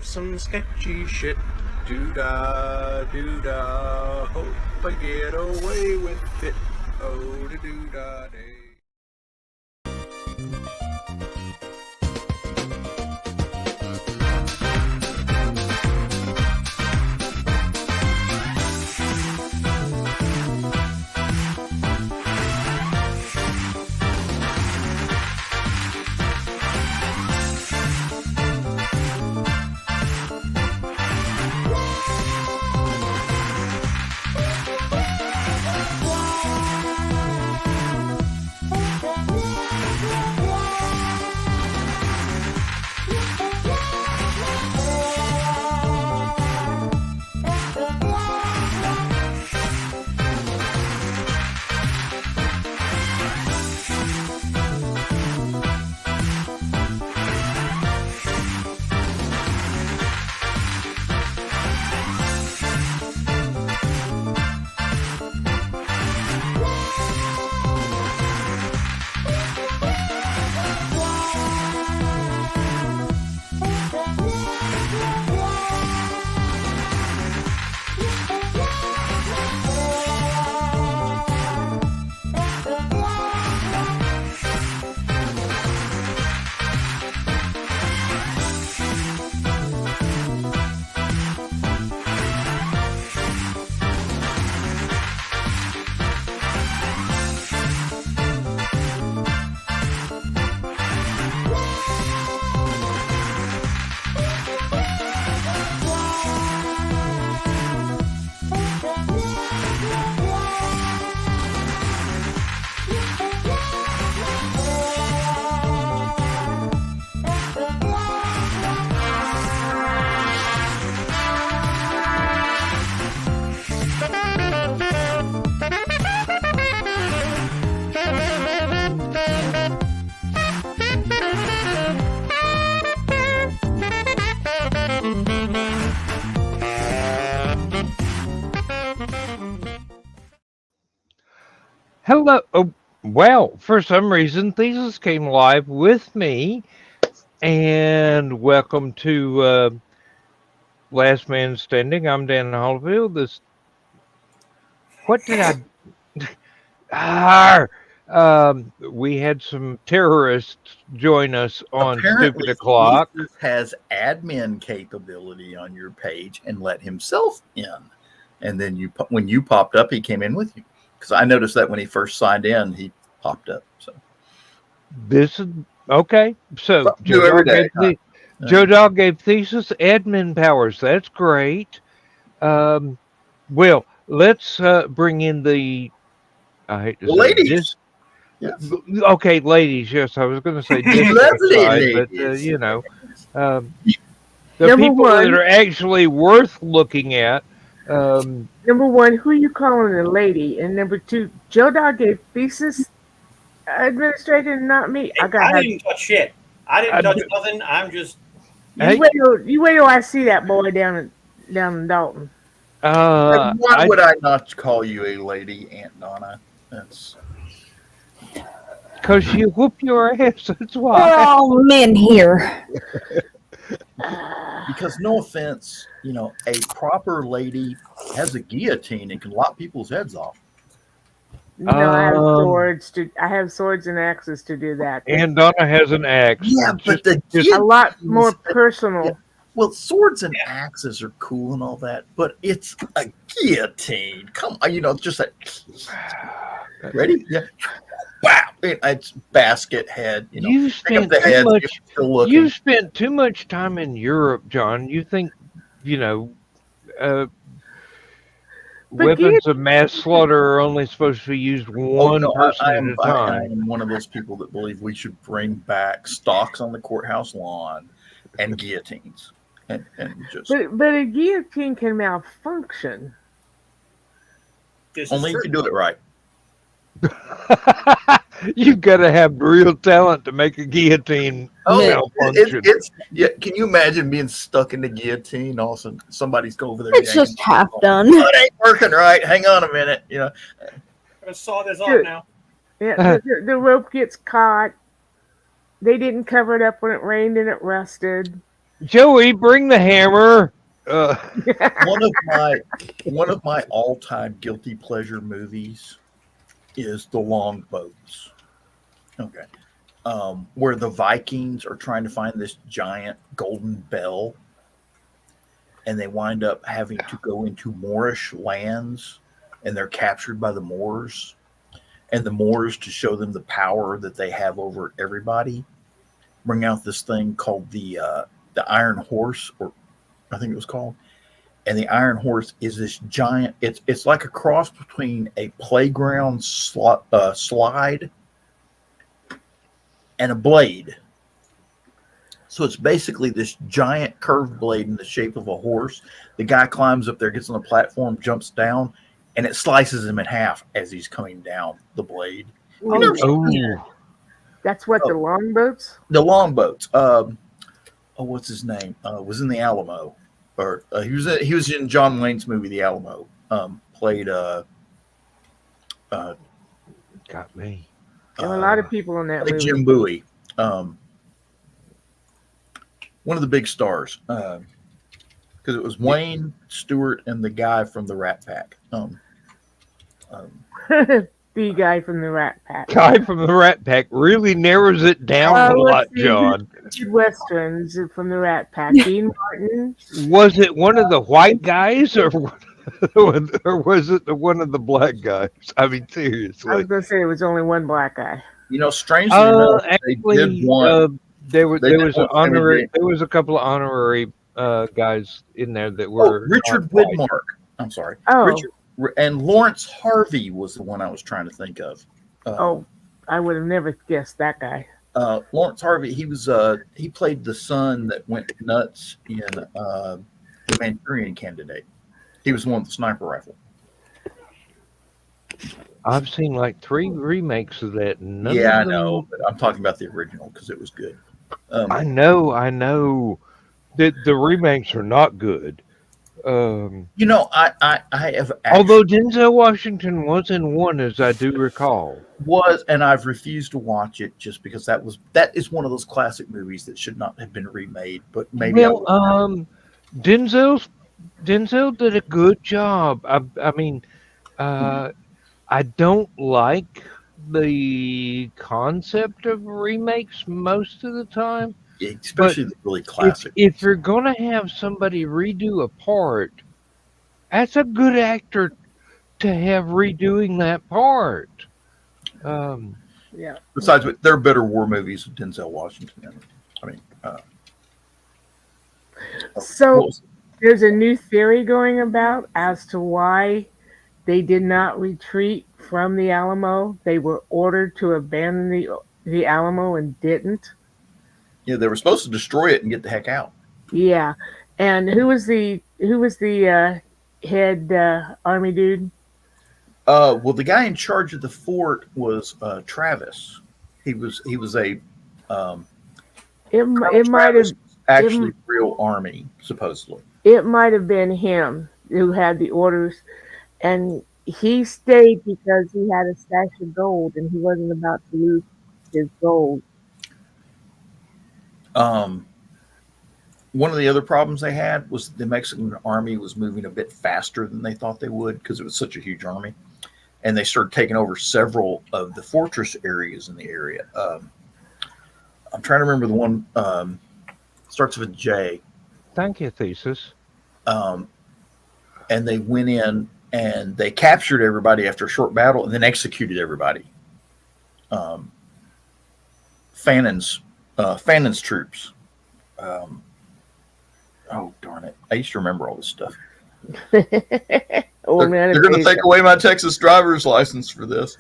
some sketchy shit. Doo-dah, doo-dah, hope I get away with it. Oh, the doo-dah day. Hello. Oh, well, for some reason, Thesis came live with me. And welcome to Last Man Standing. I'm Dan Hollifield. What did I? We had some terrorists join us on Stupid O'Clock. Thesis has admin capability on your page and let himself in. And then when you popped up, he came in with you. Because I noticed that when he first signed in, he popped up. So this is okay. So Joe Dog gave Thesis admin powers. That's great. Well, let's bring in the. I hate to say ladies. Yes. Okay, ladies. Yes, I was going to say lovely but ladies. The Number people one. that are actually worth looking at. Number one, who you calling a lady? And number two, Joe Dog gave Thesis administrator, not me. I didn't touch shit. I didn't touch nothing. I'm just. You wait till I see that boy down in Dalton. Why would I not call you a lady, Aunt Donna? That's because you whoop your ass. That's why. We're all men here. Because no offense, a proper lady has a guillotine and can lop people's heads off. No, I have swords I have swords and axes to do that. And Donna has an axe. Yeah, but a lot more personal. Yeah. Well, swords and axes are cool and all that, but it's a guillotine. Come on, just that. Ready? Yeah. Wow! It's basket head. You spent too much time in Europe, John. You think, weapons of mass slaughter are only supposed to be used one person at a time. I am one of those people that believe we should bring back stocks on the courthouse lawn and guillotines. And just. But a guillotine can malfunction. Only if you do it right. You've got to have real talent to make a guillotine malfunction. Can you imagine being stuck in the guillotine? All of a sudden, somebody's go over there. It's just half done. Oh, it ain't working right. Hang on a minute. I'm gonna saw this off now. Yeah, the rope gets caught. They didn't cover it up when it rained and it rusted. Joey, bring the hammer. One of my all-time guilty pleasure movies is The Longboats. Okay. Where the Vikings are trying to find this giant golden bell, and they wind up having to go into Moorish lands, and they're captured by the Moors. And the Moors, to show them the power that they have over everybody, bring out this thing called the Iron Horse, or I think it was called. And the Iron Horse is this giant. It's like a cross between a playground slide and a blade. So it's basically this giant curved blade in the shape of a horse. The guy climbs up there, gets on the platform, jumps down, and it slices him in half as he's coming down the blade. That's what the longboats. The Longboats. What's his name? Was in the Alamo, or he was in John Wayne's movie The Alamo. Played. Got me. There were a lot of people in that movie. Jim Bowie. One of the big stars. Because it was Wayne, Stewart, and the guy from the Rat Pack. The guy from the Rat Pack. Guy from the Rat Pack really narrows it down a lot, John. Westerns from the Rat Pack. Dean Martin. Was it one of the white guys, or was it one of the black guys? I mean, seriously. I was going to say it was only one black guy. Strangely enough, actually, they did one. There was a couple of honorary guys in there that were Richard Widmark. I'm sorry. Richard and Lawrence Harvey was the one I was trying to think of. I would have never guessed that guy. Lawrence Harvey. He played the son that went nuts in the Manchurian Candidate. He was the one with the sniper rifle. I've seen like 3 remakes of that. I know, but I'm talking about the original because it was good. I know. The remakes are not good. I have although Denzel Washington was in one, as I do recall. And I've refused to watch it just because that is one of those classic movies that should not have been remade. But maybe Denzel did a good job. I mean, I don't like the concept of remakes most of the time. Especially the really classic. If you're going to have somebody redo a part, that's a good actor to have redoing that part. Besides, there are better war movies with Denzel Washington. There's a new theory going about as to why they did not retreat from the Alamo. They were ordered to abandon the Alamo and didn't. Yeah, they were supposed to destroy it and get the heck out. Yeah, and who was the head army dude? Well, the guy in charge of the fort was Travis. He was a. It might have actually real army, supposedly. It might have been him who had the orders, and he stayed because he had a stash of gold, and he wasn't about to lose his gold. One of the other problems they had was the Mexican army was moving a bit faster than they thought they would because it was such a huge army, and they started taking over several of the fortress areas in the area. I'm trying to remember the one starts with a J. Thank you, Thesis. And they went in and they captured everybody after a short battle and then executed everybody. Fannon's troops. Oh, darn it. I used to remember all this stuff. They're going to take away my Texas driver's license for this.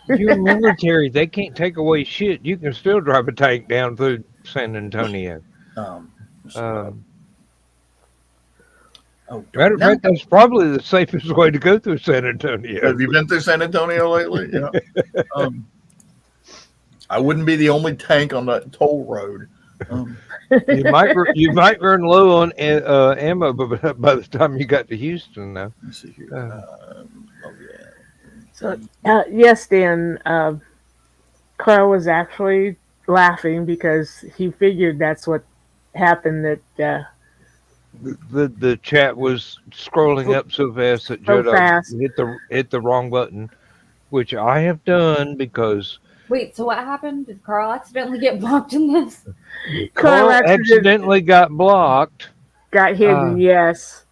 You're military. They can't take away shit. You can still drive a tank down through San Antonio. That's probably the safest way to go through San Antonio. Have you been through San Antonio lately? Yeah. I wouldn't be the only tank on that toll road. You might run low on ammo by the time you got to Houston. Now, let's see here. So yes, Dan. Carl was actually laughing because he figured that's what happened that The chat was scrolling up so fast that so Joda fast. hit the wrong button, which I have done because Wait, so what happened? Did Carl accidentally get blocked in this? Carl Carl accidentally got blocked. got hidden. Uh, Yes.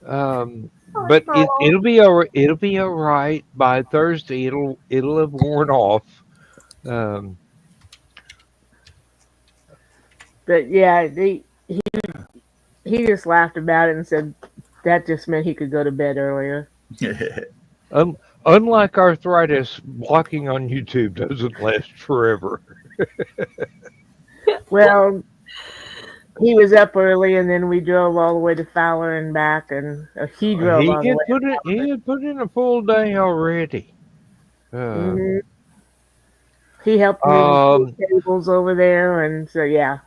but it'll be all right by Thursday. It'll have worn off. Um, But yeah, he just laughed about it and said that just meant he could go to bed earlier. unlike arthritis, blocking on YouTube doesn't last forever. Well, he was up early, and then we drove all the way to Fowler and back, and he drove all the way. He had put in a full day already. Mhm. He helped move Um, the tables over there, and so yeah.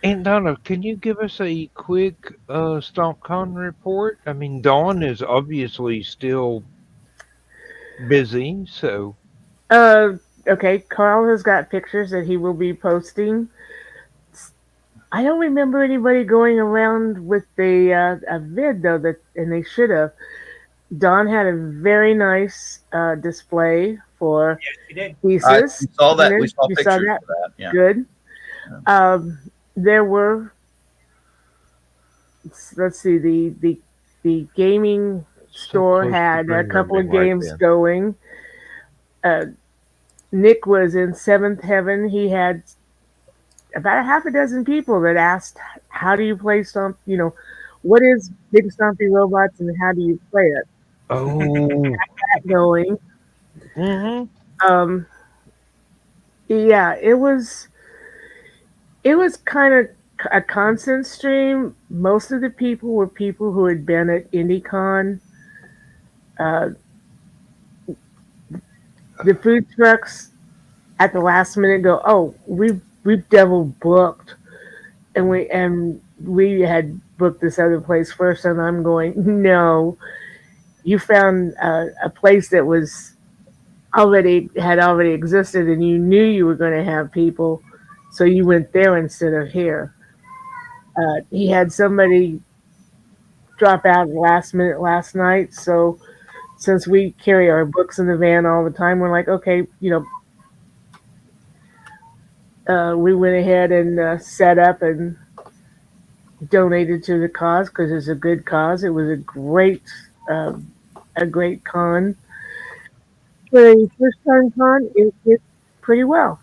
and Donna, can you give us a quick StompCon report? I mean, Dawn is obviously still busy, so Okay, Carl has got pictures that he will be posting. I don't remember anybody going around with a vid though and they should have. Don had a very nice display for thesis. We saw that. You We saw you pictures of that. Yeah. Good. There were, let's see, the gaming store close to had a green couple of room right games then. going. Nick was in seventh heaven. He had about a half a dozen people that asked, "How do you play Stomp? What is Big Stompy Robots and how do you play it?" Oh, That going. hmm Um, yeah, it was kind of a constant stream. Most of the people were people who had been at IndieCon. Uh, the food trucks at the last minute go, "Oh, we've double booked," and we had booked this other place first, and I'm going, "No, you found a place that was had already existed, and you knew you were going to have people, so you went there instead of here." He had somebody drop out at the last minute last night, so since we carry our books in the van all the time, we're like, okay, we went ahead and set up and donated to the cause because it's a good cause. It was uh, a great con. For a first time con, it did pretty well.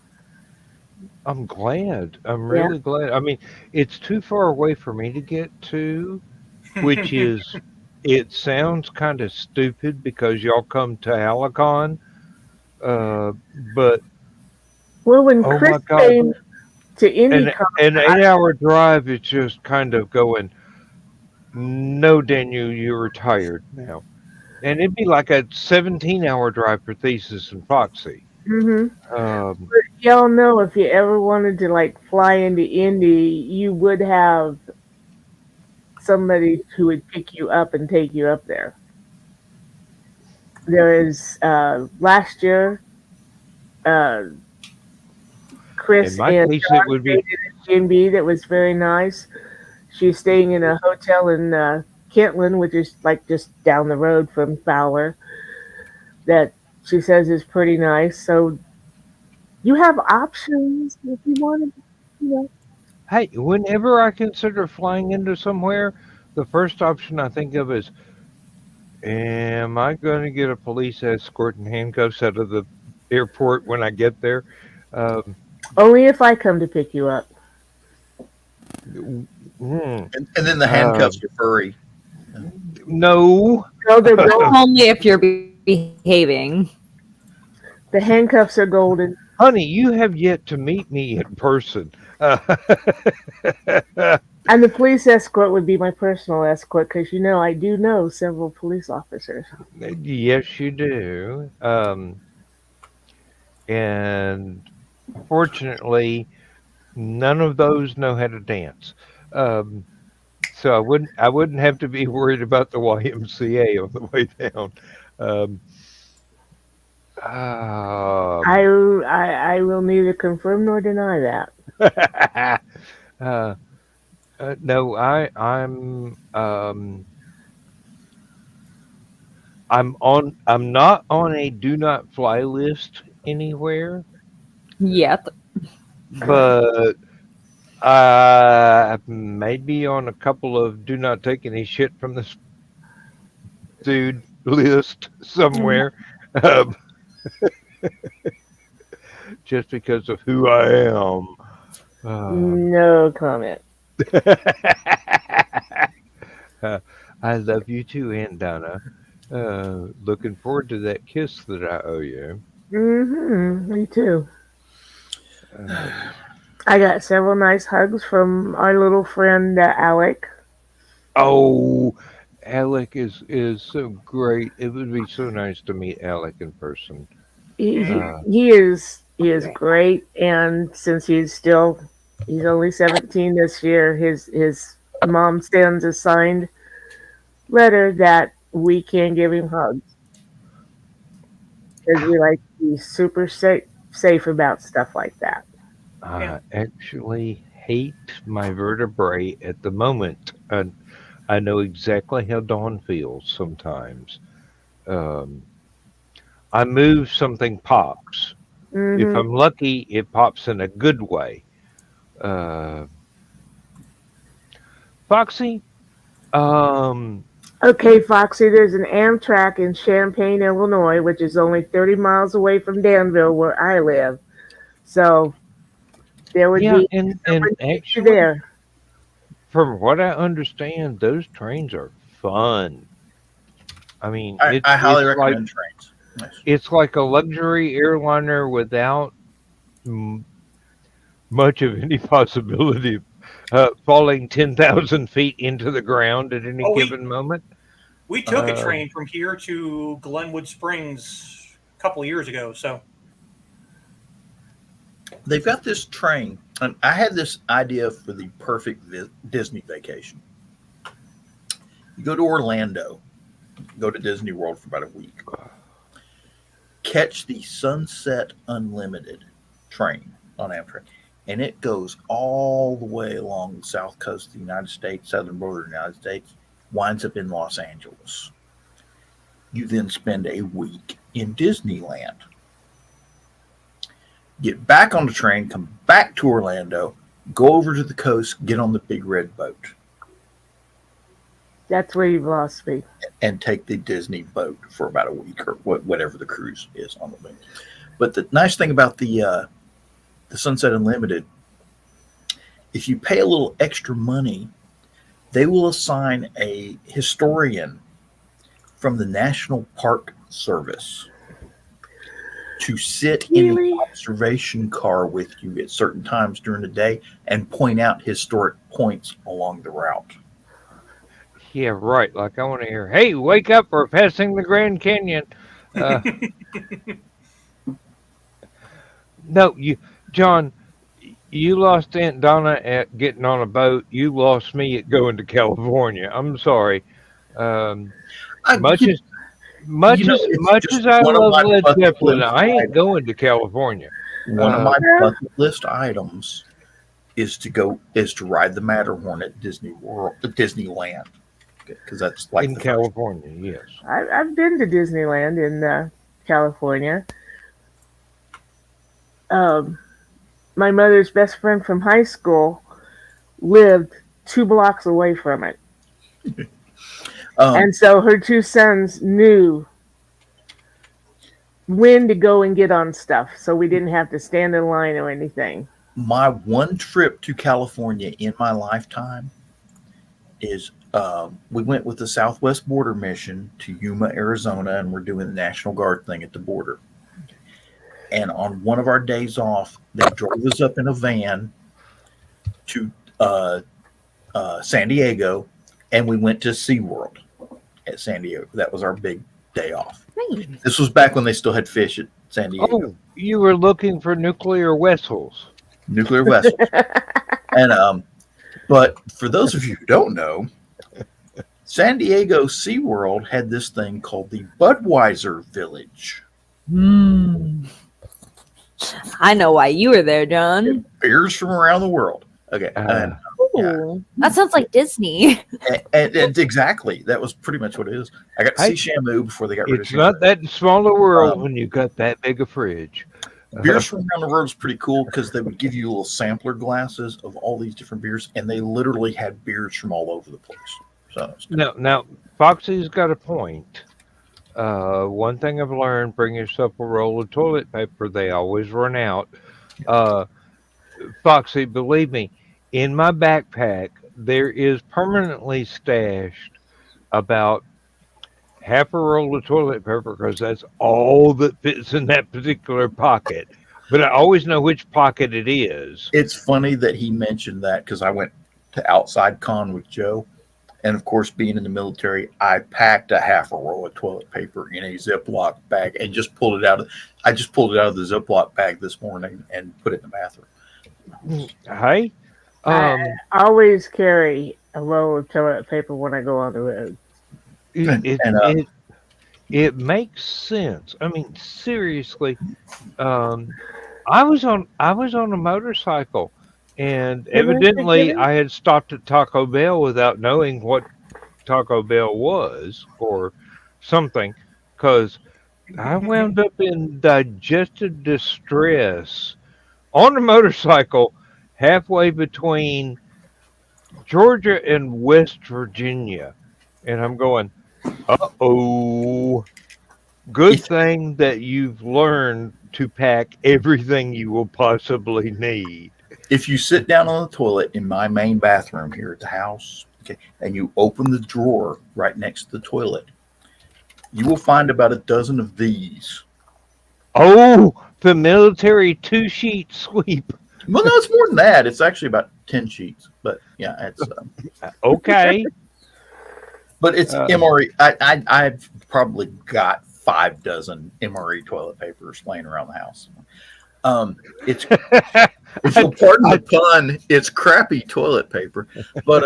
I'm glad. I'm Yeah. really glad. I mean, it's too far away for me to get to, which is, it sounds kind of stupid because y'all come to Hallowcon, but Well, when oh Chris my God, came to IndieCon, an 8 hour drive is just kind of going, no, Daniel, you're retired now. And it'd be like a 17-hour drive for Thesis and Foxy. hmm Um, y'all know if you ever wanted to like fly into Indy, you would have somebody who would pick you up and take you up there. There is last year, Chris in my and case, John it would be. stayed at a G&B that was very nice. She's staying in a hotel in Kentland, which is like just down the road from Fowler. That she says is pretty nice. So you have options if you want to. Hey, whenever I consider flying into somewhere, the first option I think of is, am I going to get a police escort and handcuffs out of the airport when I get there? Um, Only if I come to pick you up. hmm, And then the handcuffs are furry. no. No, they're gold. Only if you're behaving. The handcuffs are golden. Honey, you have yet to meet me in person. And the police escort would be my personal escort because I do know several police officers. Yes, you do. And fortunately, none of those know how to dance. So I wouldn't have to be worried about the YMCA on the way down. Um, um, I will neither confirm nor deny that. No, I'm not on a do not fly list anywhere, Yep. but maybe on a couple of do not take any shit from this dude list somewhere, um, just because of who I am. No comment. I love you too, Aunt Donna. Looking forward to that kiss that I owe you. Me too. Um, I got several nice hugs from our little friend Alec. oh, Alec is so great. It would be so nice to meet Alec in person. He, he, Uh, he is great, and since he's only 17 this year, his mom sends a signed letter that we can give him hugs because we like to be super safe about stuff like that. I actually hate my vertebrae at the moment. I know exactly how Dawn feels sometimes. Um, I move, something pops. If hmm I'm lucky, it pops in a good way. Uh, Foxy, um, Okay, Foxy, there's an Amtrak in Champaign, Illinois, which is only 30 miles away from Danville, where I live. So there would yeah, be and someone to meet you actually, there. from what I understand, those trains are fun. I mean, I highly recommend trains. Nice. it's like a luxury airliner without m- much of any possibility of falling 10,000 feet into the ground at any Oh, given moment. we took a Uh, train from here to Glenwood Springs a couple of years ago. So They've got this train, and I had this idea for the perfect Disney vacation. You go to Orlando, go to Disney World for about a week, catch the Sunset Unlimited train on Amtrak, and it goes all the way along the south coast of the United States, southern border of the United States, winds up in Los Angeles. You then spend a week in Disneyland. Get back on the train, come back to Orlando, go over to the coast, get on the big red boat, That's where you've lost me. and take the Disney boat for about a week or whatever the cruise is on the boat. But the nice thing about the Sunset Unlimited, if you pay a little extra money, they will assign a historian from the National Park Service to sit in Really? the observation car with you at certain times during the day and point out historic points along the route. yeah, right. Like I want to hear, "Hey, wake up! We're passing the Grand Canyon." Uh, no, John, you lost Aunt Donna at getting on a boat. You lost me at going to California. I'm sorry. Um, I, much you, as much as it's much just as I one of love my Led bucket Zeppelin, list I ain't items. going to California. One of Uh, my Yeah. bucket list items is to ride the Matterhorn at Disney World, Disneyland, because that's like in the first. California, yes. I've been to Disneyland in California. Um, my mother's best friend from high school lived 2 blocks away from it. And so her two sons knew when to go and get on stuff, so we didn't have to stand in line or anything. My one trip to California in my lifetime is we went with the Southwest Border Mission to Yuma, Arizona, and we're doing the National Guard thing at the border. And on one of our days off, they drove us up in a van to San Diego, and we went to SeaWorld at San Diego. That was our big day off. Nice. This was back when they still had fish at San Diego. Oh, you were looking for nuclear vessels. Nuclear vessels. And but for those of you who don't know, San Diego SeaWorld had this thing called the Budweiser Village. I know why you were there, John. Beers from around the world. Okay, Ooh, that sounds like Disney. and exactly that was pretty much what it is. I got to see Hey, Shamu before they got rid of It's Shamu. not that small a world when you got that big a fridge. Beers from around the world is pretty cool because they would give you little sampler glasses of all these different beers, and they literally had beers from all over the place. So it's Now, Foxy's got a point. One thing I've learned: bring yourself a roll of toilet paper. They always run out. Uh, Foxy, believe me, in my backpack there is permanently stashed about half a roll of toilet paper because that's all that fits in that particular pocket. But I always know which pocket it is. It's funny that he mentioned that because I went to Outside Con with Joe, and of course, being in the military, I packed a half a roll of toilet paper in a Ziploc bag and just pulled it out. I just pulled it out of the Ziploc bag this morning and put it in the bathroom. Hey, I always carry a roll of toilet paper when I go on the road. it it makes sense. I mean, seriously, I was on a motorcycle, and evidently I had stopped at Taco Bell without knowing what Taco Bell was or something, because I wound up in digestive distress on a motorcycle halfway between Georgia and West Virginia, and I'm going, oh. Good thing that you've learned to pack everything you will possibly need. If you sit down on the toilet in my main bathroom here at the house, okay, and you open the drawer right next to the toilet, you will find about a dozen of these. Oh, the military 2-sheet sweep. Well, no, it's more than that. It's actually about 10 sheets, but yeah, it's okay. But it's MRE. I've probably got 5 dozen MRE toilet papers laying around the house. It's if you'll pardon the pun, it's crappy toilet paper, but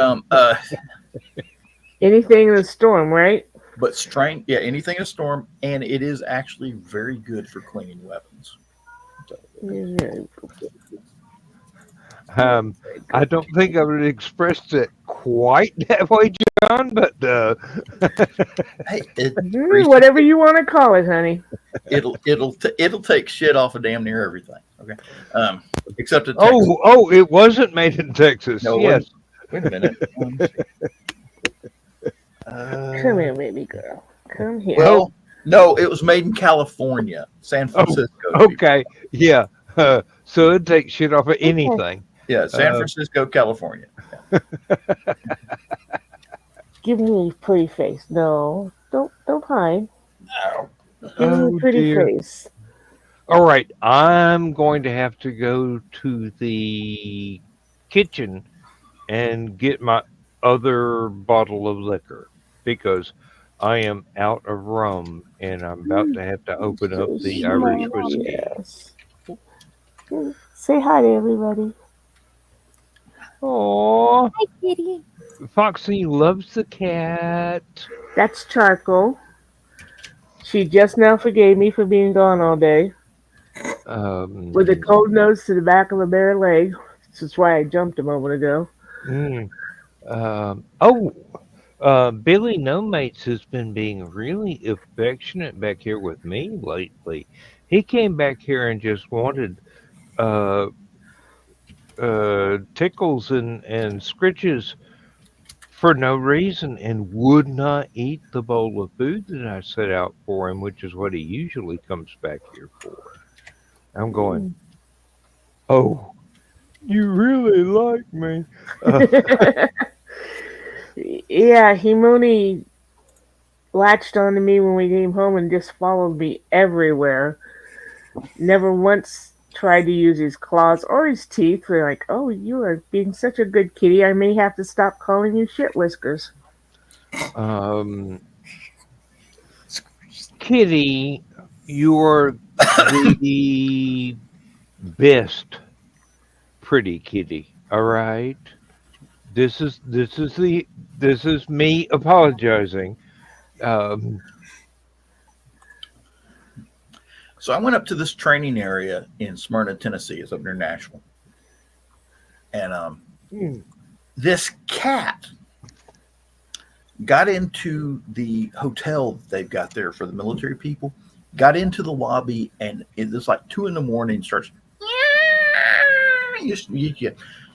anything in the storm, right? But anything in a storm, and it is actually very good for cleaning weapons. I don't think I would have expressed it quite that way, John, but hey, whatever you want to call it, honey. It'll take shit off of damn near everything. Okay, except at Texas. It wasn't made in Texas. No, yes. Wait a minute. Come here, baby girl. Come here. Well, no, it was made in California, San Francisco. Okay, yeah. So it takes shit off of anything. Yeah, San Francisco, California. Yeah. Give me a pretty face. No, don't hide. No. Give me a pretty face. All right, I'm going to have to go to the kitchen and get my other bottle of liquor because I am out of rum and I'm about to have to open up the Irish whiskey. Yes. Say hi to everybody. Oh, Hi, kitty. Foxy loves the cat. That's Charcoal. She just now forgave me for being gone all day. With a cold nose to the back of a bare leg. This is why I jumped a moment ago. Billy No Mates has been being really affectionate back here with me lately. He came back here and just wanted tickles and scritches for no reason and would not eat the bowl of food that I set out for him, which is what he usually comes back here for. I'm going, oh, you really like me. Yeah, Himoni latched onto me when we came home and just followed me everywhere. Never once tried to use his claws or his teeth. We're like, oh, you are being such a good kitty. I may have to stop calling you Shit Whiskers. Kitty, you're the best pretty kitty. All right. This is me apologizing. So I went up to this training area in Smyrna, Tennessee. It's up near Nashville. And This cat got into the hotel that they've got there for the military people, got into the lobby, and it was like 2 a.m. starts.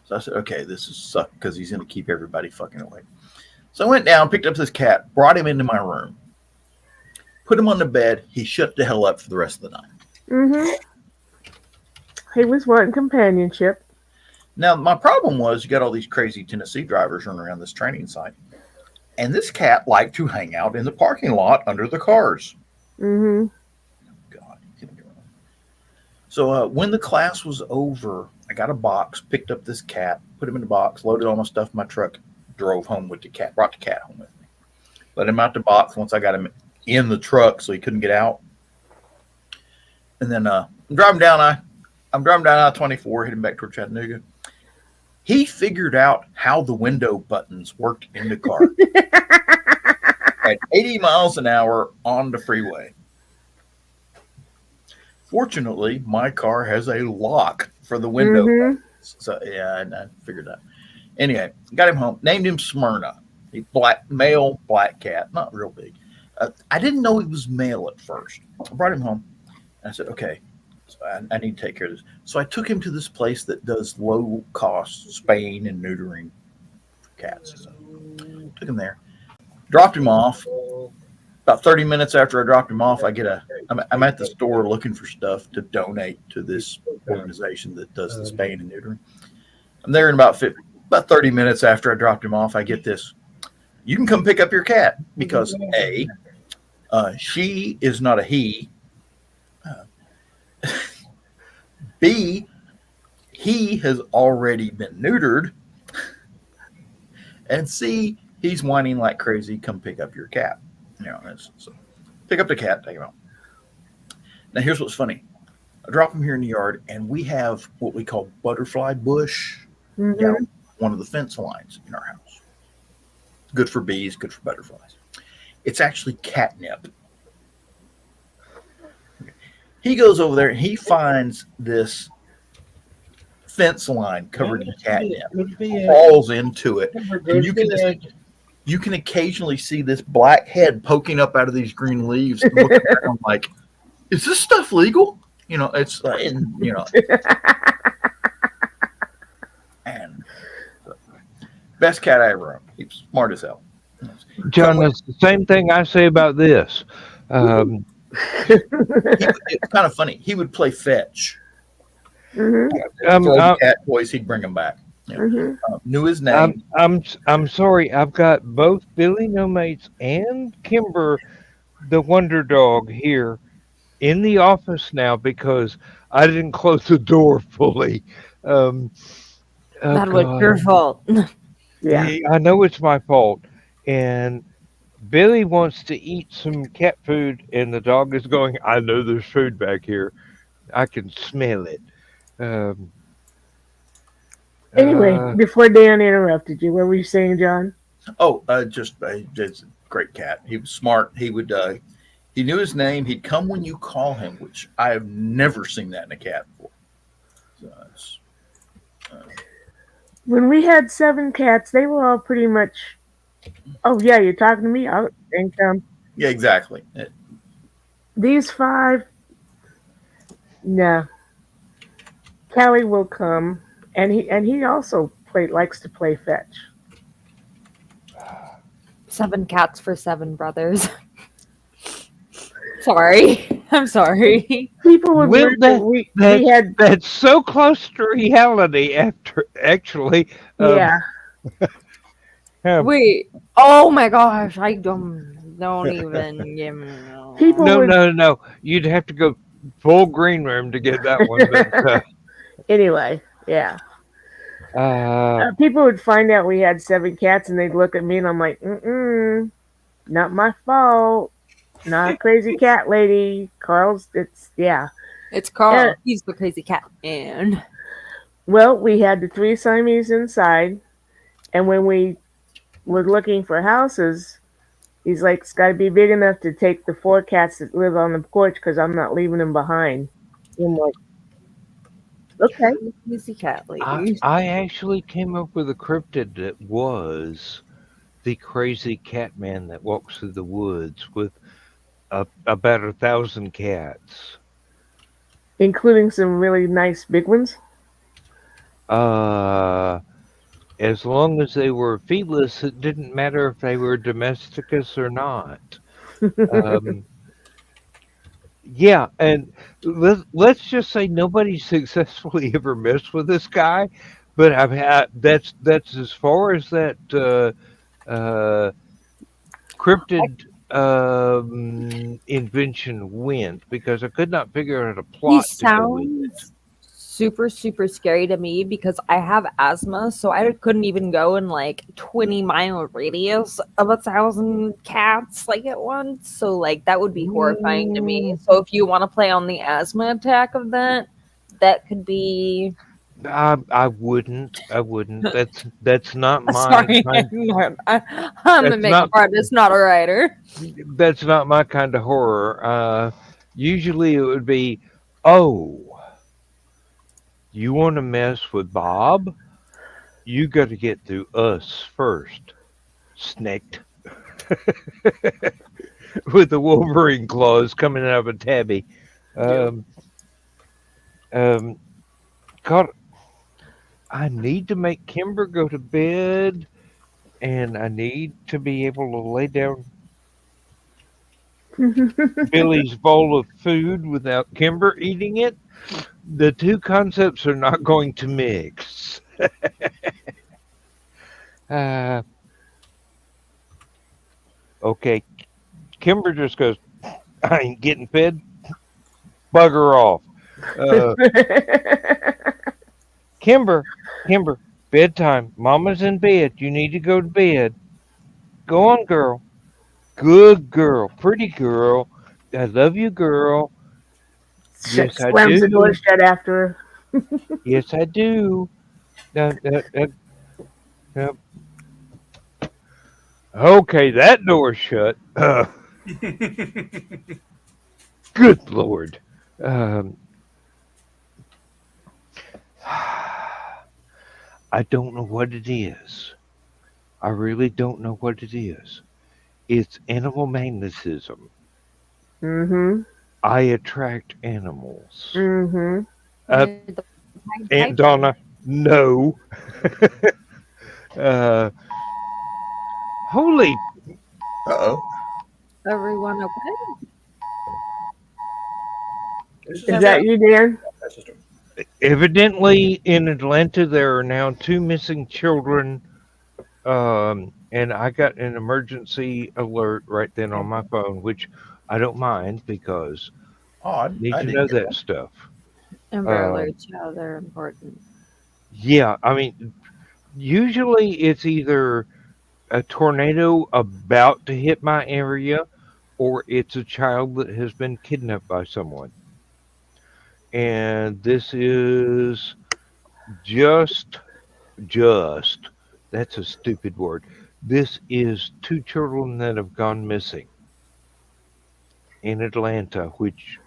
So I said, okay, this is suck because he's going to keep everybody fucking awake. So I went down, picked up this cat, brought him into my room, put him on the bed. He shut the hell up for the rest of the night. Mm-hmm. He was wanting companionship. Now, my problem was you got all these crazy Tennessee drivers running around this training site. And this cat liked to hang out in the parking lot under the cars. Mm-hmm. God, you can't get wrong. So when the class was over, I got a box, picked up this cat, put him in the box, loaded all my stuff in my truck, drove home with the cat, brought the cat home with me. Let him out the box once I got him in the truck so he couldn't get out. And then I'm driving down I-24, heading back toward Chattanooga. He figured out how the window buttons worked in the car at 80 miles an hour on the freeway. Fortunately, my car has a lock for the window buttons. So, yeah, I figured that. Anyway, got him home, named him Smyrna. A male black cat, not real big. I didn't know he was male at first. I brought him home, and I said, okay, I need to take care of this. So I took him to this place that does low-cost spaying and neutering cats. So took him there, dropped him off. About 30 minutes after I dropped him off, I'm at the store looking for stuff to donate to this organization that does the spaying and neutering. I'm there in about 30 minutes after I dropped him off. I get this: you can come pick up your cat because A, she is not a he. B, he has already been neutered. And C, he's whining like crazy. Come pick up your cat. So pick up the cat, take him out. Now here's what's funny. I drop him here in the yard, and we have what we call butterfly bush down one of the fence lines in our house. Good for bees, good for butterflies. It's actually catnip. He goes over there and he finds this fence line covered in catnip, crawls into it, and you can occasionally see this black head poking up out of these green leaves. And looking around like, is this stuff legal? It's and best cat I ever owned. He's smart as hell. John, that's the same thing I say about this. It's kind of funny. He would play fetch. Cat toys, he'd bring them back. Knew his name. I'm sorry. I've got both Billy No Mates and Kimber, the Wonder Dog, here in the office now because I didn't close the door fully. That was your fault. Yeah, I know it's my fault, and Billy wants to eat some cat food, and the dog is going, I know there's food back here. I can smell it. Anyway, before Dan interrupted you, what were you saying, John? Just a great cat. He was smart. He would, he knew his name. He'd come when you call him, which I have never seen that in a cat before. So When we had 7 cats, they were all pretty much, oh, yeah, you're talking to me? I would think, yeah, exactly. these 5, no. Callie will come, and he also likes to play fetch. 7 cats for 7 brothers. Sorry. I'm sorry. People would wonder we had. That's so close to reality. Actually, Yeah. Wait. Oh my gosh. I don't even give me. People No. You'd have to go full green room to get that one. But, anyway, yeah. People would find out we had 7 cats, and they'd look at me, and I'm like, not my fault. Not a crazy cat lady. It's Carl. He's the crazy cat man. Well, we had the 3 Siamese inside, and when we were looking for houses, he's like, it's got to be big enough to take the 4 cats that live on the porch because I'm not leaving them behind. I'm like, Okay. Crazy cat lady. I actually came up with a cryptid that was the crazy cat man that walks through the woods with about 1,000 cats. Including some really nice big ones. As long as they were feedless, it didn't matter if they were domesticus or not. Um, yeah, and let's just say nobody successfully ever messed with this guy, but I've had that's as far as that cryptid invention went because I could not figure out a He plot to go with it. sounds super, super scary to me because I have asthma, so I couldn't even go in like 20-mile radius of 1,000 cats like at once. So like that would be horrifying to me. So if you want to play on the asthma attack of that, that could be. I wouldn't. That's not my Sorry, kind. I'm a That's makeup artist, not a writer. That's not my kind of horror. Usually it would be, oh, you want to mess with Bob? You got to get through us first. Snicked. With the Wolverine claws coming out of a tabby. God, I need to make Kimber go to bed, and I need to be able to lay down Billy's bowl of food without Kimber eating it. The two concepts are not going to mix. Okay, Kimber just goes, I ain't getting fed. Bugger off. Kimber, bedtime. Mama's in bed. You need to go to bed. Go on, girl. Good girl. Pretty girl. I love you, girl. Yes, I Slams the door do. shut after her. Yes, I do. Okay, that door's shut. Good Lord. I don't know what it is. I really don't know what it is. It's animal magnetism. Mm-hmm. I attract animals. Mm-hmm. Aunt Donna, no. Holy. Uh-oh. Everyone okay? Is that you, Dan? Evidently, in Atlanta, there are now 2 missing children. And I got an emergency alert right then on my phone, which I don't mind because I need to know that stuff. Amber alerts, yeah, they're important. Yeah, I mean, usually it's either a tornado about to hit my area or it's a child that has been kidnapped by someone. And this is just, that's a stupid word. This is 2 children that have gone missing in Atlanta, which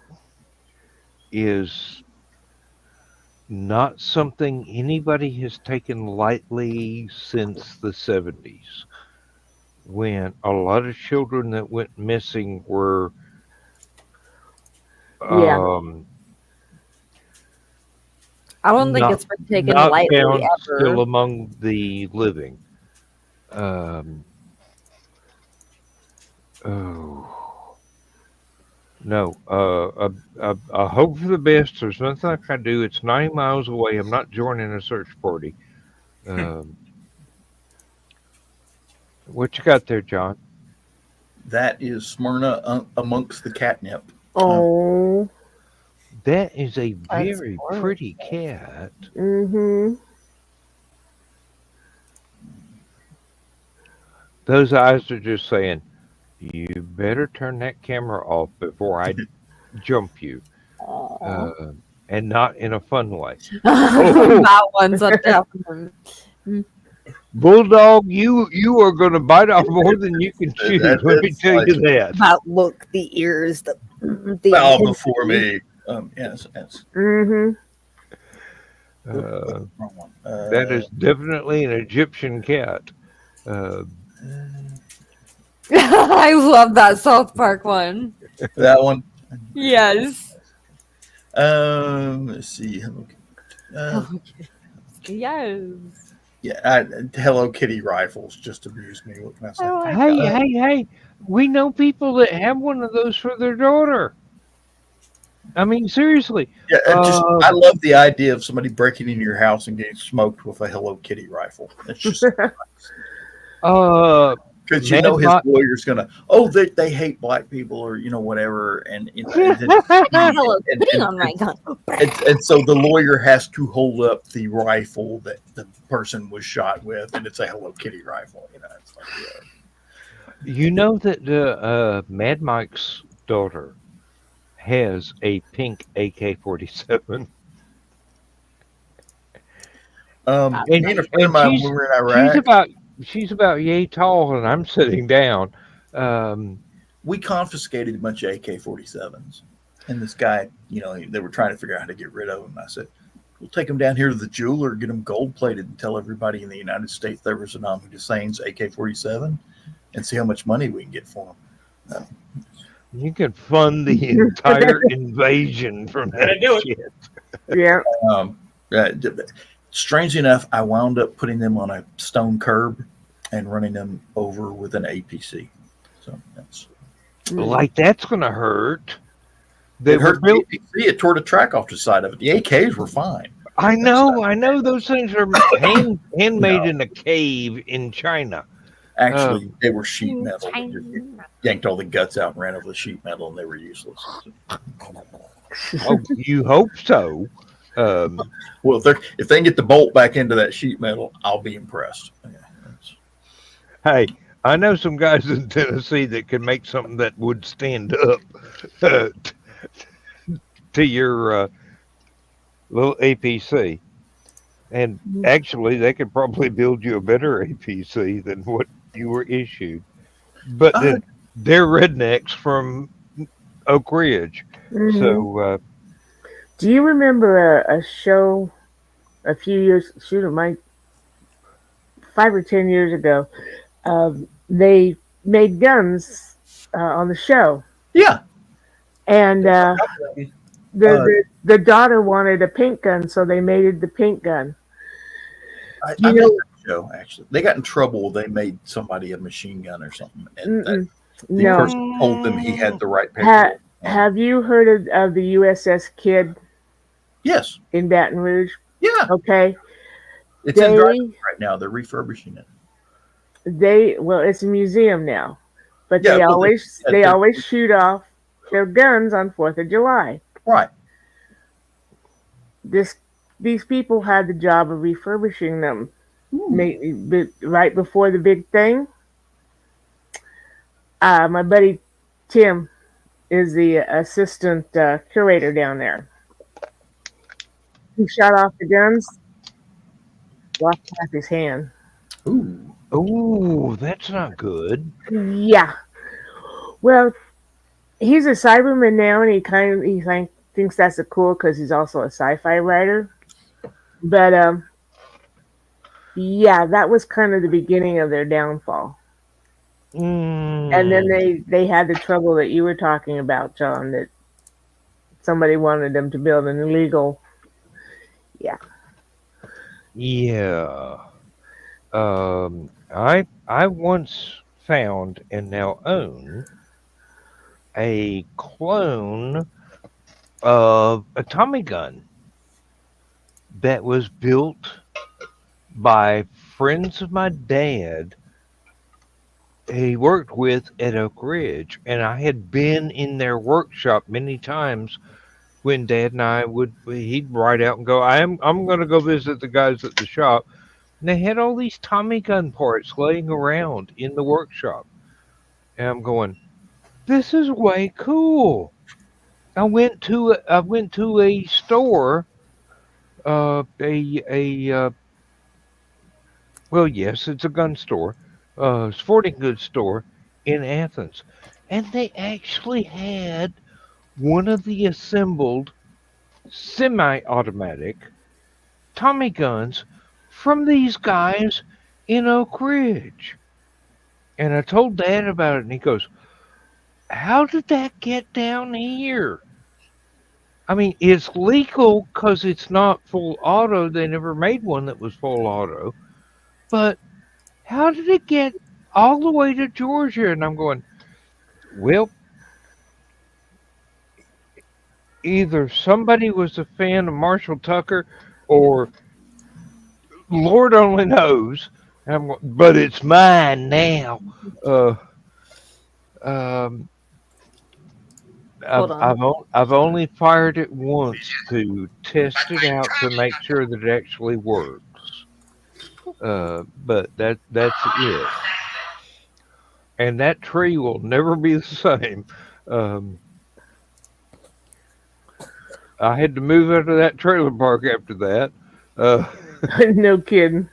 is not something anybody has taken lightly since the 70s, when a lot of children that went missing were I don't think it's been taken not lightly found ever. still among the living. No, I hope for the best. There's nothing I can do. It's 90 miles away. I'm not joining a search party. What you got there, John? That is Smyrna amongst the catnip. Oh. That is a very pretty cat. Mm-hmm. Those eyes are just saying, you better turn that camera off before I jump you. And not in a fun way. That one's a definite. Bulldog, you are going to bite off more than you can chew. Let me tell you that. That look, the ears, the bow before me. Yes. Mm-hmm. Wrong one. That is definitely an Egyptian cat. I love that South Park one. that one. Yes. Let's see. Yes. Yeah, Hello Kitty rifles just amuse me. What can I say? I like Hey, that. hey! We know people that have one of those for their daughter. I mean, seriously. Yeah, I love the idea of somebody breaking into your house and getting smoked with a Hello Kitty rifle. It's just because you know his lawyer's gonna. Oh, they hate black people or whatever, and Hello Kitty on my gun. and so the lawyer has to hold up the rifle that the person was shot with, and it's a Hello Kitty rifle. It's like, You know that Mad Mike's daughter has a pink AK-47. me and a friend of mine, when we were in Iraq, she's about yay tall, and I'm sitting down. we confiscated a bunch of AK-47s, and this guy, they were trying to figure out how to get rid of them. I said, we'll take them down here to the jeweler, get them gold plated, and tell everybody in the United States there was Saddam Hussein's AK-47, and see how much money we can get for them. You could fund the entire invasion from that shit. Yeah. Strangely enough, I wound up putting them on a stone curb and running them over with an APC. So that's Like that's gonna hurt. it hurt the APC. It tore the track off the side of it. The AKs were fine. I know. Those things are handmade in a cave in China. Actually, they were sheet metal. Yanked all the guts out and ran over the sheet metal, and they were useless. Oh, you hope so. Well, if they can get the bolt back into that sheet metal, I'll be impressed. Hey, I know some guys in Tennessee that can make something that would stand up to your little APC. And actually, they could probably build you a better APC than what you were issued. But then they're rednecks from Oak Ridge. Mhm. So, do you remember a show a few years, it might 5 or 10 years ago? They made guns on the show. Yeah. And the daughter wanted a pink gun, so they made it the pink gun. I missed that show, actually. They got in trouble. They made somebody a machine gun or something. And the person told them he had the right paperwork. Have you heard of the USS Kidd? Yes. In Baton Rouge? Yeah. Okay. It's in driving right now. They're refurbishing it. It's a museum now. But they always shoot off their guns on 4th of July. Right. These people had the job of refurbishing them right before the big thing. My buddy Tim is the assistant curator down there. He shot off the guns, lost half his hand. Ooh, that's not good. Yeah. Well, he's a Cyberman now, and he thinks that's cool because he's also a sci-fi writer. But yeah, that was kind of the beginning of their downfall. And then they had the trouble that you were talking about, John, that somebody wanted them to build an illegal. Yeah. Yeah. I once found and now own a clone of a Tommy gun that was built by friends of my dad he worked with at Oak Ridge, and I had been in their workshop many times when Dad and he'd write out and go, I'm going to go visit the guys at the shop. And they had all these Tommy gun parts laying around in the workshop. And I'm going, this is way cool. I went to a store, well, yes, it's a gun store, sporting goods store in Athens. And they actually had one of the assembled semi-automatic Tommy guns from these guys in Oak Ridge. And I told Dad about it, and he goes, how did that get down here? I mean, it's legal because it's not full auto. They never made one that was full auto. But how did it get all the way to Georgia? And I'm going, well, either somebody was a fan of Marshall Tucker or Lord only knows. And I'm going, but it's mine now. Hold on. I've only fired it once to test it out to make sure that it actually works. But that's it. And that tree will never be the same. I had to move out of that trailer park after that. No kidding.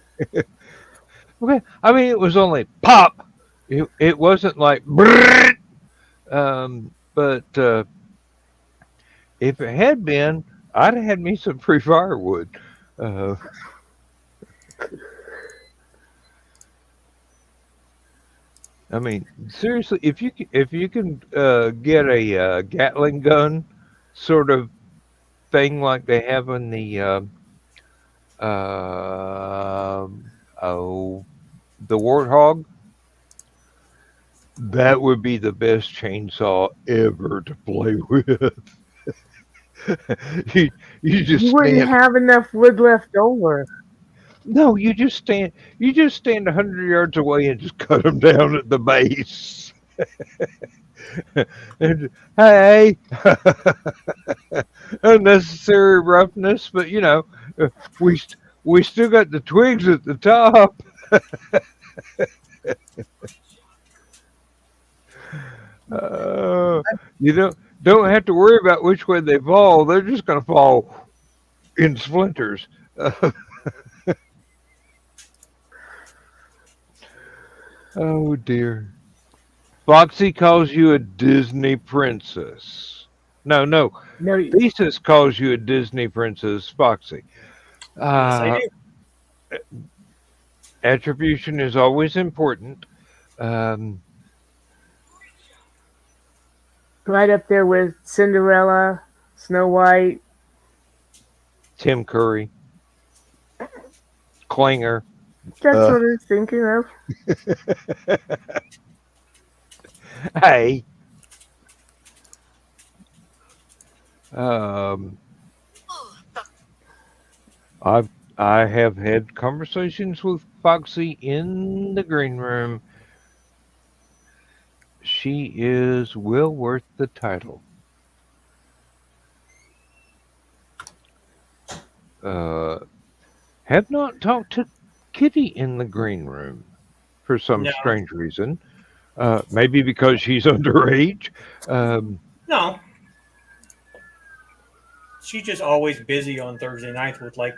Okay, I mean it was only pop. It wasn't like brrrt. But if it had been, I'd have had me some free firewood. I mean, seriously, if you can get a Gatling gun sort of thing like they have in the Warthog, that would be the best chainsaw ever to play with. you just You wouldn't have enough wood left over. No, you just stand 100 yards away and just cut them down at the base. And, hey, unnecessary roughness, but you know, we still got the twigs at the top. You don't have to worry about which way they fall. They're just going to fall in splinters. Oh dear. Foxy calls you a Disney princess. No. Thesis calls you a Disney princess, Foxy. Yes, I do. Attribution is always important. Right up there with Cinderella, Snow White, Tim Curry, Klinger. That's what I was thinking of. Hey. I have had conversations with Foxy in the green room. She is well worth the title. Have not talked to Kitty in the green room for some strange reason. Maybe because she's underage. No. She's just always busy on Thursday nights with like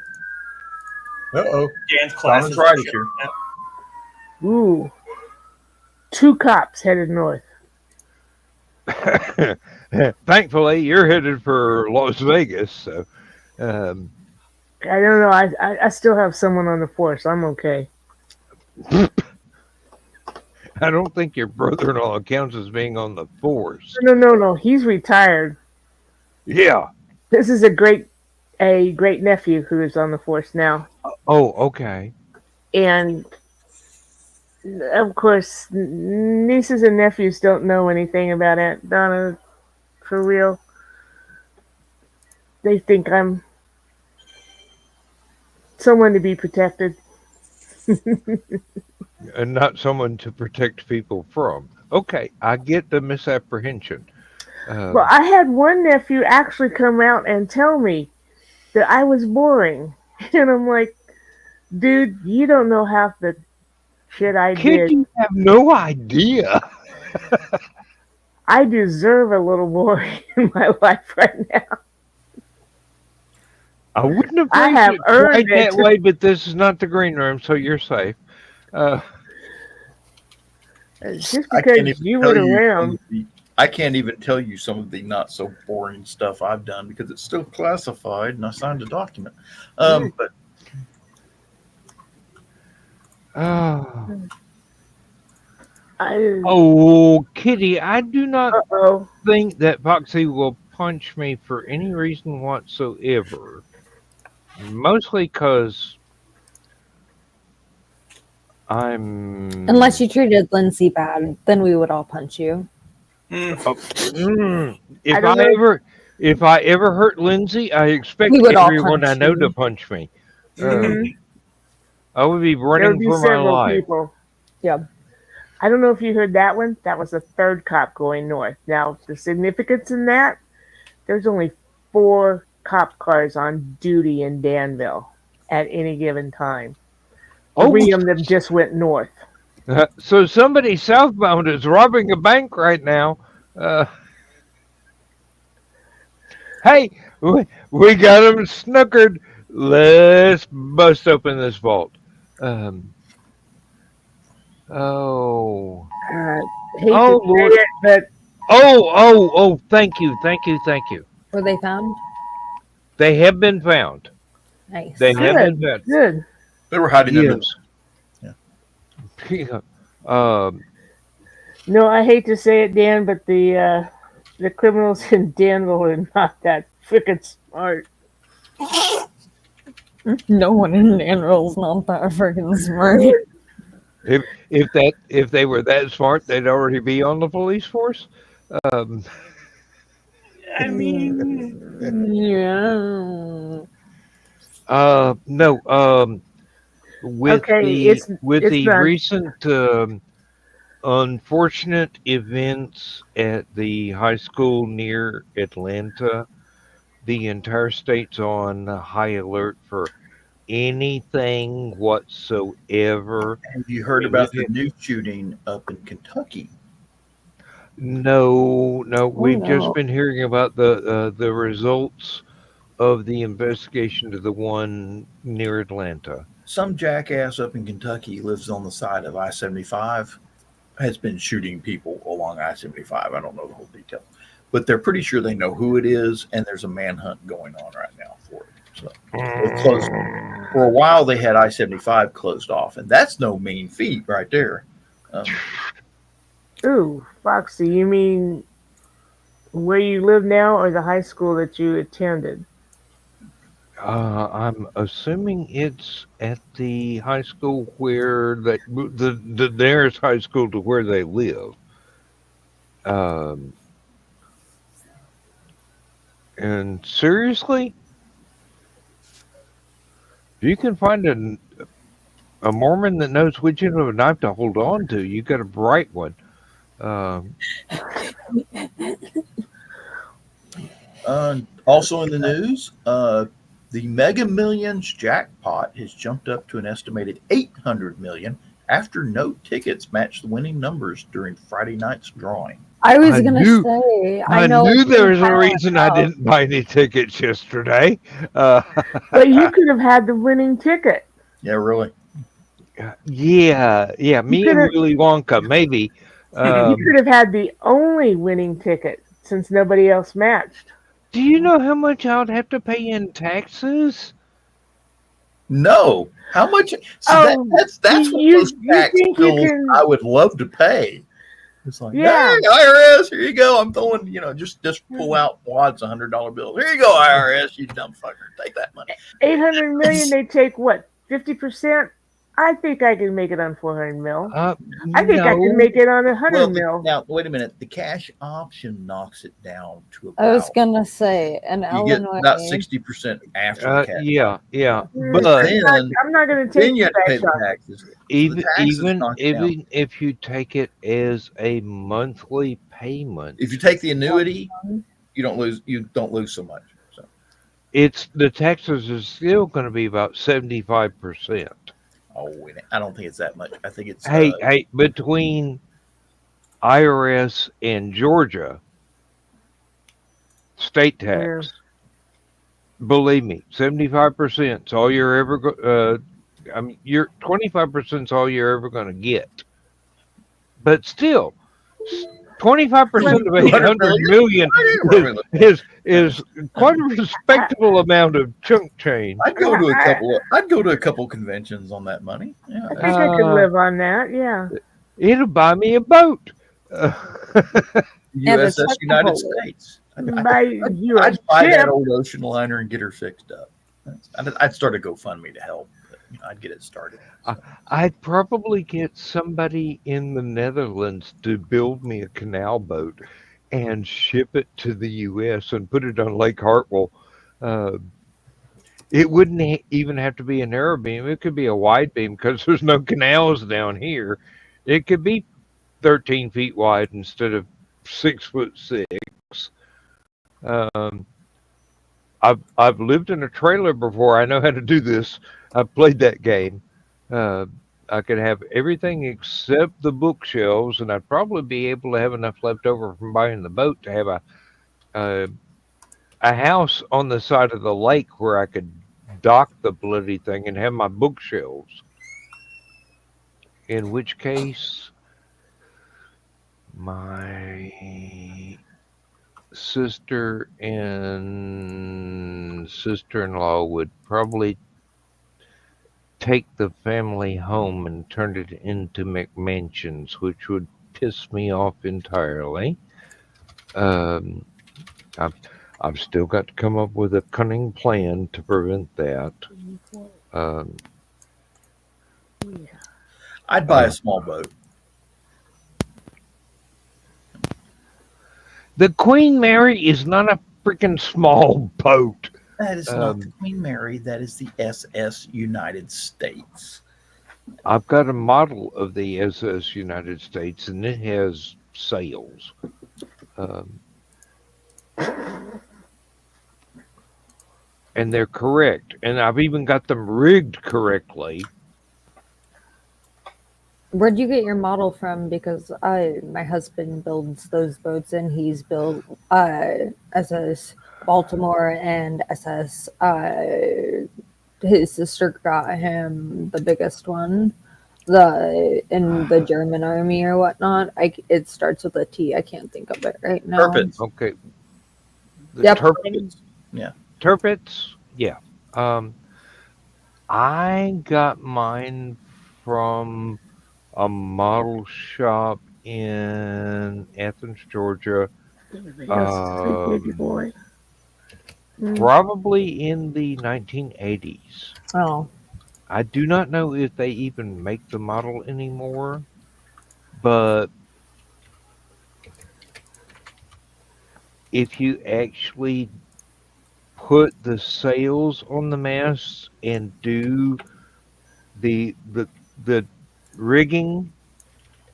dance classes. Right and shit here. like that. Ooh. 2 cops headed north. Thankfully, you're headed for Las Vegas, so. I don't know. I still have someone on the force. I'm okay. I don't think your brother-in-law counts as being on the force. No. He's retired. Yeah. This is a great nephew who is on the force now. Oh, okay. And of course, nieces and nephews don't know anything about Aunt Donna for real. They think I'm someone to be protected. And not someone to protect people from. Okay, I get the misapprehension. Well, I had one nephew actually come out and tell me that I was boring. And I'm like, dude, you don't know half the shit I Kid, did. you have no idea. I deserve a little boring in my life right now. I wouldn't have I phrased have it earned quite it. that way, but this is not the green room, so you're safe. Just because you were around. I can't even tell you some of the not so boring stuff I've done because it's still classified and I signed a document. But Oh, I, oh, Kitty, I do not uh-oh. think that Foxy will punch me for any reason whatsoever. Mostly because Unless I'm. you treated Lindsay bad, then we would all punch you. Oh, I don't know. if I ever hurt Lindsay, I expect We would all everyone I punch know to you. punch me. Hmm. I would be There running would be for my several life. people. Yeah. I don't know if you heard that one. That was the third cop going north. Now, the significance in that, there's only 4 cop cars on duty in Danville at any given time. Oh, 3 of them just went north. so somebody southbound is robbing a bank right now. Uh, hey, we got them snookered. Let's bust open this vault. Um, oh, Hate oh to Lord. say it, but Oh, thank you. Were they found? They have been found. Nice. They have been good, found. good. They were hiding under. Yes. Yeah. No, I hate to say it, Dan, but the criminals in Danville are not that freaking smart. No one in Danville's not that freaking smart. If they were that smart, they'd already be on the police force. Um, I mean, Yeah. no. With Okay, with it's the done. recent unfortunate events at the high school near Atlanta, the entire state's on high alert for anything whatsoever. Have you heard about the new shooting up in Kentucky? No, we've just no. been hearing about the results of the investigation to the one near Atlanta. Some jackass up in Kentucky lives on the side of I-75, has been shooting people along I-75. I don't know the whole detail, but they're pretty sure they know who it is, and there's a manhunt going on right now for it. So they closed for a while. They had I-75 closed off, and that's no mean feat right there. Ooh, Foxy, you mean where you live now or the high school that you attended? I'm assuming it's at the high school where the nearest high school to where they live. And seriously, if you can find a Mormon that knows which end of a knife to hold on to, you got a bright one. Also in the news, the Mega Millions jackpot has jumped up to an estimated $800 million after no tickets matched the winning numbers during Friday night's drawing. I was I gonna knew- say. I know knew it's there was a been reason I out. didn't buy any tickets yesterday. But you could have had the winning ticket. Yeah, really. Yeah, me and could've- Willy Wonka, maybe. You could have had the only winning ticket since nobody else matched. Do you know how much I would have to pay in taxes? No, how much? See, Oh, that's one you- of those you tax think you bills can- I would love to pay. It's like, Yeah. hey, IRS, here you go. I'm throwing, just pull out wads of $100 bills. Here you go, IRS, you dumb fucker. Take that money. 800 million, they take what, 50%? I think I can make it on 400 mil. I think I can make it on 100 mil. Now, wait a minute. The cash option knocks it down to I was about, gonna say, in you get Illinois, about 60% after the cash. Yeah. Mm, But I'm not going to Then take you have to pay cash the off. taxes. even taxes even knock it down. even if you take it as a monthly payment, If you take the annuity, you don't lose so much. So it's the taxes are still going to be about 75%. I don't think it's that much. I think it's Hey, between IRS and Georgia state tax, believe me, 75% is all you're ever you're 25% is all you're ever going to get. But still, 25% of 800 million is quite a respectable amount of chunk change. I'd go to a couple conventions on that money. Yeah, I think I could live on that. Yeah. It'll buy me a boat. USS United States. I'd buy that old ocean liner and get her fixed up. I'd start a GoFundMe to help. But, I'd get it started. So. I'd probably get somebody in the Netherlands to build me a canal boat and ship it to the U.S. and put it on Lake Hartwell. It wouldn't even have to be a narrow beam. It could be a wide beam because there's no canals down here. It could be 13 feet wide instead of 6'6". I've lived in a trailer before. I know how to do this. I've played that game. I could have everything except the bookshelves, and I'd probably be able to have enough left over from buying the boat to have a house on the side of the lake where I could dock the bloody thing and have my bookshelves. In which case, my sister and sister-in-law would probably take the family home and turn it into McMansions, which would piss me off entirely. I've still got to come up with a cunning plan to prevent that. I'd buy a small boat. The Queen Mary is not a freaking small boat. That is not the Queen Mary. That is the SS United States. I've got a model of the SS United States, and it has sails. And they're correct. And I've even got them rigged correctly. Where'd you get your model from? Because my husband builds those boats, and he's built SS Baltimore and SS. His sister got him the biggest one, in the German army or whatnot. It starts with a T. I can't think of it right now. Tirpitz. Okay. Yep. Tirpitz. Yeah. Tirpitz. Yeah. I got mine from a model shop in Athens, Georgia. Probably in the 1980s. Oh. I do not know if they even make the model anymore, but if you actually put the sails on the masts and do the rigging,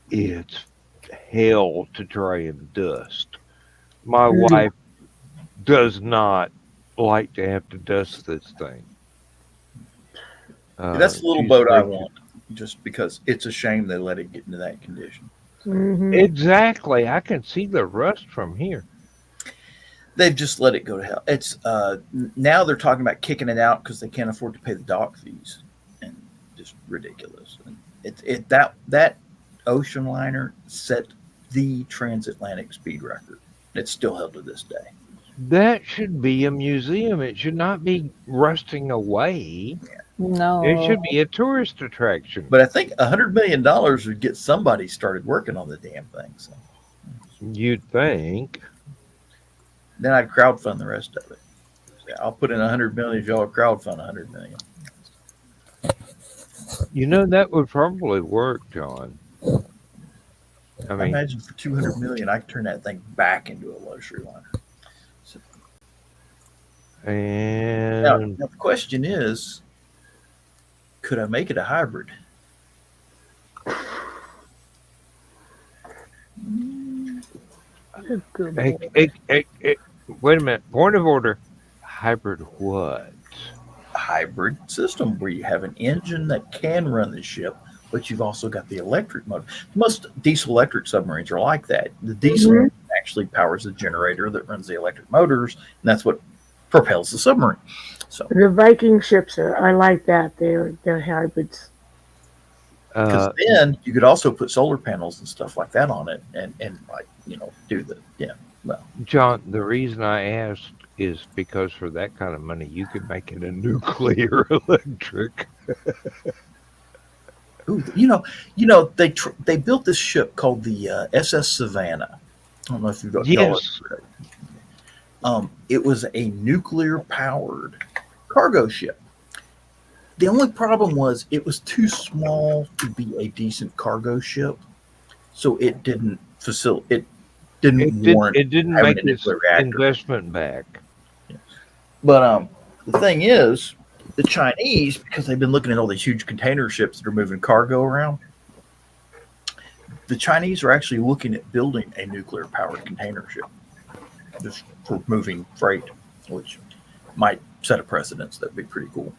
it's hell to try and dust. My wife does not like to have to dust this thing. That's the little boat I want, just because it's a shame they let it get into that condition. Mm-hmm. Exactly. I can see the rust from here. They've just let it go to hell. It's now they're talking about kicking it out because they can't afford to pay the dock fees, and just ridiculous. And that ocean liner set the transatlantic speed record. It's still held to this day. That should be a museum. It should not be rusting away. No. It should be a tourist attraction. But I think $100 million would get somebody started working on the damn thing. So You'd think. then I'd crowdfund the rest of it. So I'll put in $100 million if y'all crowdfund $100 million. You know, that would probably work, John. I mean, imagine for $200 million, I could turn that thing back into a luxury liner. So, and now the question is, could I make it a hybrid? Wait a minute. Point of order. Hybrid what? A hybrid system where you have an engine that can run the ship, but you've also got the electric motor. Most diesel electric submarines are like that. The diesel actually powers the generator that runs the electric motors, and that's what propels the submarine. So the Viking ships I like that. They're hybrids. because then you could also put solar panels and stuff like that on it, and like do the well. John, the reason I asked is because for that kind of money, you could make it a nuclear electric. Ooh, they built this ship called the SS Savannah. I don't know if y'all Yes. it was a nuclear powered cargo ship. The only problem was it was too small to be a decent cargo ship, so it didn't warrant It didn't having make a its nuclear reactor. investment back. But the thing is, the Chinese, because they've been looking at all these huge container ships that are moving cargo around, the Chinese are actually looking at building a nuclear powered container ship just for moving freight, which might set a precedence. That'd be pretty cool.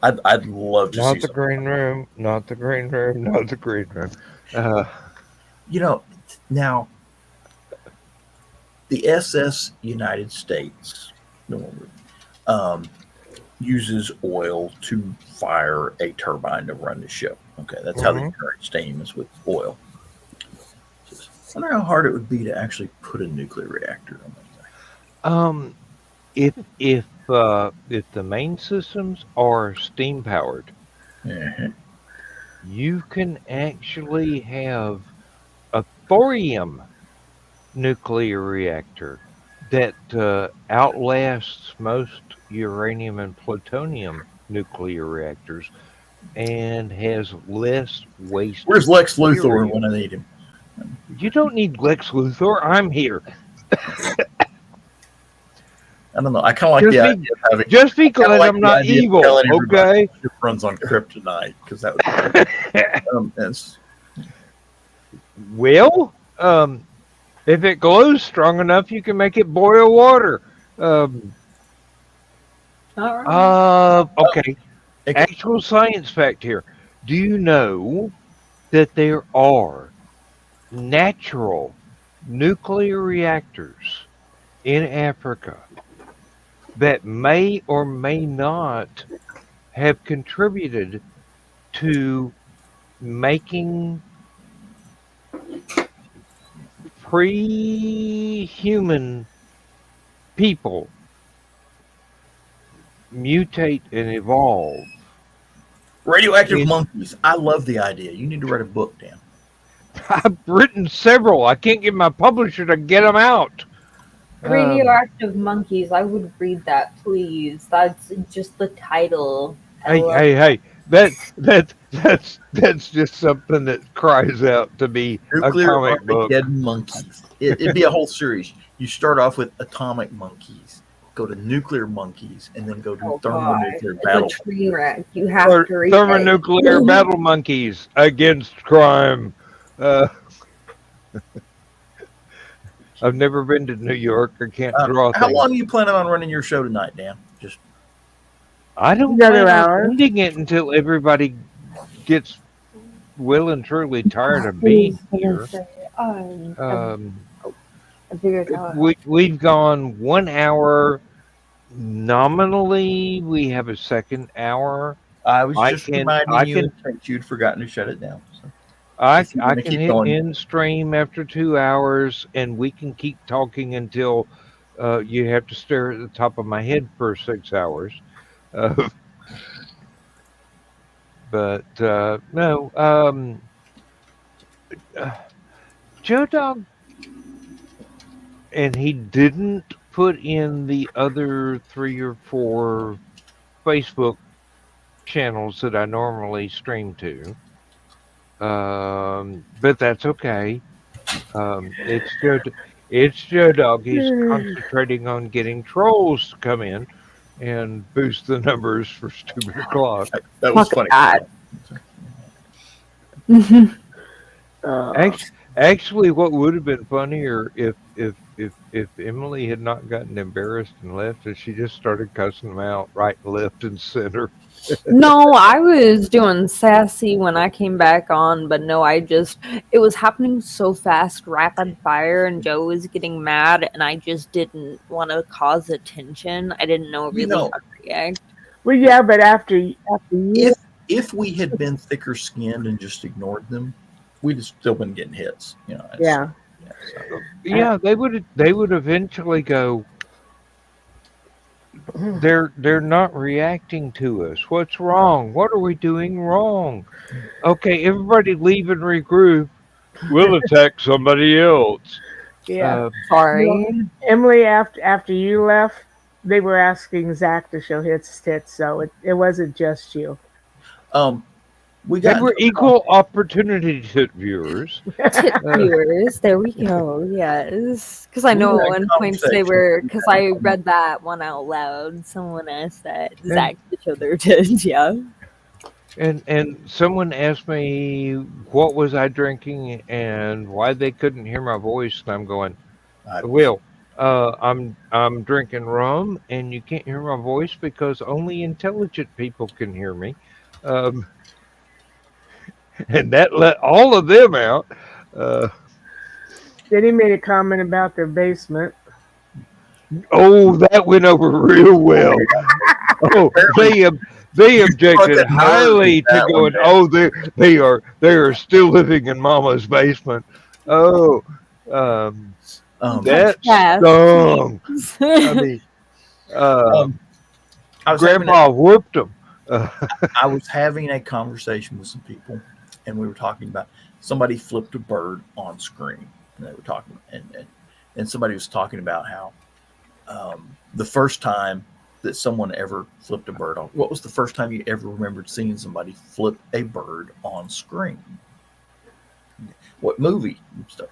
I'd love to see Not the something. green room. Not the green room. Not the green room. Now the SS United States uses oil to fire a turbine to run the ship. Okay, that's how they generate steam, is with oil. I wonder how hard it would be to actually put a nuclear reactor on that thing. If the main systems are steam powered, you can actually have a thorium nuclear reactor that outlasts most uranium and plutonium nuclear reactors and has less waste. Where's Lex Luthor when I need him? You don't need Lex Luthor. I'm here. I don't know. I kind of like the idea of having. Just be glad I'm not evil, okay? It runs on kryptonite because that would be well, if it glows strong enough, you can make it boil water. Okay. Actual science fact here. Do you know that there are natural nuclear reactors in Africa that may or may not have contributed to making pre-human people mutate and evolve? Radioactive monkeys. I love the idea. You need to write a book, Dan. I've written several. I can't get my publisher to get them out. Radioactive monkeys. I would read that, please. That's just the title. Hey! That's just something that cries out to be Nuclear a comic book. monkeys. It'd be a whole series. You start off with atomic monkeys, go to nuclear monkeys, and then go to thermonuclear battle. It's a train wreck. You have to read Thermonuclear battle monkeys against crime. I've never been to New York. I can't draw. How long are you planning on running your show tonight, Dan? I don't plan on ending it until everybody gets well and truly tired of being here. We've gone 1 hour. Nominally, we have a second hour. I was just reminding you in case you'd forgotten to shut it down. So. I can hit end stream after 2 hours, and we can keep talking until you have to stare at the top of my head for 6 hours. But no, Joe Dog, and he didn't put in the other 3 or 4 Facebook channels that I normally stream to. But that's okay. It's Joe Dog. He's concentrating on getting trolls to come in and boost the numbers for Stupid O'Clock. That was funny. Actually, what would have been funnier if Emily had not gotten embarrassed and left, and she just started cussing them out right, left, and center. No, I was doing sassy when I came back on, but no, it was happening so fast, rapid fire, and Joe was getting mad, and I just didn't want to cause attention. I didn't know really how to react. Well, yeah, but after you, if we had been thicker skinned and just ignored them, we'd have still been getting hits. You know. Yeah. So. Yeah, they would eventually go. They're not reacting to us. What's wrong? What are we doing wrong? Okay, everybody leave and regroup. We'll attack somebody else. Yeah. Sorry. Emily, after you left, they were asking Zach to show his tits, so it wasn't just you. We They got were equal opportunity tit viewers. Tit viewers. There we go. Yes. Because I know We at had one point they conversations. were, because I read that one out loud. Someone asked that Zach to show their tits. Yeah. And someone asked me what was I drinking and why they couldn't hear my voice, and I'm going, Will, I'm drinking rum, and you can't hear my voice because only intelligent people can hear me, and that let all of them out. Then he made a comment about their basement. Oh, that went over real well. Oh, they objected highly to going. Oh, they are still living in Mama's basement. Oh, that stung. I mean, Grandpa whooped them. I was having a conversation with some people, and we were talking about somebody flipped a bird on screen, and they were talking, and somebody was talking about how the first time that someone ever flipped a bird on. What was the first time you ever remembered seeing somebody flip a bird on screen? What movie and stuff?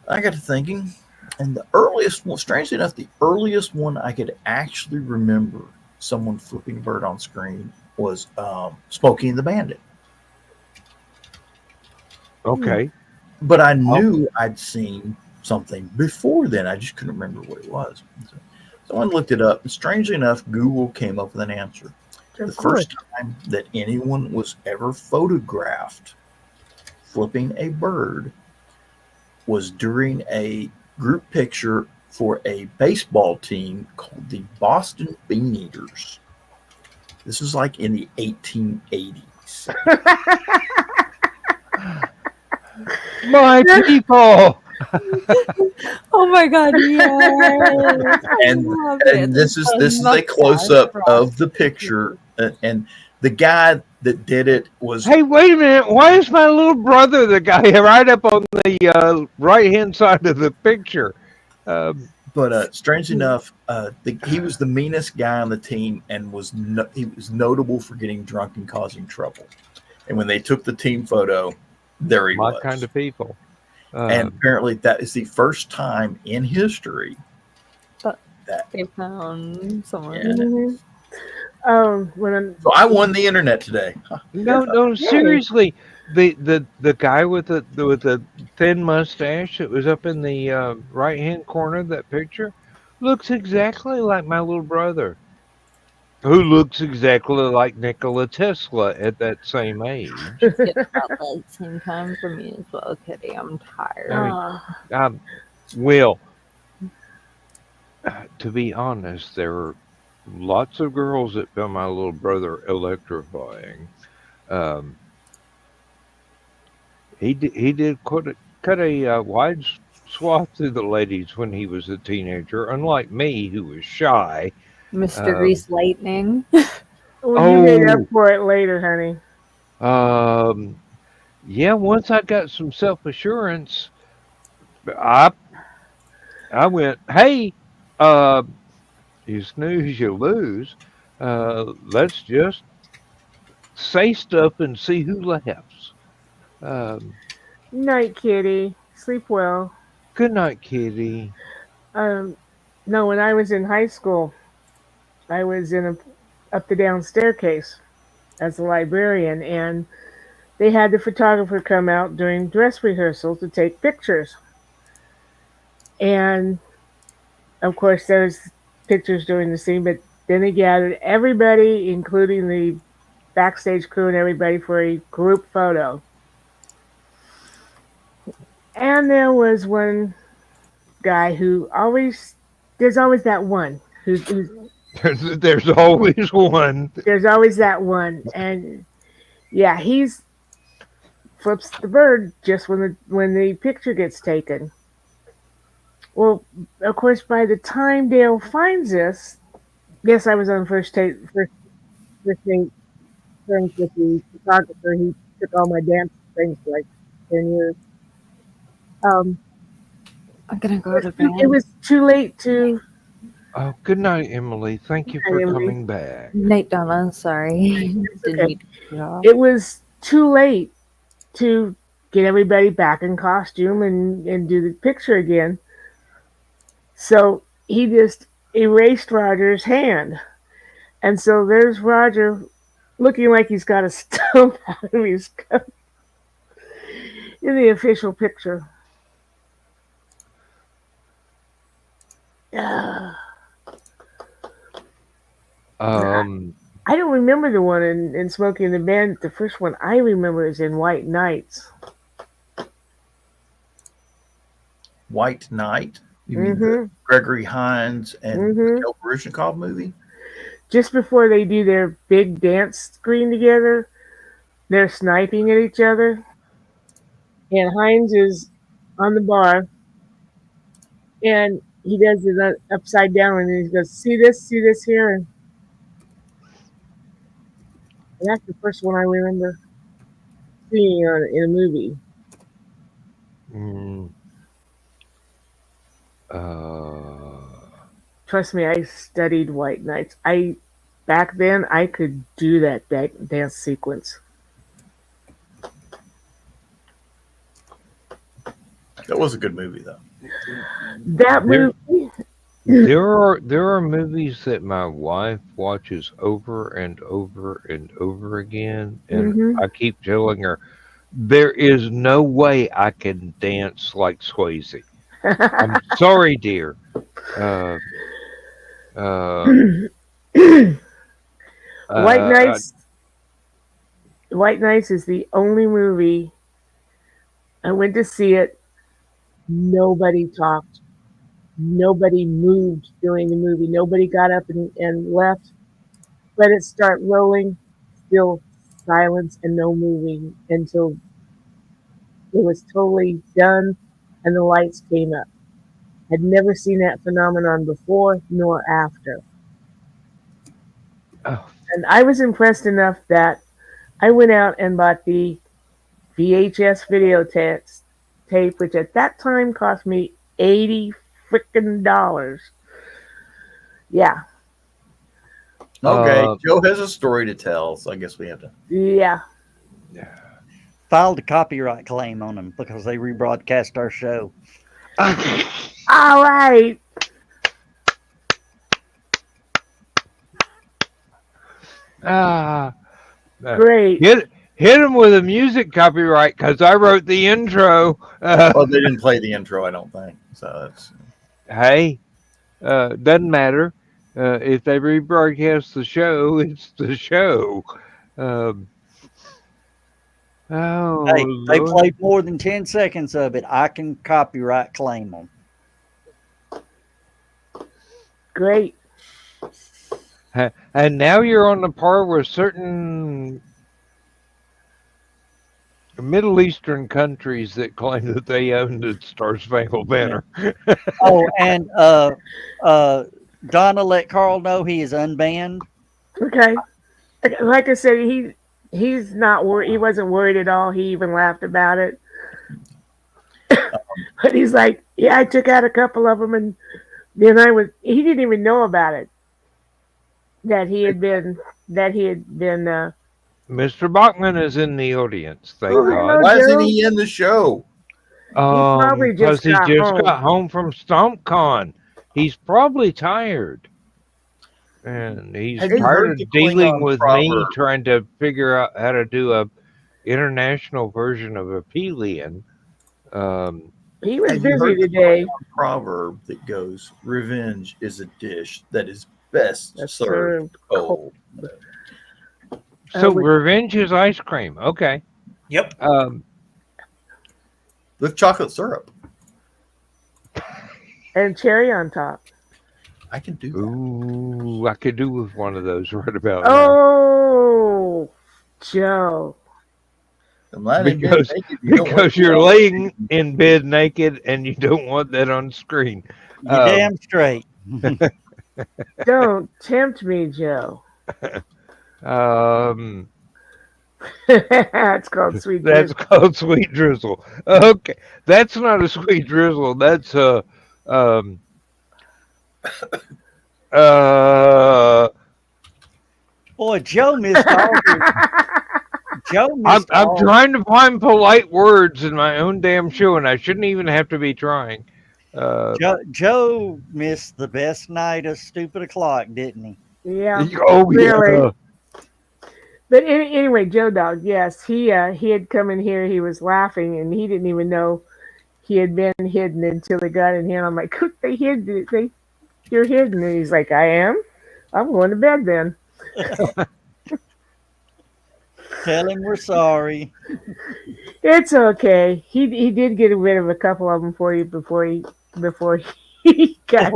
I got to thinking, and the earliest one, strangely enough, the earliest one I could actually remember someone flipping a bird on screen was Smokey and the Bandit. Okay. But I knew I'd seen something before then. I just couldn't remember what it was. So someone looked it up, and strangely enough, Google came up with an answer. The first time that anyone was ever photographed flipping a bird was during a group picture for a baseball team called the Boston Beaneaters. This is like in the 1880s. My people. Oh my God! Yeah. And this is a close up of the picture, and the guy that did it was. Hey, wait a minute! Why is my little brother the guy right up on the right hand side of the picture? But strange enough, he was the meanest guy on the team, and he was notable for getting drunk and causing trouble. And when they took the team photo, there he was. My kind of people. And apparently, that is the first time in history that they found someone. So I won the internet today. No, seriously. The guy with the thin mustache that was up in the right hand corner of that picture looks exactly like my little brother, who looks exactly like Nikola Tesla at that same age. It's about that same time for me as well, Kitty. I'm tired. Will, to be honest, there were lots of girls that found my little brother electrifying. He did cut a wide swath through the ladies when he was a teenager, unlike me, who was shy. Mr. Grease Lightning. Well, you made up for it later, honey. Yeah, once I got some self-assurance, I went, hey, you snooze, you lose. Let's just say stuff and see who laughs. Night, kitty. Sleep well. Good night, kitty. No, when I was in high school, I was in a up the down staircase as a librarian, and they had the photographer come out during dress rehearsal to take pictures. And of course, there's pictures during the scene, but then he gathered everybody, including the backstage crew and everybody, for a group photo. And there was one guy who there's always that one who's There's always one. There's always that one, and yeah, he's flips the bird just when the picture gets taken. Well, of course, by the time Dale finds us, yes, I was on first date terms with the photographer. He took all my dance things for like 10 years. Um, I'm gonna go to bed. it was too late to. Oh, good night, Emily. Thank you for Emily. coming back. Night, Donna. Sorry. Didn't Okay. mean to cut you off. It was too late to get everybody back in costume and do the picture again. So he just erased Roger's hand. And so there's Roger looking like he's got a stump out of his coat in the official picture. I don't remember the one in Smokey and the Bandit. The first one I remember is in White Nights. White Knight? You mean the Gregory Hines and Mikhail Baryshnikov movie? Just before they do their big dance screen together, they're sniping at each other. And Hines is on the bar. And he does it upside down. And he goes, see this here? And that's the first one I remember seeing in a movie. Trust me, I studied White Nights. Back then I could do that dance sequence. That was a good movie, though. That movie. There are movies that my wife watches over and over and over again, and I keep telling her there is no way I can dance like Swayze. I'm sorry, dear. White Nights is the only movie I went to see it. Nobody talked. Nobody moved during the movie. Nobody got up and left. Let it start rolling. Still silence and no moving until it was totally done and the lights came up. I'd never seen that phenomenon before nor after. Oh. And I was impressed enough that I went out and bought the VHS tape, which at that time cost me $80 frickin'. Yeah. Okay, Joe has a story to tell, so I guess we have to. Yeah. Filed a copyright claim on them because they rebroadcast our show. All right. Great. Hit him with a music copyright because I wrote the intro. Well, they didn't play the intro, I don't think. So that's. Hey, doesn't matter. If they rebroadcast the show, it's the show. Hey, they played more than 10 seconds of it. I can copyright claim them. Great. And now you're on the par with certain Middle Eastern countries that claim that they own the Star Spangled Banner. Oh, and Donna let Carl know he is unbanned. Okay. Like I said, he's not worried. He wasn't worried at all. He even laughed about it. But he's like, yeah, I took out a couple of them, and then he didn't even know about it. That he had been. Mr. Bachman is in the audience. Thank Oh, God. hello. Why isn't he in the show? probably Because he got just home. got home from StompCon. He's probably tired. And he's Have you tired heard of the dealing Klingon with me proverb? trying to figure out how to do a international version of Aphelion. He was Have you busy heard the today. proverb that goes, "Revenge is a dish that is best That's served cold." So we- revenge is ice cream. Okay. Yep. With chocolate syrup. And cherry on top. I can do that. Ooh, I could do with one of those right about Oh, Joe. I'm now. lying in bed Because naked. You don't want because to be you're on laying in bed naked and you don't want that on screen. You damn straight. Don't tempt me, Joe. It's called sweet That's drizzle. called sweet drizzle. Okay, that's not a sweet drizzle. That's a um uh. Boy, Joe missed all. Joe I'm missed I'm all. trying to find polite words in my own damn show, and I shouldn't even have to be trying. Joe missed the best night of stupid o'clock, didn't he? Yeah, Oh really. yeah. But anyway, Joe Dog, yes, he had come in here. He was laughing, and he didn't even know he had been hidden until they got in here. I'm like, they hid, you're hidden, and he's like, I am. I'm going to bed then. Tell him we're sorry. It's okay. He did get rid of a couple of them for you before he got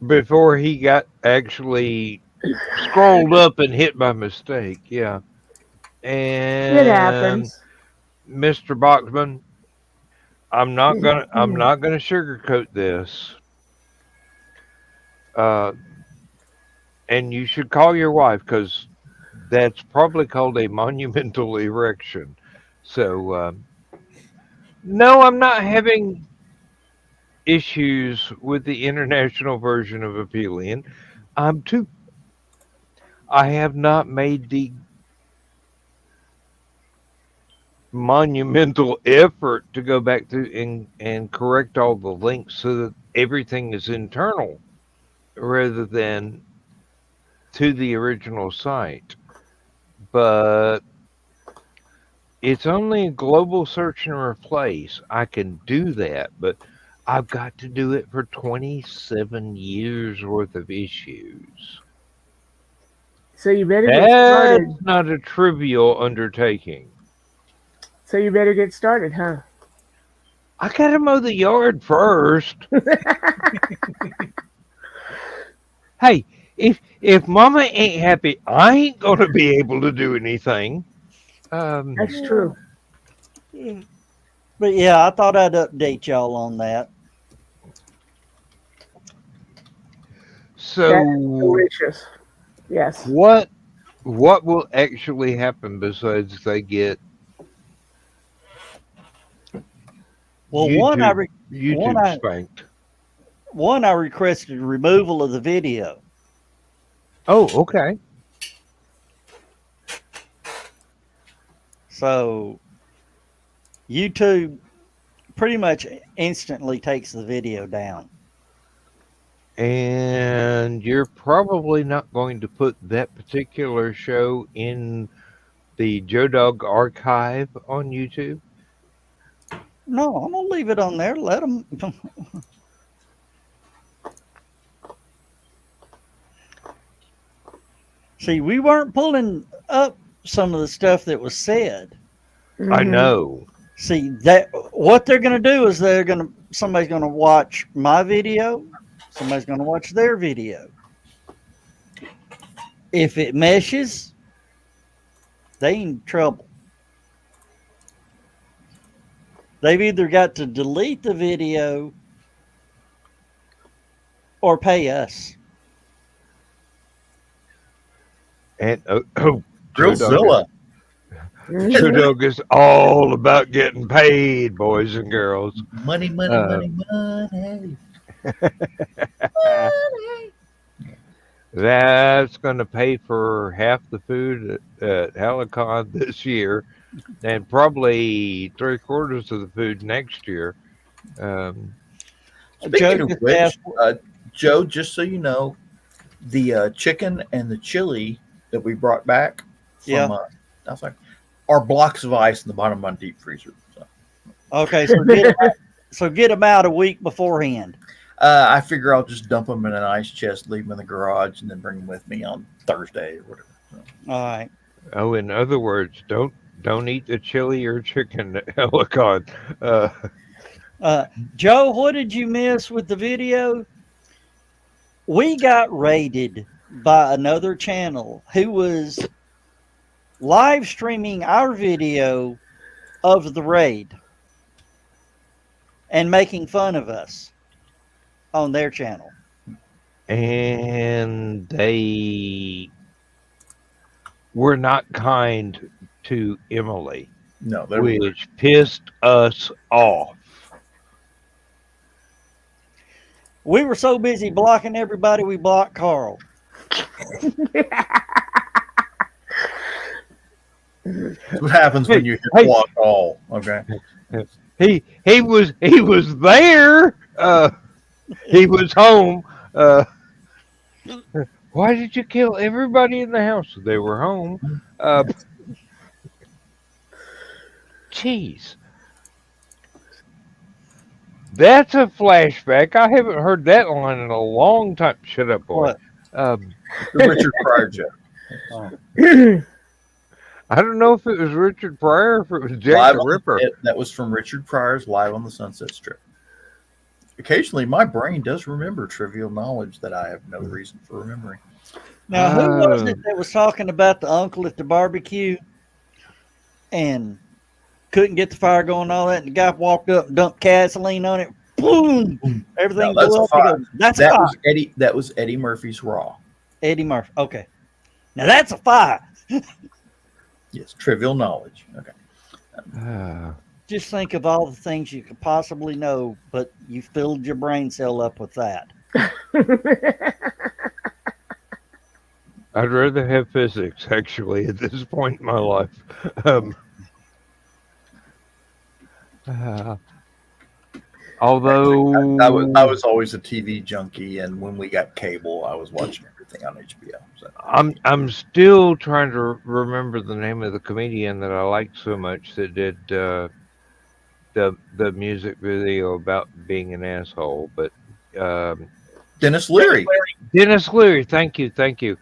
Before he got actually scrolled up and hit by mistake. Yeah. It And happens. Mr. Boxman, I'm not gonna sugarcoat this. And you should call your wife because that's probably called a monumental erection. So no, I'm not having issues with the international version of Aphelion. I'm too. I have not made the monumental effort to go back through and correct all the links so that everything is internal rather than to the original site. But it's only a global search and replace. I can do that, but I've got to do it for 27 years worth of issues. So you better get started. That's not a trivial undertaking. So you better get started, huh? I gotta mow the yard first. Hey, if Mama ain't happy, I ain't gonna be able to do anything. That's true. But yeah, I thought I'd update y'all on that. So That's delicious. Yes. what will actually happen besides they get Well, YouTube spanked? One, I requested removal of the video. Oh, okay. So YouTube pretty much instantly takes the video down. And you're probably not going to put that particular show in the Joe Dog archive on YouTube? No, I'm gonna leave it on there. Let them. See, we weren't pulling up some of the stuff that was said. Mm-hmm. I know. See that what they're gonna do is somebody's gonna watch my video, somebody's gonna watch their video. If it meshes, they in trouble. They've either got to delete the video or pay us. And Joe Grillzilla. Joe Dog is all about getting paid, boys and girls. Money, money, money, money. That's going to pay for half the food at Hallowcon this year, and probably 3/4 of the food next year. Speaking of which, Joe, just so you know, the chicken and the chili that we brought back from outside are blocks of ice in the bottom of my deep freezer. So. Okay, so get them out a week beforehand. I figure I'll just dump them in an ice chest, leave them in the garage, and then bring them with me on Thursday or whatever. So. All right. Oh, in other words, don't eat the chili or chicken at Hallowcon. Joe, what did you miss with the video? We got raided by another channel who was live streaming our video of the raid and making fun of us on their channel. And they were not kind to Emily, No, they were. which pissed us off. We were so busy blocking everybody, we blocked Carl. That's what happens when you hit Hey. block all. Okay. He was there. He was home. Why did you kill everybody in the house? They were home. Jeez. That's a flashback. I haven't heard that line in a long time. Shut up, boy. What? The Richard Pryor joke. I don't know if it was Richard Pryor or if it was Jack Live the on- Ripper. that was from Richard Pryor's Live on the Sunset Strip. Occasionally, my brain does remember trivial knowledge that I have no reason for remembering. Now, who was it that was talking about the uncle at the barbecue and couldn't get the fire going and all that? And the guy walked up and dumped gasoline on it. Boom! Everything No, that's blew a up. He fire. goes, that's a That fire. was Eddie. That was Eddie Murphy's Raw. Eddie Murphy. Okay. Now that's a fire. Yes, trivial knowledge. Okay. Just think of all the things you could possibly know, but you filled your brain cell up with that. I'd rather have physics, actually, at this point in my life. Although I was always a TV junkie, and when we got cable, I was watching everything on HBO. So. I'm still trying to remember the name of the comedian that I liked so much that did the music video about being an asshole, but Dennis Leary. Dennis Leary. Thank you.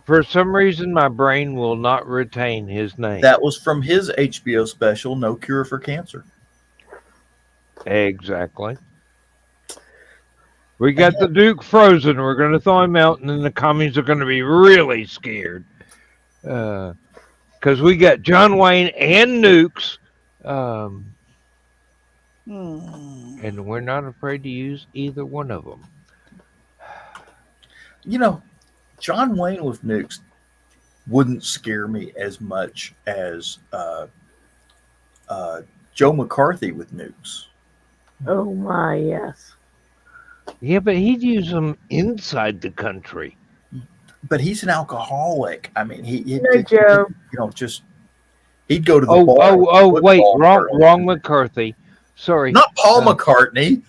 For some reason, my brain will not retain his name. That was from his HBO special, No Cure for Cancer. Exactly. We got the Duke frozen. We're going to thaw him out, and then the commies are going to be really scared. Because we got John Wayne and Nukes. And we're not afraid to use either one of them. You know, John Wayne with nukes wouldn't scare me as much as Joe McCarthy with nukes. Oh my, yes. Yeah, but he'd use them inside the country. But he's an alcoholic. I mean, No, Joe. He'd go to the bar. Wait, football wrong tournament. McCarthy. Sorry. Not Paul McCartney.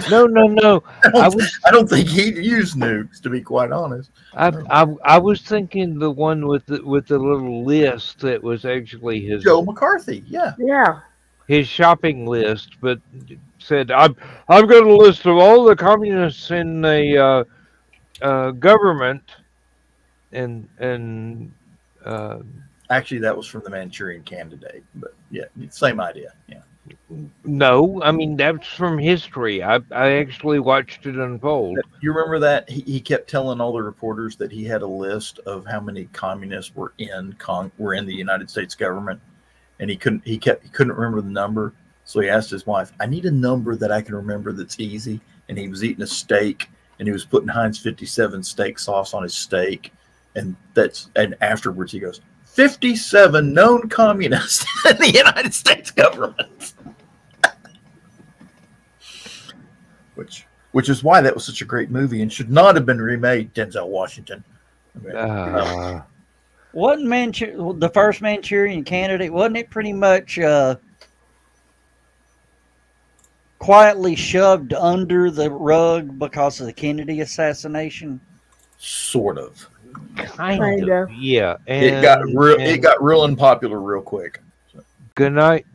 No. I don't think he'd use nukes, to be quite honest. I was thinking the one with the little list that was actually his Joe McCarthy, yeah. Yeah. his shopping list, but said I've got a list of all the communists in the government, and Actually, that was from the Manchurian Candidate, but yeah, same idea. Yeah. no, I mean that's from history. I actually watched it unfold. You remember that he kept telling all the reporters that he had a list of how many communists were in the United States government, and he couldn't remember the number. So he asked his wife, "I need a number that I can remember that's easy." And he was eating a steak, and he was putting Heinz 57 steak sauce on his steak, and afterwards he goes, 57 known communists in the United States government. Which is why that was such a great movie and should not have been remade, Denzel Washington. Wasn't the first Manchurian Candidate, wasn't it pretty much quietly shoved under the rug because of the Kennedy assassination? Sort of. Kind of. Yeah. It got real unpopular real quick. Good night,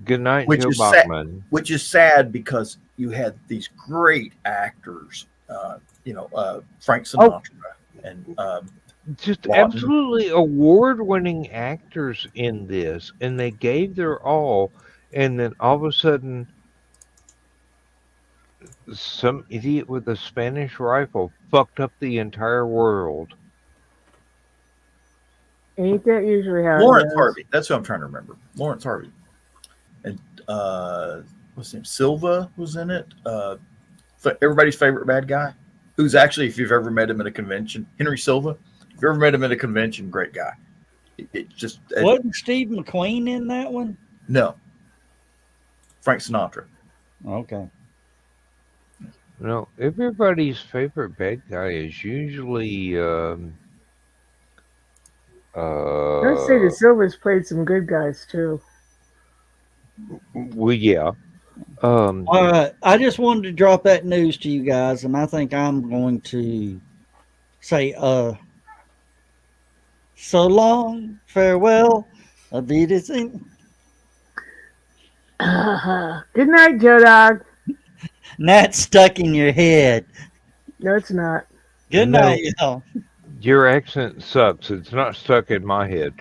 Which Joe is Bachman. Which is sad because you had these great actors, Frank Sinatra and Just Lawton. absolutely award-winning actors in this, and they gave their all, and then all of a sudden some idiot with a Spanish rifle fucked up the entire world. Ain't that usually how Lawrence it goes? Harvey. That's who I'm trying to remember. Lawrence Harvey. And what's his name? Silva was in it. Everybody's favorite bad guy. Who's actually, if you've ever met him at a convention, Henry Silva. If you ever met him at a convention, great guy. Wasn't Steve McQueen in that one? No. Frank Sinatra. Okay. No, everybody's favorite bad guy is usually I'd say the Silvers played some good guys too. well, yeah. I just wanted to drop that news to you guys, and I think I'm going to say, so long, farewell, Adidas. Good night, Joe Dog. That's stuck in your head. No, it's not. Good No. night, y'all. Your accent sucks. It's not stuck in my head.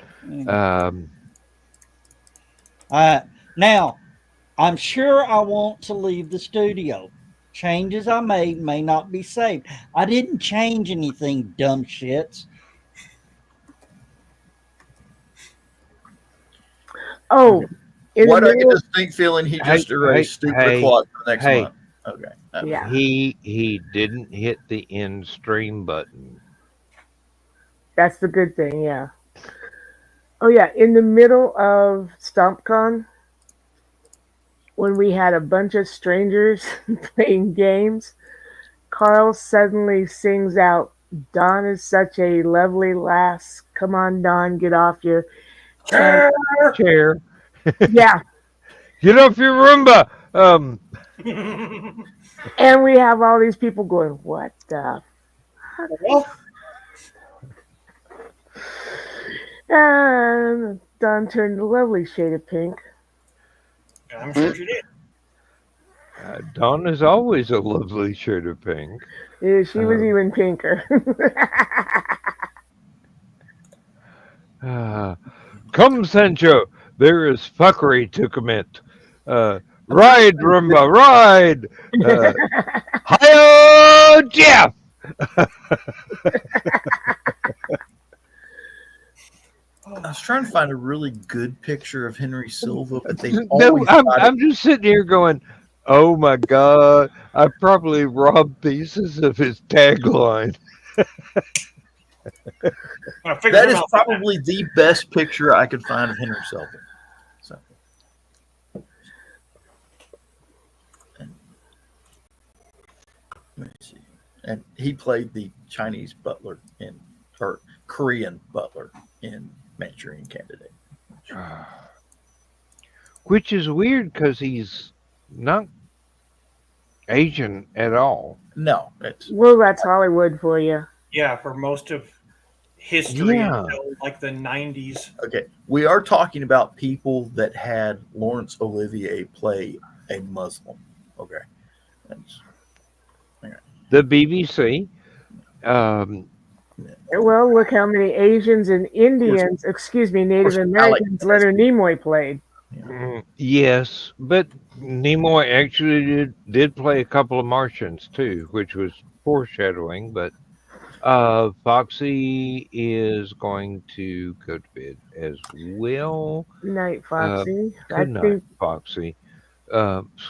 Now, I'm sure I want to leave the studio. Changes I made may not be saved. I didn't change anything, dumb shits. Oh, Why do I get a distinct feeling he just erased stupid clock for next month? Okay. Yeah. He didn't hit the end stream button. That's the good thing, yeah. Oh yeah, in the middle of StompCon, when we had a bunch of strangers playing games, Carl suddenly sings out, "Dawn is such a lovely lass. Come on, Dawn, get off your chair." Yeah. Get off your Roomba. And we have all these people going, what the fuck? And Dawn turned a lovely shade of pink. I'm sure she did. Dawn is always a lovely shade of pink. Yeah, she was even pinker. Come, Sancho. There is fuckery to commit. Ride, Roomba, ride! Hi-yo, Jeff! I was trying to find a really good picture of Henry Silva, but they No, always I'm just sitting here going, oh my God, I probably robbed pieces of his tagline. That is probably the best picture I could find of Henry Silva. So. Let me see. And he played the Chinese butler or Korean butler in Manchurian Candidate. Which is weird because he's not Asian at all. No. Well, that's Hollywood for you. Yeah, for most of history Yeah. until like the 90s. Okay. We are talking about people that had Laurence Olivier play a Muslim. Okay. The BBC. Well, look how many Asians and Indians, Native Americans Leonard Nimoy played. Yes, but Nimoy actually did play a couple of Martians too, which was foreshadowing, but Foxy is going to go to bed as well. Night, Foxy. Good night, Foxy.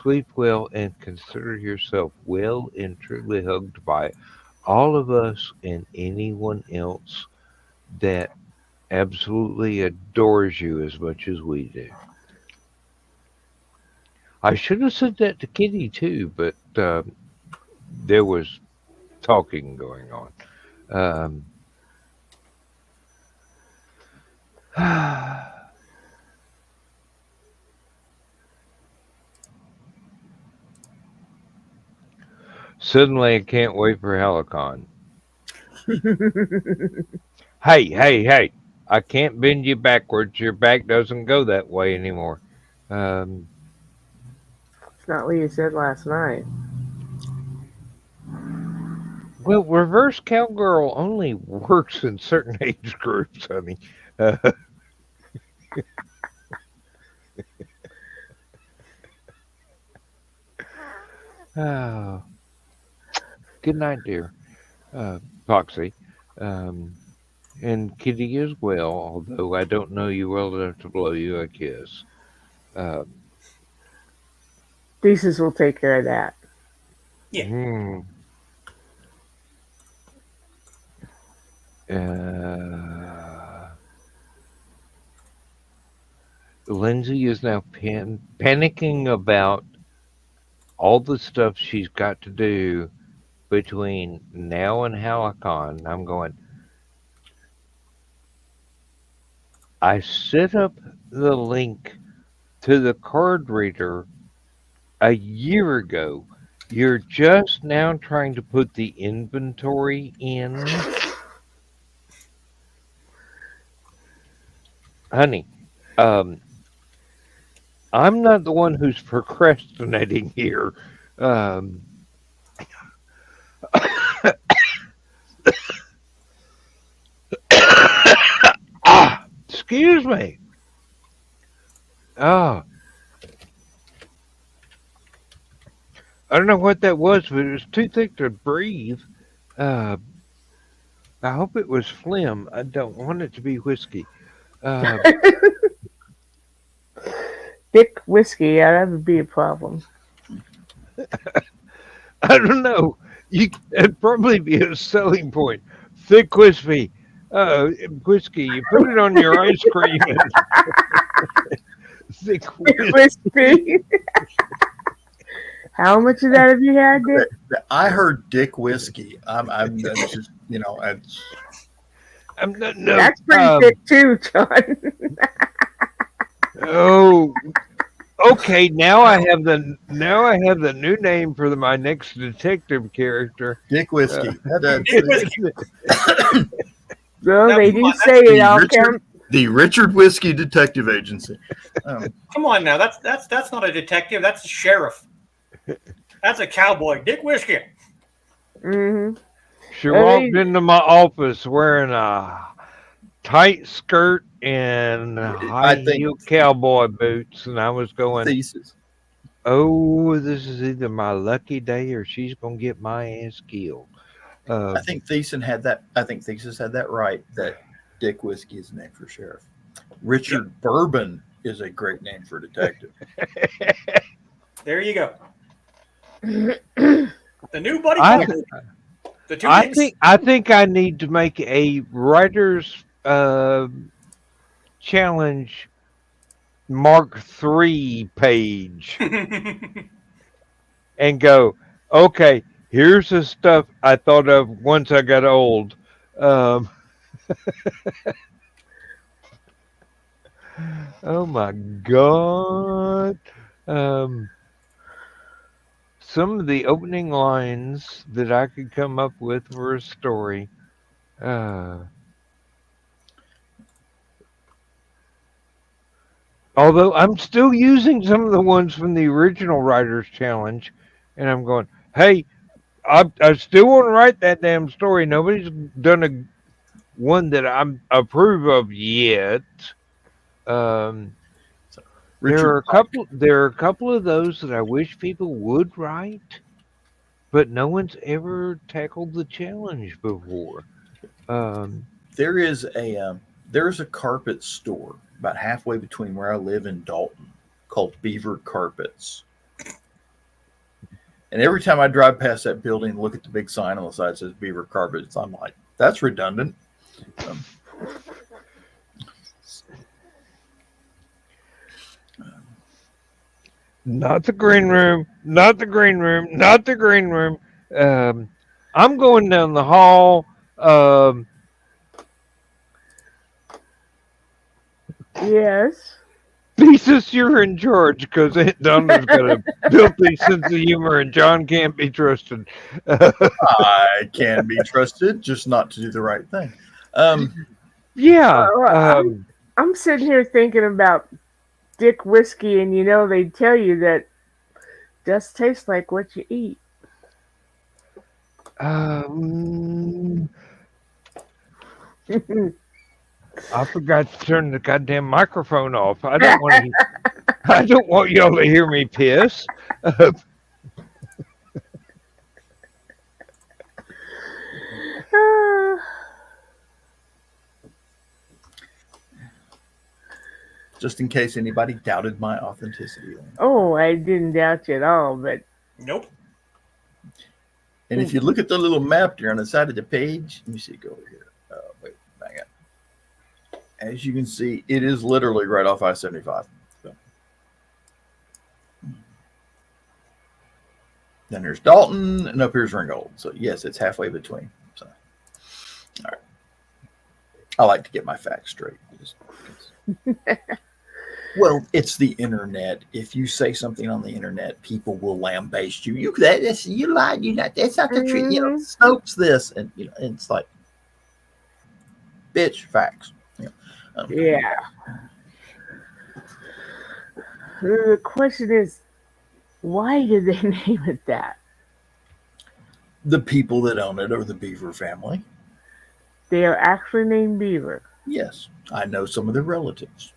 Sleep well and consider yourself well and truly hugged by all of us and anyone else that absolutely adores you as much as we do. I should have said that to Kitty too, but there was talking going on. Suddenly, I can't wait for Hallowcon. Hey! I can't bend you backwards. Your back doesn't go that way anymore. It's not what you said last night. Well, reverse cowgirl only works in certain age groups, honey. Oh, good night, dear. Foxy. And Kitty as well, although I don't know you well enough to blow you a kiss. Thesis will take care of that. Yeah. Hmm. Lindsay is now panicking about all the stuff she's got to do between now and Hallowcon. I'm going, I set up the link to the card reader a year ago. You're just now trying to put the inventory in. Honey, I'm not the one who's procrastinating here. Excuse me. Oh, I don't know what that was, but it was too thick to breathe. I hope it was phlegm. I don't want it to be whiskey. Thick whiskey, yeah, that would be a problem. I don't know. It'd probably be a selling point. Thick whiskey. Whiskey. You put it on your ice cream. Thick whiskey. Whiskey. How much of that have you had, Dick? I heard Dick Whiskey. I'm that's just, you know, I'm not, no, That's pretty thick too, John. Oh, okay. Now I have the new name for my next detective character. Dick Whiskey. Dick Whiskey. No, Now, they come do on, say it. I'll count. The Richard Whiskey Detective Agency. Come on now, that's not a detective. That's a sheriff. That's a cowboy. Dick Whiskey. Mm-hmm. She walked into my office wearing a tight skirt and high heel cowboy boots, and I was going, Thesis. "Oh, this is either my lucky day or she's gonna get my ass killed." I think Thesis had that right. That Dick Whiskey is the name for sheriff. Richard Bourbon is a great name for detective. There you go. The new buddy. I think I need to make a writer's challenge Mark III page and go, okay, here's the stuff I thought of once I got old. Oh my God. Some of the opening lines that I could come up with for a story. Although I'm still using some of the ones from the original Writers Challenge, and I'm going, hey, I still want to write that damn story. Nobody's done one that I approve of yet. There are a couple of those that I wish people would write, but no one's ever tackled the challenge before. There's a carpet store about halfway between where I live and Dalton called Beaver Carpets. And every time I drive past that building and look at the big sign on the side that says Beaver Carpets, I'm like, that's redundant. Not the green room, not the green room, not the green room. I'm going down the hall. Yes. Thesis, you're in charge because Aunt Donna's got a filthy sense of humor and John can't be trusted. I can be trusted, just not to do the right thing. Yeah. I'm sitting here thinking about Dick Whiskey, and they tell you that just tastes like what you eat. I forgot to turn the goddamn microphone off. I don't want y'all to hear me piss. just in case anybody doubted my authenticity. Oh, I didn't doubt you at all, but Nope. And if you look at the little map there on the side of the page, let me see, go over here. Wait, hang on. As you can see, it is literally right off I-75. So. Then there's Dalton, and up here's Ringgold. So yes, it's halfway between. So, all right. I like to get my facts straight. Well, it's the internet. If you say something on the internet, people will lambaste you. You lied. That's not the truth. You know, Snopes this, and you know, and it's like, bitch, facts. You know, yeah. The question is, why did they name it that? The people that own it are the Beaver family. They are actually named Beaver. Yes, I know some of their relatives.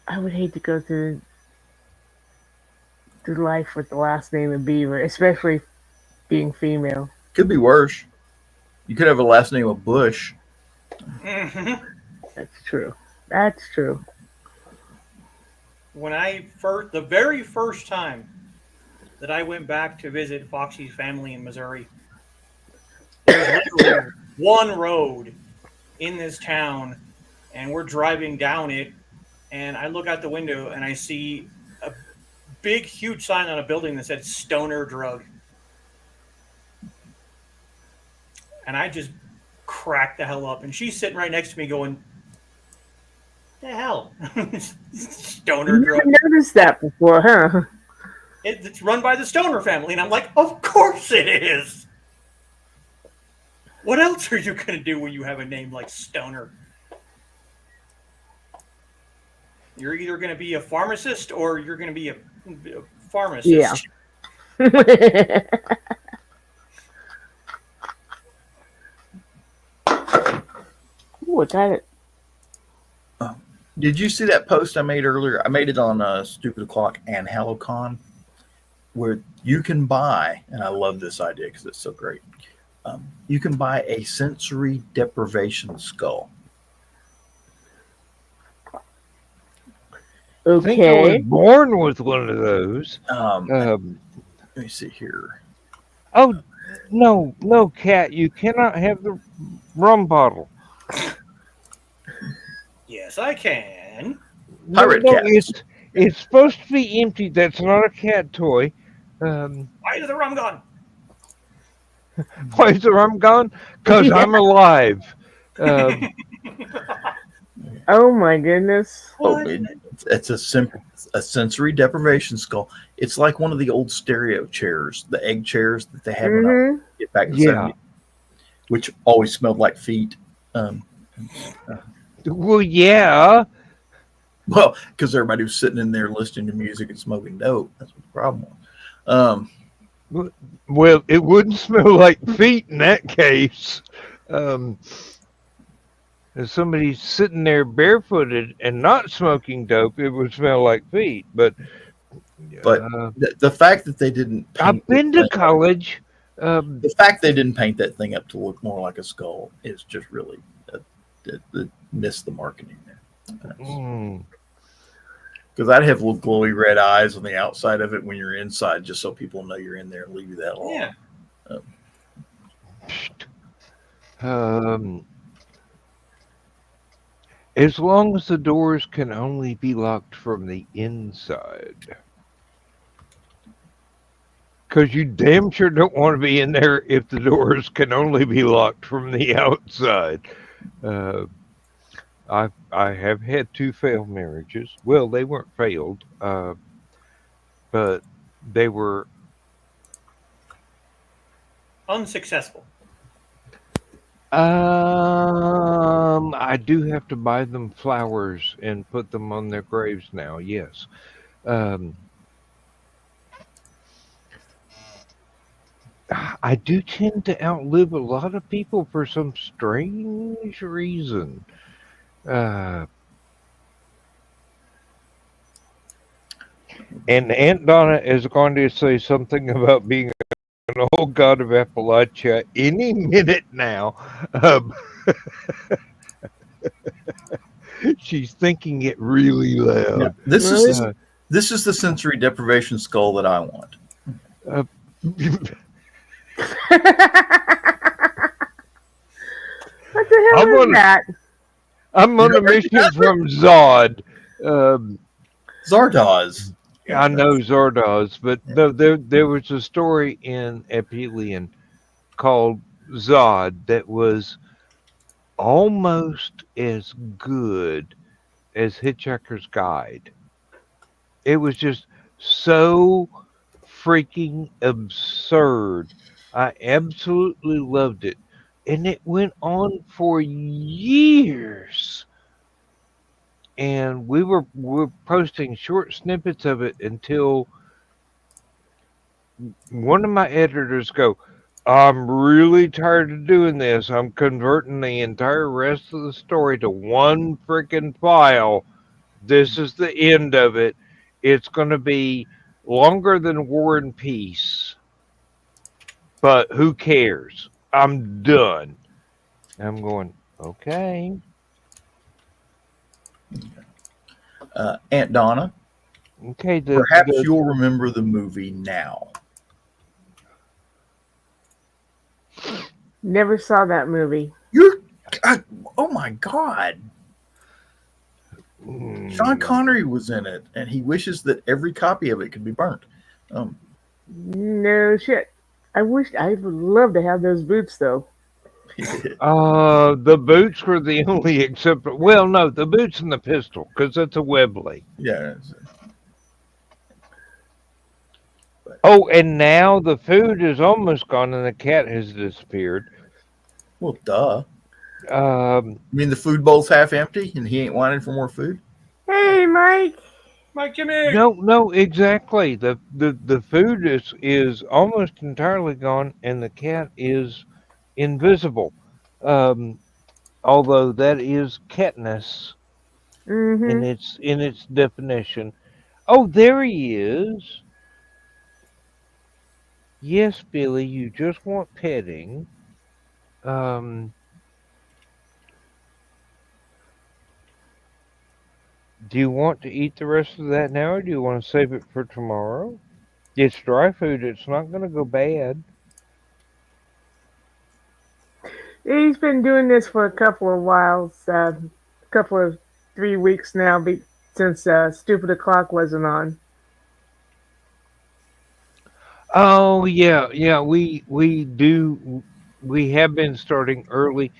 I would hate to go through life with the last name of Beaver, especially being female. Could be worse. You could have a last name of Bush. Mm-hmm. That's true. That's true. When the very first time that I went back to visit Foxy's family in Missouri, there's literally one road in this town, and we're driving down it, and I look out the window and I see a big, huge sign on a building that said Stoner Drug. And I just cracked the hell up. And she's sitting right next to me going, the hell? Stoner Drug. I've never noticed that before, huh? It's run by the Stoner family. And I'm like, of course it is. What else are you going to do when you have a name like Stoner? You're either going to be a pharmacist or you're going to be a pharmacist. Yeah. Ooh, I got it. Did you see that post I made earlier? I made it on Stupid O'Clock and Hallowcon, where you can buy, and I love this idea because it's so great. You can buy a sensory deprivation skull. I think I was born with one of those. Let me see here. Oh, no, Cat, you cannot have the rum bottle. Yes, I can. Pirate no, cat. it's supposed to be empty. That's not a cat toy. Why is the rum gone? Why is the rum gone? Because I'm alive. Oh my goodness! It's a sensory deprivation skull. It's like one of the old stereo chairs, the egg chairs that they had when I get back in the 70s, which always smelled like feet. Well, yeah. Well, because everybody was sitting in there listening to music and smoking dope. That's what the problem was. Well, it wouldn't smell like feet in that case. If somebody's sitting there barefooted and not smoking dope, it would smell like feet. But the fact that they didn't paint I've been to college. The fact they didn't paint that thing up to look more like a skull is just really missed the marketing there. Because I'd have little glowy red eyes on the outside of it when you're inside, just so people know you're in there and leave you that long. Yeah. As long as the doors can only be locked from the inside. Because you damn sure don't want to be in there if the doors can only be locked from the outside. I have had 2 failed marriages. Well, they weren't failed, but they were unsuccessful. I do have to buy them flowers and put them on their graves now. Yes. I do tend to outlive a lot of people for some strange reason. And Aunt Donna is going to say something about being an old god of Appalachia any minute now. She's thinking it really loud. Yeah. This is the sensory deprivation skull that I want. Uh, What the hell I'm is on, that? I'm on a mission from Zod. Zardoz. I know Zardoz, but there was a story in Aphelion called Zod that was almost as good as Hitchhiker's Guide. It was just so freaking absurd. I absolutely loved it. And it went on for years. And we were posting short snippets of it until one of my editors go, I'm really tired of doing this. I'm converting the entire rest of the story to one freaking file. This is the end of it. It's going to be longer than War and Peace. But who cares? I'm done. I'm going, okay. Aunt Donna, Okay. perhaps you'll remember the movie now. Never saw that movie. Oh my God. Sean Connery was in it, and he wishes that every copy of it could be burnt. No shit. I would love to have those boots though. The boots were the only except. Well, no, the boots and the pistol, because it's a Webley. Yeah. Oh, and now the food is almost gone, and the cat has disappeared. Well, duh. Um, You mean the food bowl's half empty, and he ain't whining for more food? Hey, Mike. Mike Jimmy. no, exactly. The food is almost entirely gone, and the cat is invisible. Although that is catness in its definition. Oh, there he is. Yes, Billy, you just want petting. Do you want to eat the rest of that now, or do you want to save it for tomorrow? It's dry food. It's not going to go bad. He's been doing this for a couple of whiles, couple of 3 weeks now, since Stupid O'Clock wasn't on. Oh yeah. We have been starting early.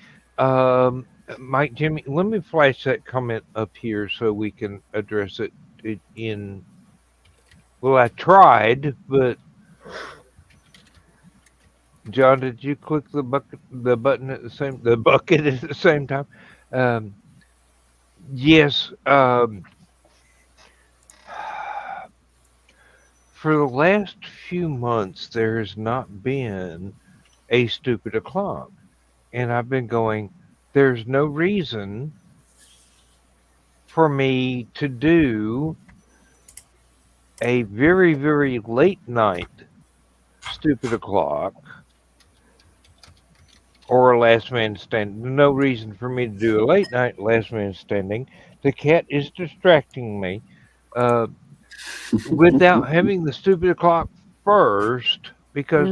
Mike, Jimmy, let me flash that comment up here so we can address it in. Well, I tried, but John, did you click the button at the bucket at the same time? Yes. For the last few months, there has not been a Stupid O'Clock, and I've been going. There's no reason for me to do a very, very late night Stupid O'Clock or a Last Man Standing. No reason for me to do a late night Last Man Standing. The cat is distracting me without having the Stupid O'Clock first because,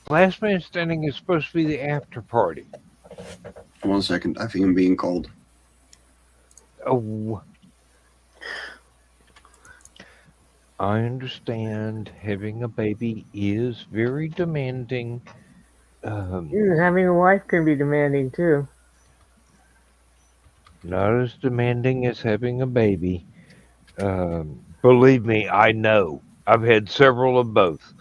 Last Man Standing is supposed to be the after party. 1 second. I think I'm being called. Oh. I understand having a baby is very demanding. Having a wife can be demanding too. Not as demanding as having a baby. Believe me, I know. I've had several of both.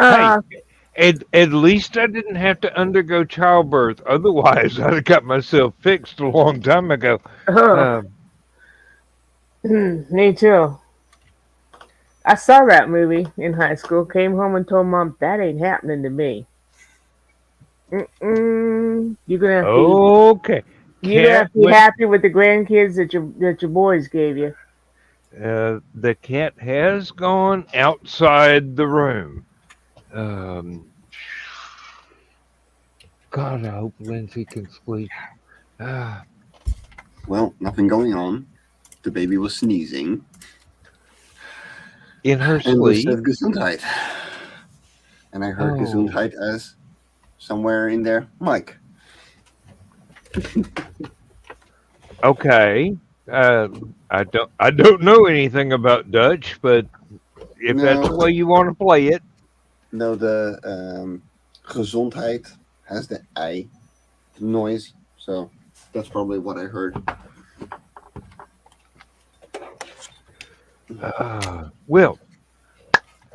Hey, at least I didn't have to undergo childbirth. Otherwise, I'd have got myself fixed a long time ago. Me too. I saw that movie in high school, came home and told Mom, that ain't happening to me. You're going to have to... Okay. You're going to have to be happy with the grandkids that your boys gave you. The cat has gone outside the room. God, I hope Lindsay can sleep. Ah, Well, nothing going on. The baby was sneezing. in her And we sleep. said Gesundheit. And I heard Oh. Gesundheit as somewhere in there, Mike. Okay. I don't know anything about Dutch, but if that's the No, way you want to play it, no, the Gezondheid has the I noise, so that's probably what I heard. well,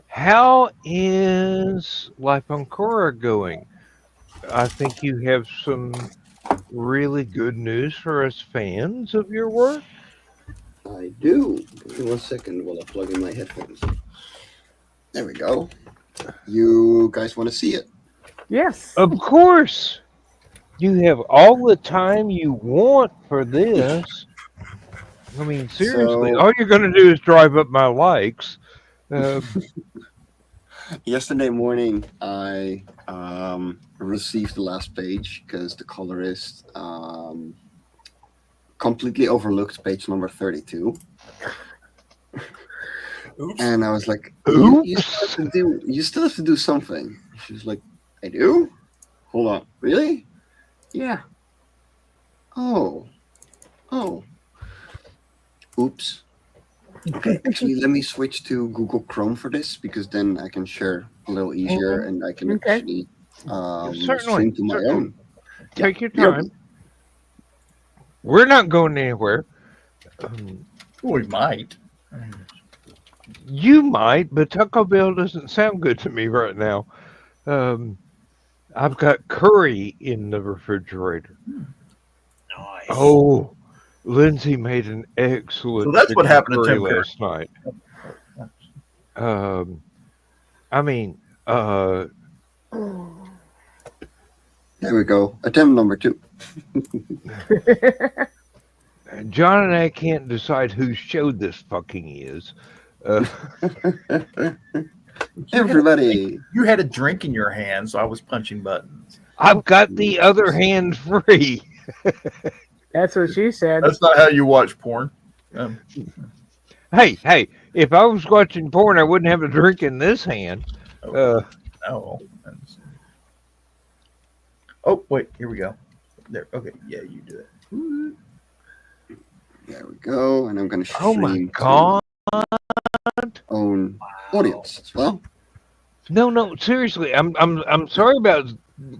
how is Life on Korra going? I think you have some really good news for us fans of your work. I do. Give me 1 second while I plug in my headphones. There we go. You guys want to see it? Yes. Of course, you have all the time you want for this. I mean, seriously, So- all you're going to do is drive up my likes. Yesterday morning, I received the last page because the colorist completely overlooked page number 32. Oops. And I was like, Oops. you still have to do something. She was like, I do? Hold on. Really? Yeah. Oh. Oops. Okay, actually, let me switch to Google Chrome for this because then I can share a little easier and I can Okay. actually Certainly, stream to my certainly. own. Take your Yep. time. We're not going anywhere. We might. You might, but Taco Bell doesn't sound good to me right now. I've got curry in the refrigerator. Nice. Oh, Lindsay made an excellent So that's what chicken happened to curry Tim Curry. last night. I mean, There we go. Attempt number 2. John and I can't decide whose show this fucking is. Everybody. You had a drink in your hand, so I was punching buttons. I've got the other hand free. That's what she said. That's not how you watch porn. Hey, if I was watching porn, I wouldn't have a drink in this hand. No. Oh, wait. Here we go. There. Okay. Yeah, you do it. There we go. And I'm going to Oh my stream god. to own audience as well. No, seriously. I'm sorry about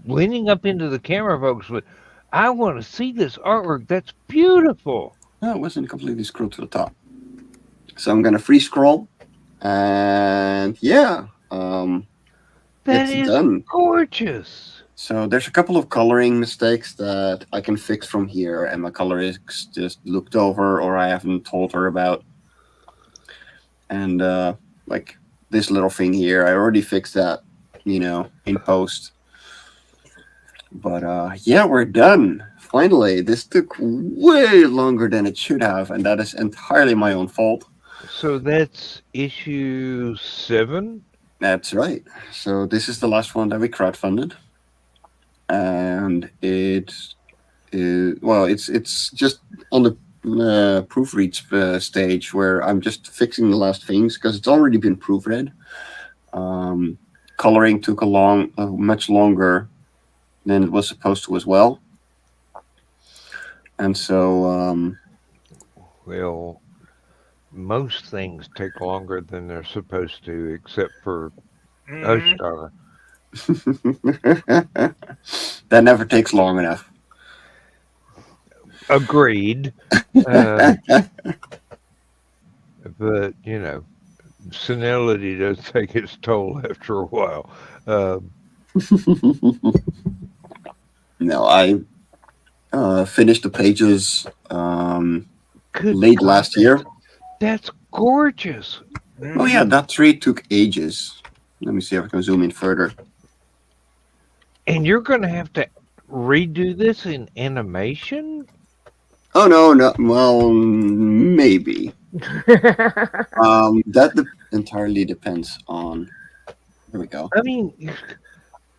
leaning up into the camera, folks, but I want to see this artwork. That's beautiful. No, it wasn't completely scrolled to the top. So I'm going to free scroll. And yeah, That it's is done. gorgeous. So there's a couple of coloring mistakes that I can fix from here, and my colorist just looked over or I haven't told her about. And like this little thing here, I already fixed that, in post. But yeah, we're done. Finally, this took way longer than it should have, and that is entirely my own fault. So that's issue 7? That's right. So this is the last one that we crowdfunded. And it's just on the proofread stage where I'm just fixing the last things because it's already been proofread. Coloring took much longer than it was supposed to as well. And so Well, most things take longer than they're supposed to, except for Oshtar. that never takes long enough. Agreed. But, senility does take its toll after a while. No, I finished the pages Good late God, last year. That's gorgeous. Oh yeah, that tree took ages. Let me see if I can zoom in further. And you're going to have to redo this in animation? Oh no, well, maybe. That entirely depends on. There we go. I mean,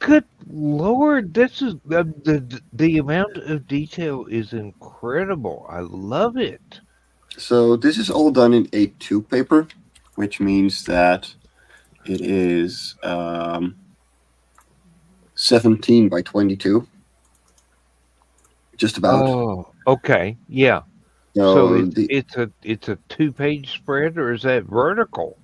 Good Lord, this is the amount of detail is incredible. I love it. So this is all done in A2 paper, which means that it is 17 by 22, just about. Oh, okay, yeah. So So it's a 2-page spread, or is that vertical?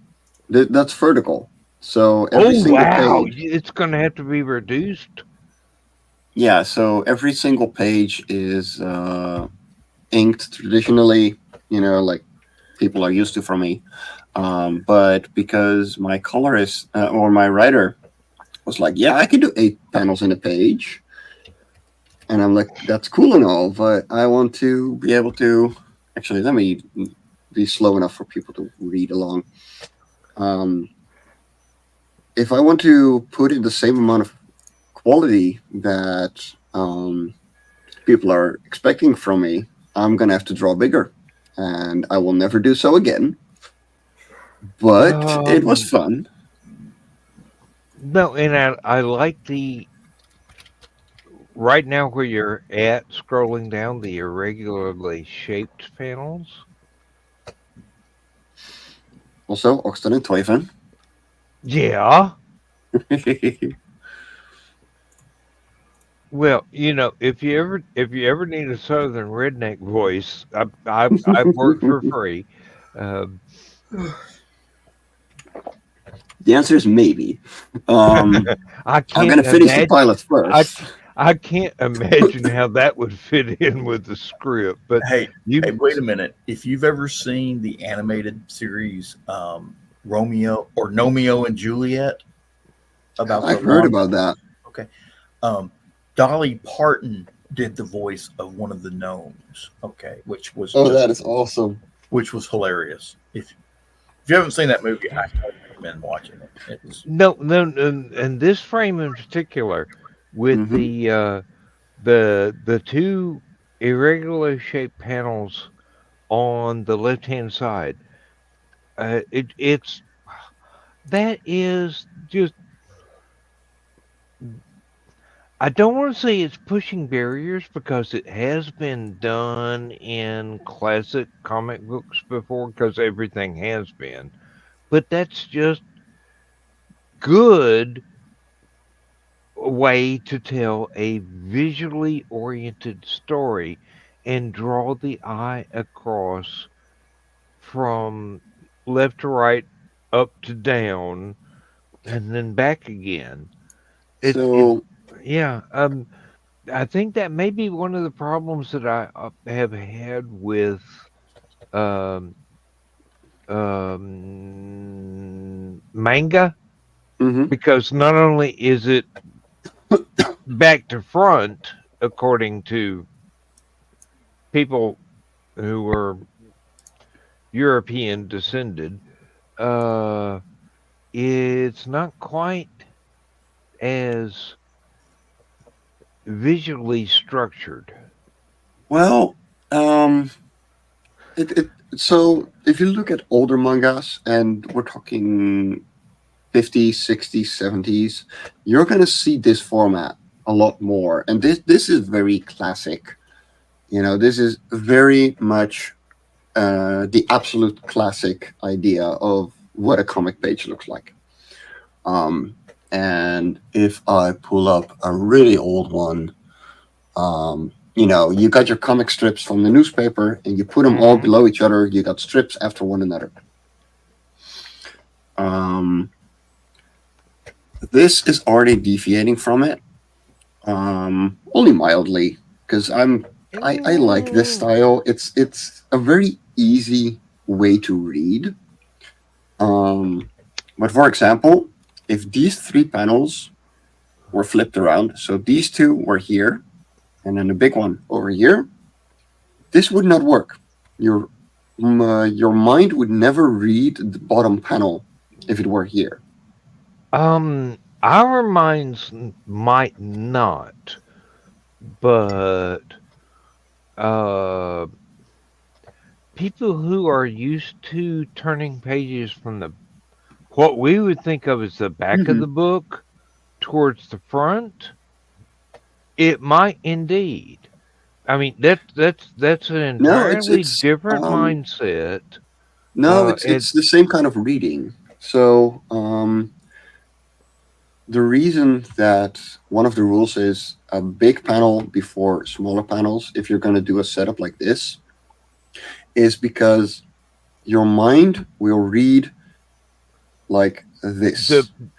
that's vertical. So every Oh single wow, page, it's going to have to be reduced. yeah. So every single page is inked traditionally, like people are used to from me. But because my colorist or my writer was like, yeah, I can do 8 panels in a page. And I'm like, that's cool and all, but I want to be able to actually, let me be slow enough for people to read along. If I want to put in the same amount of quality that people are expecting from me, I'm going to have to draw bigger. And I will never do so again. But it was fun. No, and I like the right now where you're at scrolling down the irregularly shaped panels. Also, Oxton and Toiven. Yeah. Well, if you ever need a southern redneck voice, I've worked for free. Um, The answer is maybe. I I'm can't going to finish the imagine. pilot I first. I can't imagine how that would fit in with the script. But Hey, you, wait a minute. If you've ever seen the animated series Romeo or Nomeo and Juliet about the I've heard lawn, about that. okay, Dolly Parton did the voice of one of the gnomes. Okay, which was Oh, that is awesome. hilarious. If you haven't seen that movie, I highly recommend watching it. It's no, and this frame in particular, with Mhm. the two irregular shaped panels on the left hand side, it's that is just. I don't want to say it's pushing barriers because it has been done in classic comic books before, because everything has been. But that's just good way to tell a visually oriented story and draw the eye across from left to right, up to down, and then back again. It So, yeah. I think that may be one of the problems that I have had with um, manga, mhm. because not only is it back to front, according to people who were European descended, uh, it's not quite as visually structured. well, so if you look at older mangas, and we're talking 50s, 60s, 70s, you're going to see this format a lot more. And this is very classic. This is very much the absolute classic idea of what a comic page looks like. And if I pull up a really old one, you got your comic strips from the newspaper and you put them all below each other. You got strips after one another. This is already deviating from it, only mildly, because I like this style. It's a very easy way to read. But for example, if these 3 panels were flipped around, so these 2 were here, and then the big one over here, this would not work. Your mind would never read the bottom panel if it were here. Our minds might not, but uh, people who are used to turning pages from what we would think of as the back of the book towards the front, it might indeed. I mean, that's an No, entirely different mindset. No, it's the same kind of reading. So the reason that one of the rules is a big panel before smaller panels, if you're going to do a setup like this, is because your mind will read like this.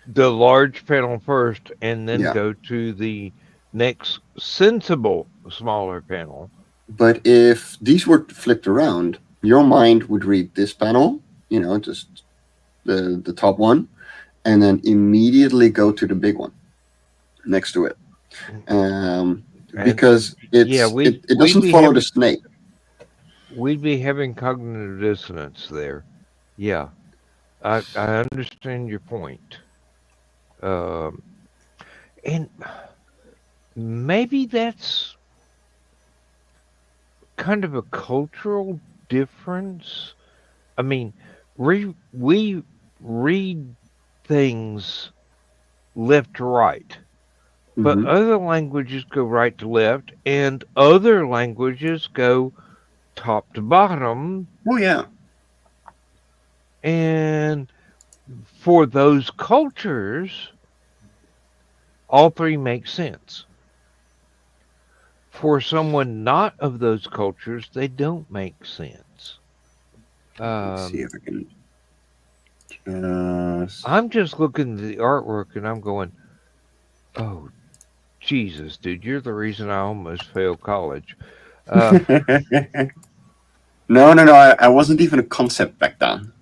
The large panel first, and then Yeah. go to the next sensible smaller panel. But if these were flipped around, your mind would read this panel, just the top one, and then immediately go to the big one next to it. Because it doesn't follow the snake. We'd be having cognitive dissonance there. Yeah. I understand your point. And maybe that's kind of a cultural difference. I mean, we read things left to right, but other languages go right to left, and other languages go top to bottom. Oh, yeah. And for those cultures, all three make sense. For someone not of those cultures, they don't make sense. Let's see if I can I'm just looking at the artwork and I'm going, oh, Jesus, dude, you're the reason I almost failed college. No, I wasn't even a concept back then.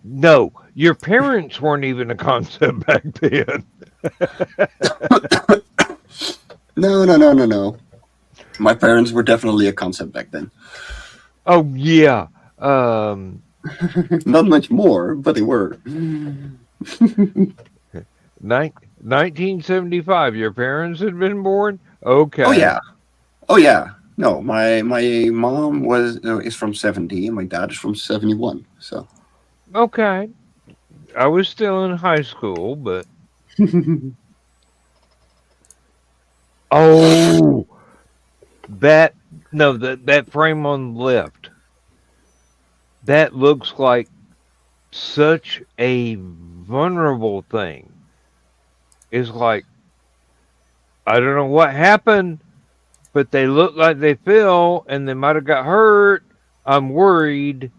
No, your parents weren't even a concept back then. No. My parents were definitely a concept back then. Oh, yeah. Not much more, but they were. 1975, your parents had been born? Okay. Oh, yeah. No, my mom is from 70 and my dad is from 71. So. Okay. I was still in high school, but... Oh! That frame on the left. That looks like such a vulnerable thing. It's like, I don't know what happened, but they look like they fell and they might have got hurt. I'm worried.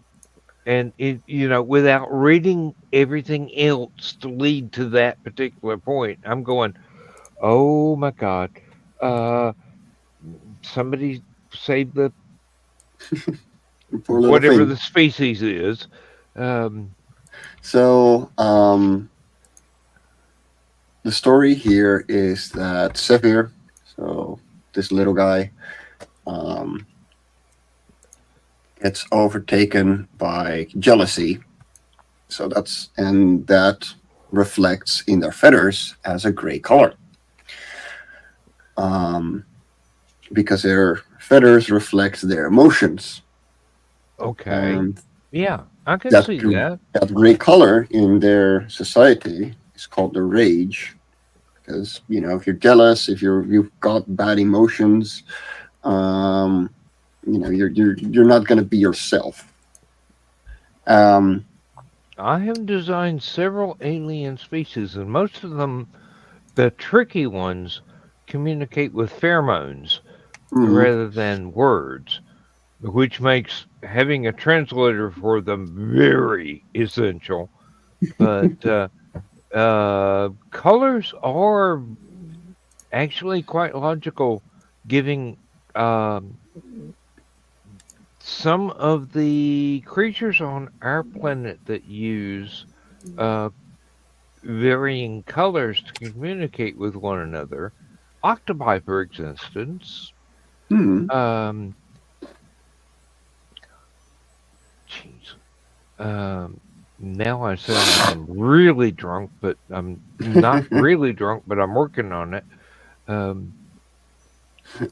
And, without reading everything else to lead to that particular point, I'm going, oh my God. Somebody save the whatever the species is. So the story here is that Sephir, so this little guy, gets overtaken by jealousy. So that reflects in their feathers as a gray color. Because their feathers reflect their emotions. Okay. Yeah, I can see that. That gray color in their society is called the rage. Because, if you're jealous, if you've got bad emotions, you're not going to be yourself. I have designed several alien species, and most of them, the tricky ones, communicate with pheromones rather than words, which makes having a translator for them very essential. But colors are actually quite logical, giving some of the creatures on our planet that use varying colors to communicate with one another. Octopi, for instance. Jeez. Now I sound like I'm really drunk, but I'm not really drunk, but I'm working on it.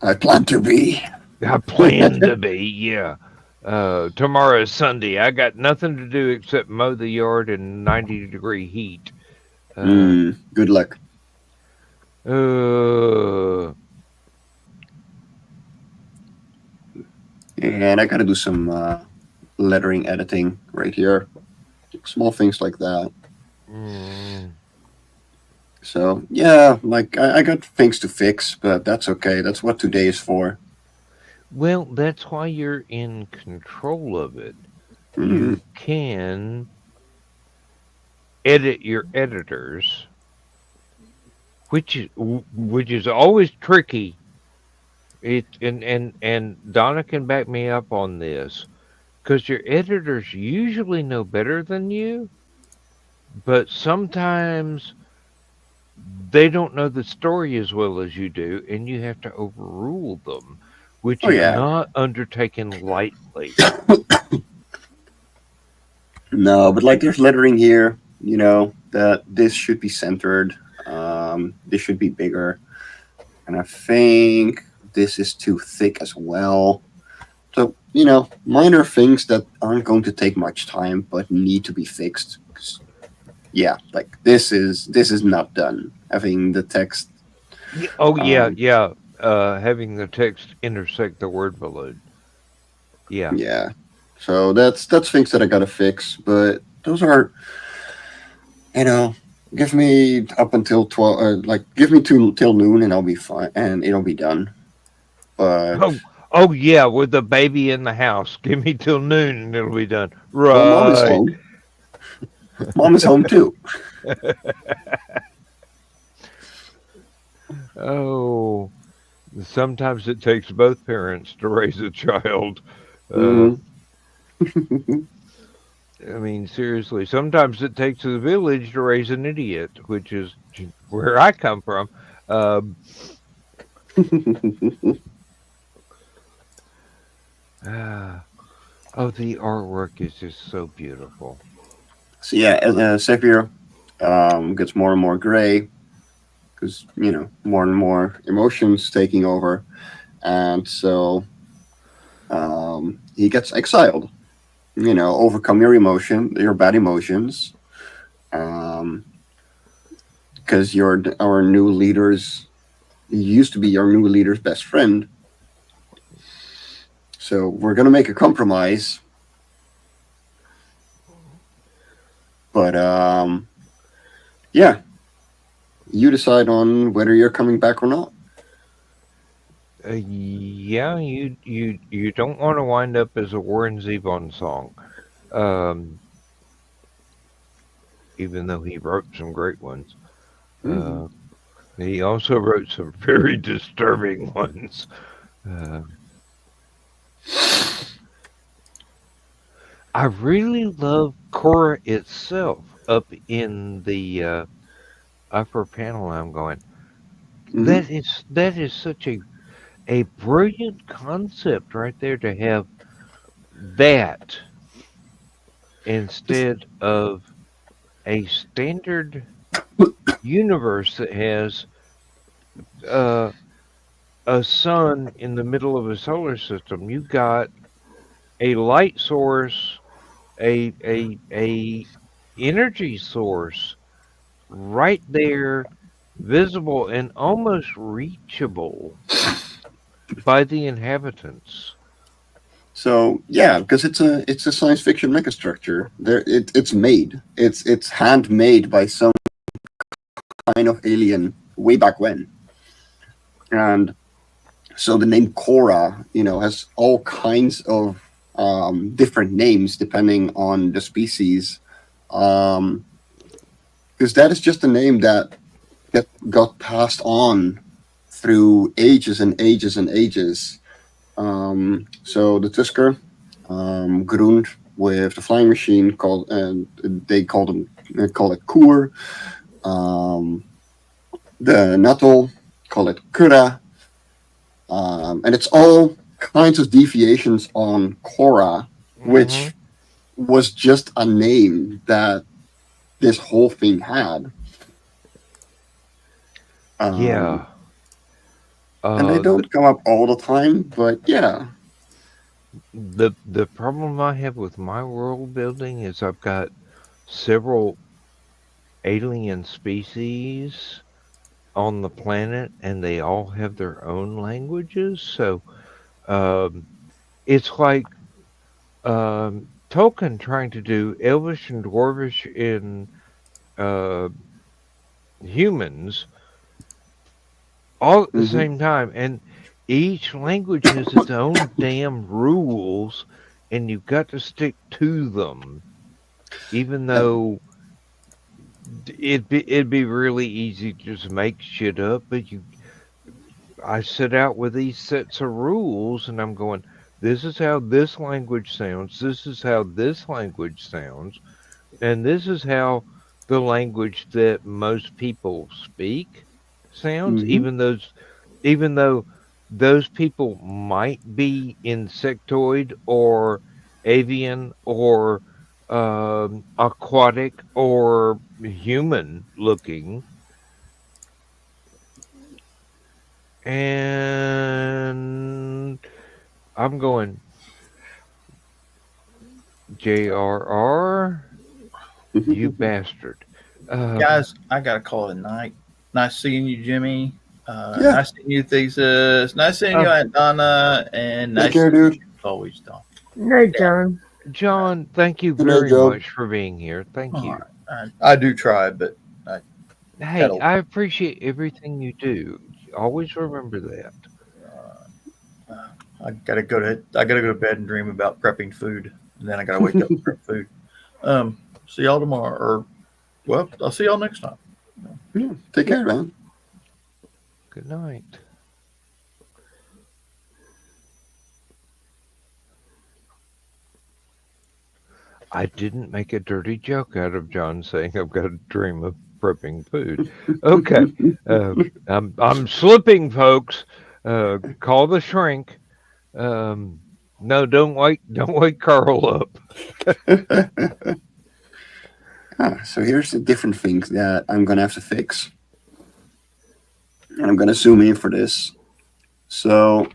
I plan to be. I plan to be, yeah. Tomorrow is Sunday. I got nothing to do except mow the yard in 90-degree heat. Good luck. Uh, And I gotta do some lettering editing right here. Small things like that. mm, So yeah, like I got things to fix, but that's okay. That's what today is for. well, that's why you're in control of it. Hmm. You can edit your editors, which is always tricky. It and Donna can back me up on this because your editors usually know better than you, but sometimes they don't know the story as well as you do, and you have to overrule them, which Oh is yeah. not undertaken lightly. No, but like there's lettering here, that this should be centered. This should be bigger. And I think this is too thick as well. So, minor things that aren't going to take much time but need to be fixed. 'Cause, yeah, like this is not done. Having the text Oh yeah, um yeah. Having the text intersect the word balloon. Yeah. yeah. So that's things that I gotta fix, but those are you know, give me up until 12 give me till noon and I'll be fine and it'll be done. But Oh yeah, with the baby in the house. Give me till noon and it'll be done. well, mom is Right. home. Mom is home too. Oh, sometimes it takes both parents to raise a child. Uh, Mhm. I mean, seriously, sometimes it takes a village to raise an idiot, which is where I come from. Um, ah, oh, the artwork is just so beautiful. So yeah, Sephiroth gets more and more gray because more and more emotions taking over, and so he gets exiled. Overcome your bad emotions, because our new leader's you used to be your new leader's best friend. So we're gonna make a compromise, but yeah, you decide on whether you're coming back or not. Yeah, you don't want to wind up as a Warren Zevon song, um, even though he wrote some great ones. Mhm. Uh, he also wrote some very disturbing ones. Uh, I really love Cora itself up in the upper panel. I'm going. Mhm. That is such a brilliant concept right there to have that instead of a standard universe that has uh, a sun in the middle of a solar system. You've got a light source, a energy source right there, visible and almost reachable by the inhabitants. So yeah, because it's a science fiction megastructure. It's made. It's handmade by some kind of alien way back when, and so the name Korra, has all kinds of different names depending on the species. Because that is just a name that got passed on through ages and ages and ages. So the Tusker, Grund with the flying machine called, they call it Kur. Um, the Nuttall call it Kura, and it's all kinds of deviations on Korra, Hmm. which was just a name that this whole thing had. Um, Yeah. and they Uh, don't come up all the time, but yeah. the problem I have with my world building is I've got several alien species on the planet, and they all have their own languages. So it's like Tolkien trying to do Elvish and Dwarvish in uh, humans all at the Mhm. same time, and each language has its own damn rules, and you've got to stick to them, even though it'd be really easy to just make shit up. But I set out with these sets of rules, and I'm going, this is how this language sounds, this is how this language sounds, and this is how the language that most people speak sounds, Mhm. even though those people might be insectoid or avian or aquatic or human looking. And I'm going, JRR, you bastard. Guys, I got to call it a night. Nice seeing you, Jimmy. Yeah. Nice seeing you, Thesis. Nice seeing you, Aunt Donna. And Take nice care, seeing dude. you always, Don. Night, John. John, thank you Good night, very Joe. much for being here. Thank All you. right. I do try, but Hey, That'll- I appreciate everything you do. Always remember that. I gotta go to bed and dream about prepping food, and then I gotta wake up and prep food. See y'all tomorrow, or well, I'll see y'all next time. Yeah. Take care, man. Good night. I didn't make a dirty joke out of John saying I've got a dream of prepping food. Okay, I'm slipping, folks. Call the shrink. No, don't wake Carl up. So here's the different things that I'm gonna have to fix, and I'm gonna zoom in for this. So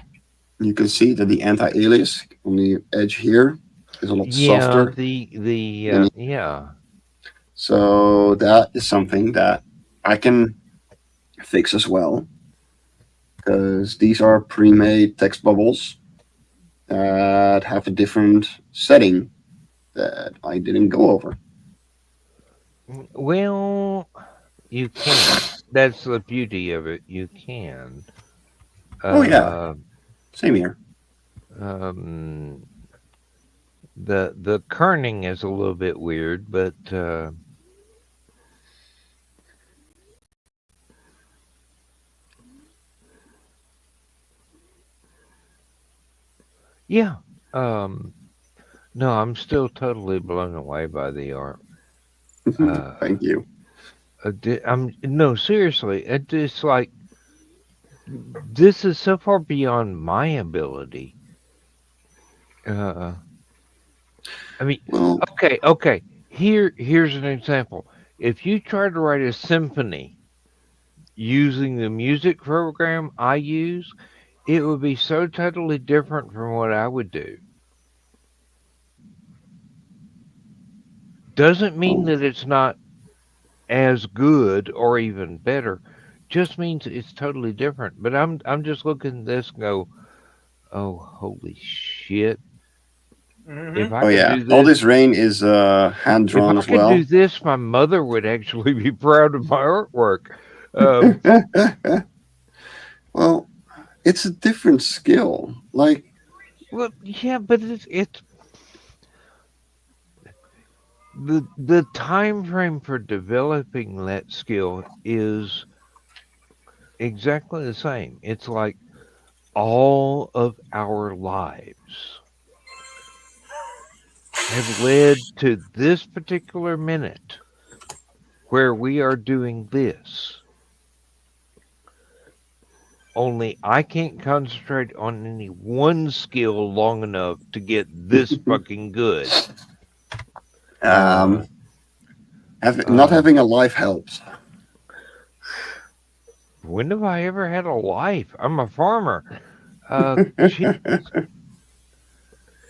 you can see that the anti-alias on the edge here is a lot Yeah, softer. yeah. So that is something that I can fix as well, because these are pre-made text bubbles that have a different setting that I didn't go over. Well, you can. That's the beauty of it. You can. Oh, yeah. Same here. The kerning is a little bit weird, but yeah. No, I'm still totally blown away by the art. Thank you. No, seriously. It's like this is so far beyond my ability. I mean, Well, okay. Here's an example. If you try to write a symphony using the music program I use, it would be so totally different from what I would do. Doesn't mean that it's not as good or even better. Just means it's totally different. But I'm just looking at this and go, oh holy shit. If I oh could yeah, do all this, this rain is hand drawn if as I could well. do this, my mother would actually be proud of my artwork. Well, it's a different skill. Like, Well, yeah, but it's the time frame for developing that skill is exactly the same. It's like all of our lives have led to this particular minute where we are doing this. Only I can't concentrate on any one skill long enough to get this fucking good. not having a life helps. When have I ever had a life? I'm a farmer.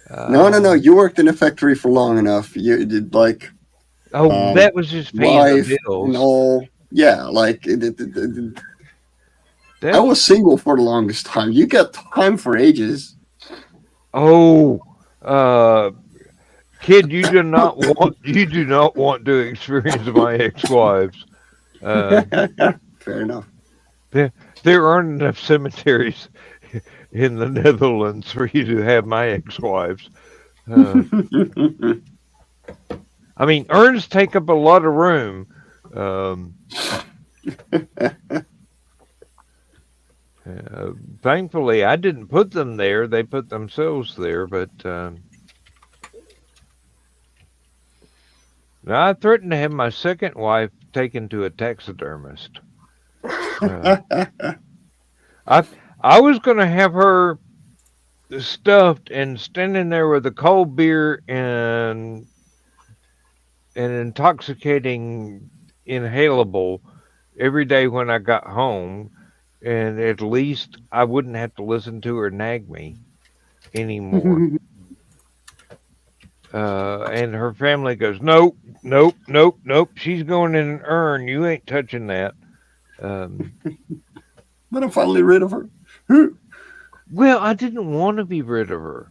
No. You worked in a factory for long enough. You did like. That was just paying the life bills. and all. Yeah, like I was single for the longest time. You got time for ages. Oh, kid, you do not want to experience my ex-wives. Fair enough. There aren't enough cemeteries in the Netherlands for you to have my ex-wives. I mean, urns take up a lot of room. Thankfully, I didn't put them there. They put themselves there. But now I threatened to have my second wife taken to a taxidermist. I was going to have her stuffed and standing there with a cold beer and an intoxicating inhalable every day when I got home, and at least I wouldn't have to listen to her nag me anymore. And her family goes, nope, nope, nope, nope. She's going in an urn. You ain't touching that. But I'm finally rid of her. Well, I didn't want to be rid of her.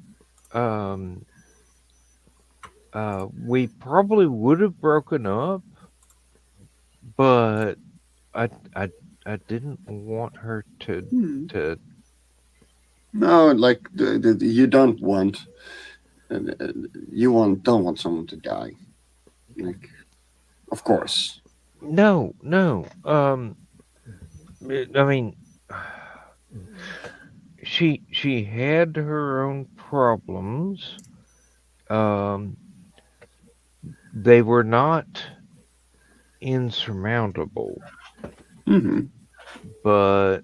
We probably would have broken up, but I didn't want her to. No, like you don't want. Don't want someone to die. Like, of course. No. I mean, she had her own problems. They were not insurmountable, but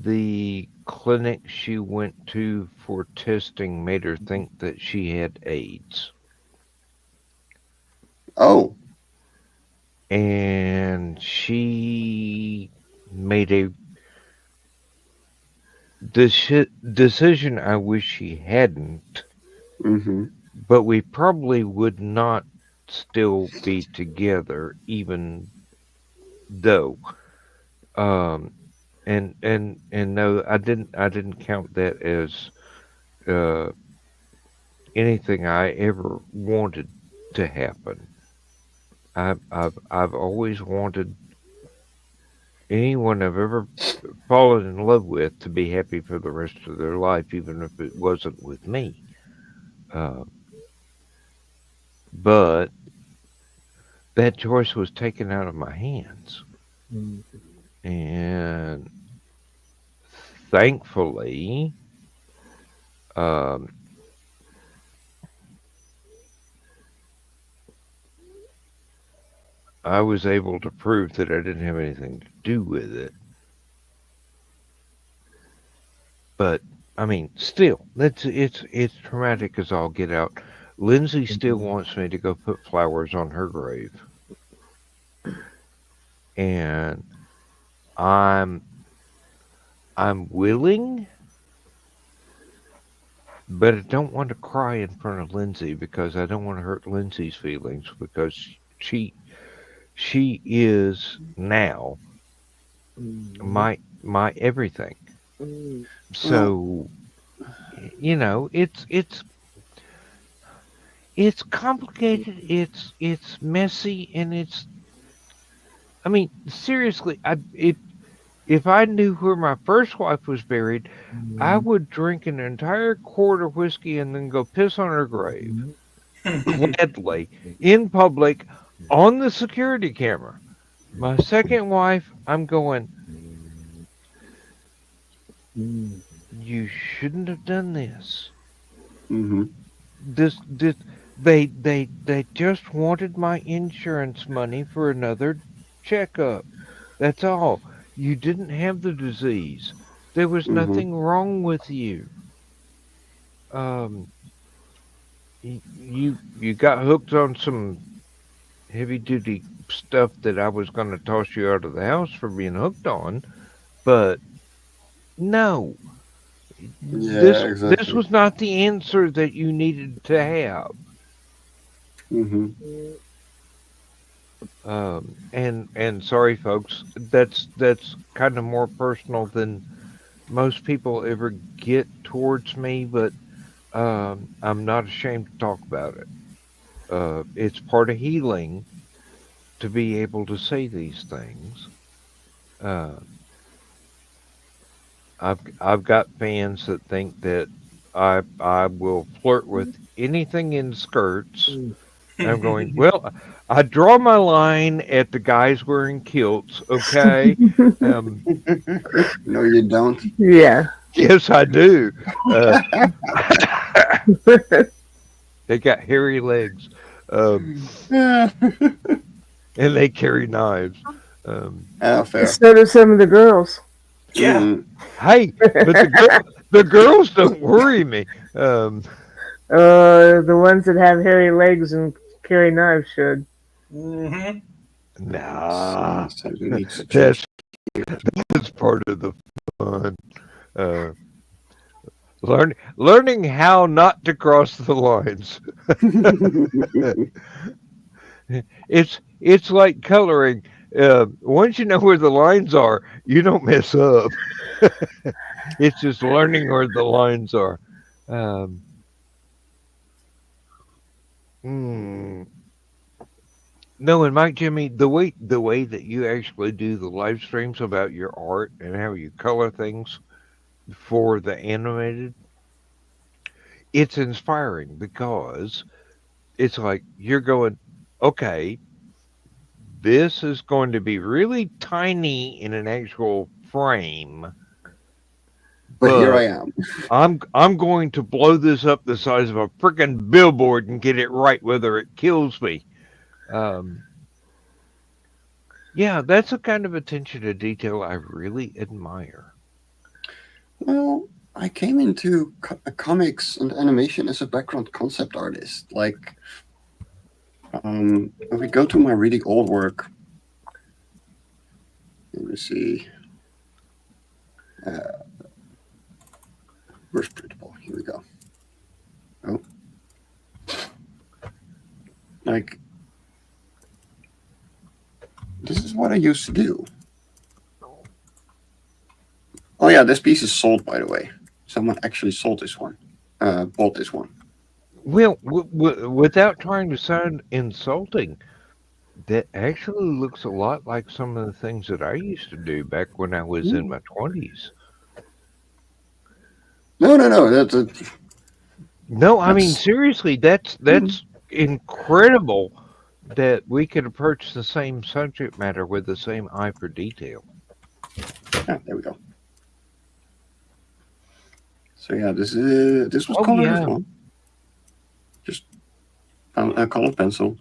the clinic she went to for testing made her think that she had AIDS. Oh. And she made a decision I wish she hadn't. But we probably would not still be together, even though. And no, I didn't count that as anything I ever wanted to happen. I've always wanted anyone I've ever fallen in love with to be happy for the rest of their life, even if it wasn't with me. But that choice was taken out of my hands. And thankfully, I was able to prove that I didn't have anything to do with it. But I mean, still, it's traumatic as all get out. Lindsay still wants me to go put flowers on her grave, and I'm willing, but I don't want to cry in front of Lindsay because I don't want to hurt Lindsay's feelings because she is now my everything. So, you know, it's complicated, it's messy, and I mean, seriously, if I knew where my first wife was buried, I would drink an entire quart of whiskey and then go piss on her grave. Gladly, in public, on the security camera. My second wife, I'm going, you shouldn't have done this. They just wanted my insurance money for another checkup. That's all. You didn't have the disease. There was nothing wrong with you. You got hooked on some heavy duty stuff that I was going to toss you out of the house for being hooked on, but no. Yeah, exactly. This was not the answer that you needed to have. And sorry, folks, that's kind of more personal than most people ever get towards me, but I'm not ashamed to talk about it. It's part of healing to be able to say these things. Uh, I've got fans that think that I will flirt with anything in skirts. And I'm going, well, I draw my line at the guys wearing kilts, okay? Um, No, you don't. Yeah. yes, I do. Uh, they got hairy legs, Yeah. and they carry knives. Um, Fair. So do some of the girls. Yeah. Mm. hey, but the girls don't worry me. The ones that have hairy legs and carry knives should. Hmm. Nah, So we need to change. that's part of the fun. Uh, learning how not to cross the lines. It's like coloring. Once you know where the lines are, you don't mess up. It's just learning where the lines are. Um, hmm. No, and Mike Jimmy, the way that you actually do the live streams about your art and how you color things for the animated, it's inspiring because it's like you're going, okay, this is going to be really tiny in an actual frame, But here I but am. I'm going to blow this up the size of a freaking billboard and get it right whether it kills me. Um, yeah, that's a kind of attention to detail I really admire. Well, I came into comics and animation as a background concept artist. Like, if we go to my really old work, let me see. Where's printable? Here we go. Oh, like this is what I used to do. Oh yeah, this piece is sold, by the way. Someone actually sold this one. Bought this one. Well, without trying to sound insulting, that actually looks a lot like some of the things that I used to do back when I was in my 20s. No. That's No, I mean that's seriously, that's incredible that we could approach the same subject matter with the same eye for detail. there we go. So yeah, this was Oh colored as yeah. well. Just a colored pencil.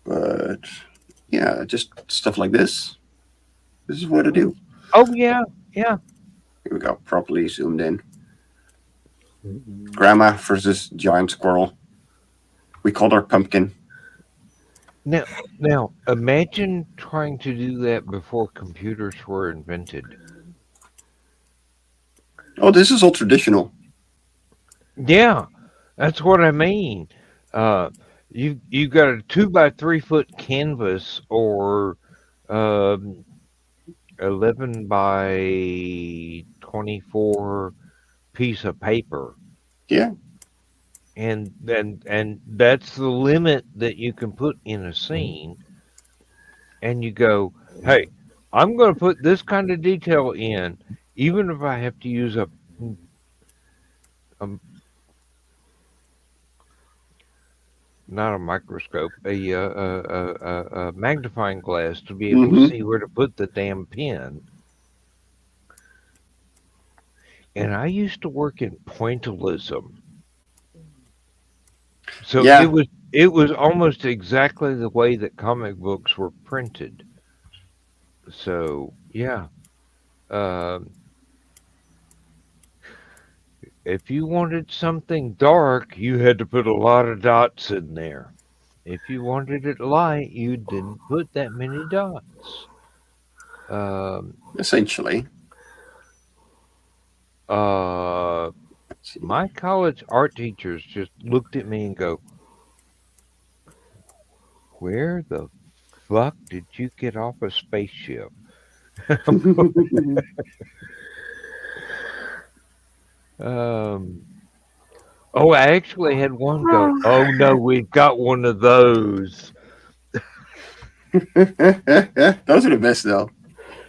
But yeah, just stuff like this. This is what I do. Oh yeah. Yeah. Here we go, properly zoomed in. Grandma versus giant squirrel. We called her Pumpkin. Now imagine trying to do that before computers were invented. Oh, this is all traditional. Yeah, that's what I mean. Uh, you got a 2 by 3 foot canvas or um, 11 by 24 piece of paper, Yeah. and that's the limit that you can put in a scene. And you go, hey, I'm going to put this kind of detail in, even if I have to use a not a microscope, a magnifying glass to be able to see where to put the damn pen. And I used to work in pointillism, so Yeah. it was almost exactly the way that comic books were printed. So yeah, um, if you wanted something dark, you had to put a lot of dots in there. If you wanted it light, you didn't put that many dots. Essentially. My college art teachers just looked at me and go, Where the fuck did you get off a spaceship? Oh, I actually had one go, oh no, we've got one of those. Those are the best, though.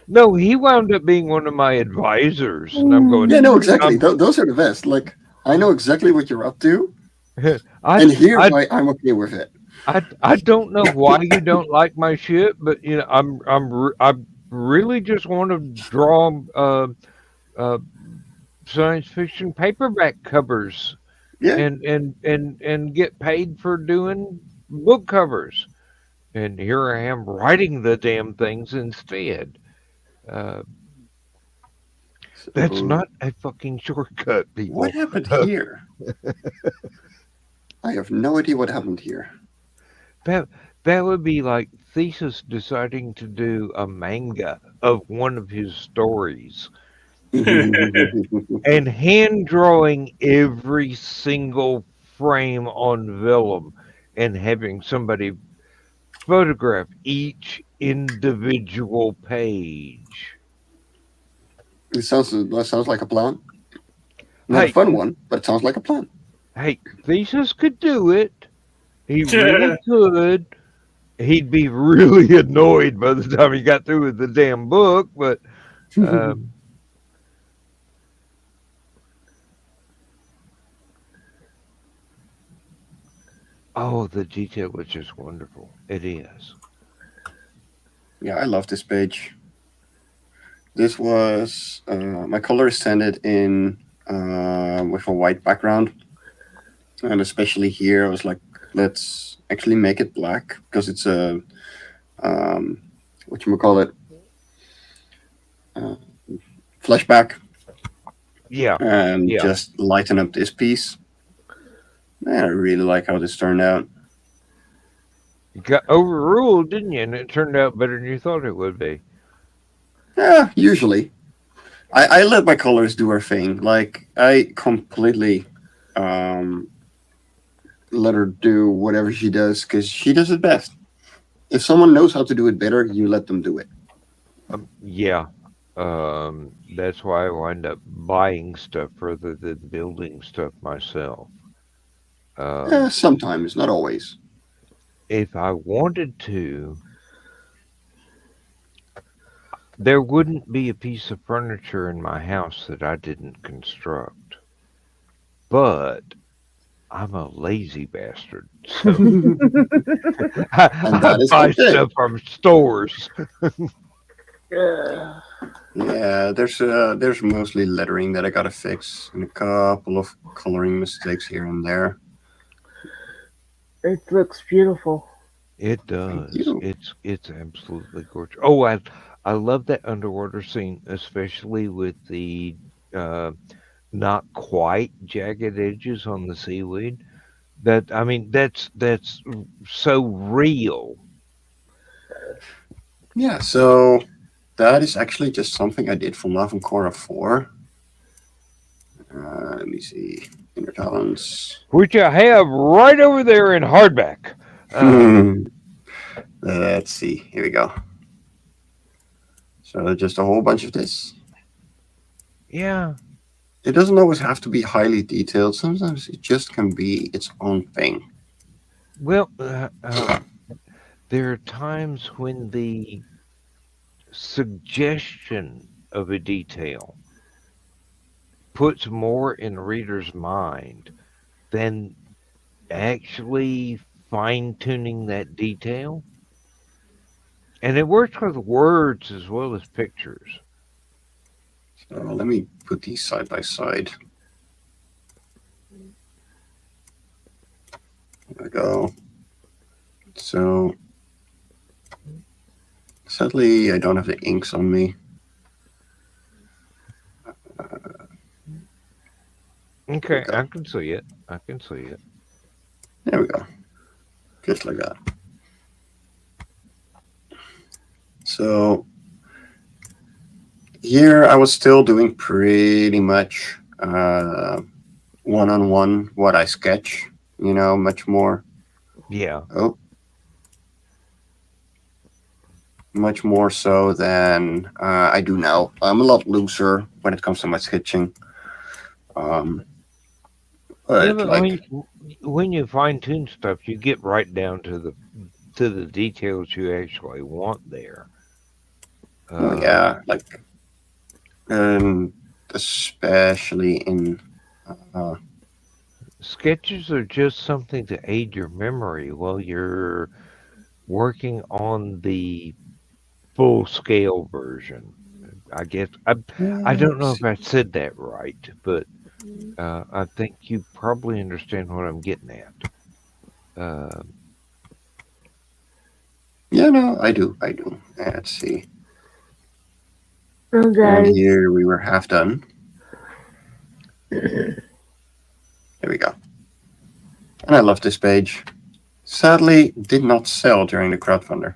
No, he wound up being one of my advisors. And I'm going, Yeah, no, exactly. Those are the best. Like, I know exactly what you're up to, and here's why I'm okay with it. I don't know why you don't like my shit, but you know I really just want to draw science fiction paperback covers, Yeah. and get paid for doing book covers, and here I am writing the damn things instead. That's not a fucking shortcut, people. What happened here? I have no idea what happened here. That would be like Thesis deciding to do a manga of one of his stories and hand drawing every single frame on vellum and having somebody photograph each individual page. That sounds like a plan. Not a fun one, but it sounds like a plan. Hey, Thesis could do it. He really could. He'd be really annoyed by the time he got through with the damn book, but oh, the detail was just wonderful. It is. Yeah, I love this page. This was my color is sanded in with a white background, and especially here, I was like, let's actually make it black because it's a whatchamacallit, flashback. Yeah. And just lighten up this piece. Man, I really like how this turned out. You got overruled, didn't you? And it turned out better than you thought it would be. Yeah, usually. I let my colors do their thing. Like, I completely let her do whatever she does because she does it best. If someone knows how to do it better, you let them do it. Yeah. That's why I wind up buying stuff rather than building stuff myself. Sometimes, not always. If I wanted to, there wouldn't be a piece of furniture in my house that I didn't construct. But I'm a lazy bastard. So I buy stuff from stores. Yeah, there's mostly lettering that I gotta fix and a couple of coloring mistakes here and there. It looks beautiful. It does. It's absolutely gorgeous. Oh, I love that underwater scene, especially with the not quite jagged edges on the seaweed. That's so real. Yeah, so that is actually just something I did from Love and Korra 4. Let me see. Inner Talents. Which I have right over there in hardback. Let's see. Here we go. So just a whole bunch of this. Yeah. It doesn't always have to be highly detailed. Sometimes it just can be its own thing. Well, there are times when the suggestion of a detail puts more in the reader's mind than actually fine-tuning that detail. And it works with words as well as pictures. So let me put these side by side. There we go. So sadly, I don't have the inks on me. Okay, I can see it. I can see it. There we go. Just like that. So here I was still doing pretty much one-on-one what I sketch, much more. Yeah. Oh. much more so than I do now. I'm a lot looser when it comes to my sketching. Yeah, But but like, when you fine tune stuff, you get right down to the details you actually want there. oh yeah, like, especially in uh, Sketches are just something to aid your memory while you're working on the full scale version. I guess I don't know if I said that right, but I think you probably understand what I'm getting at. Uh, yeah, no, I do. Let's see. Oh, And guys. here we were half done. There we go. And I love this page. Sadly, did not sell during the crowdfunder.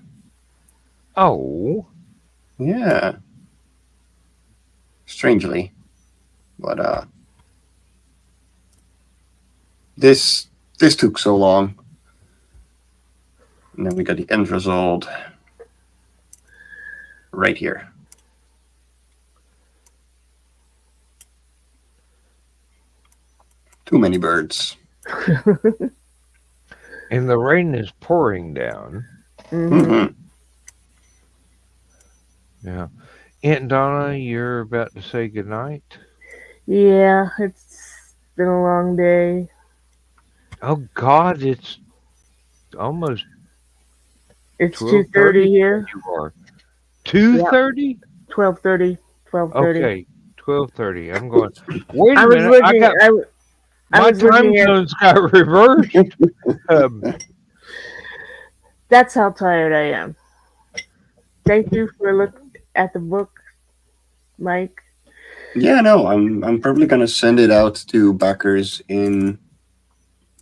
oh, Yeah, strangely, but this took so long, and then we got the end result right here. Too many birds. and the rain is pouring down. Mm-hmm. Yeah. Aunt Donna, you're about to say goodnight? Yeah, it's been a long day. Oh, God, it's almost It's 12:30 2:30 here. you are. 2:30? 12:30. 12:30. Okay, 12:30. I'm going, wait I a was minute, I looking. got I my was time looking at. zones got reversed. Um, That's how tired I am. Thank you for looking at the book, Mike. Yeah, no, I'm probably gonna send it out to backers in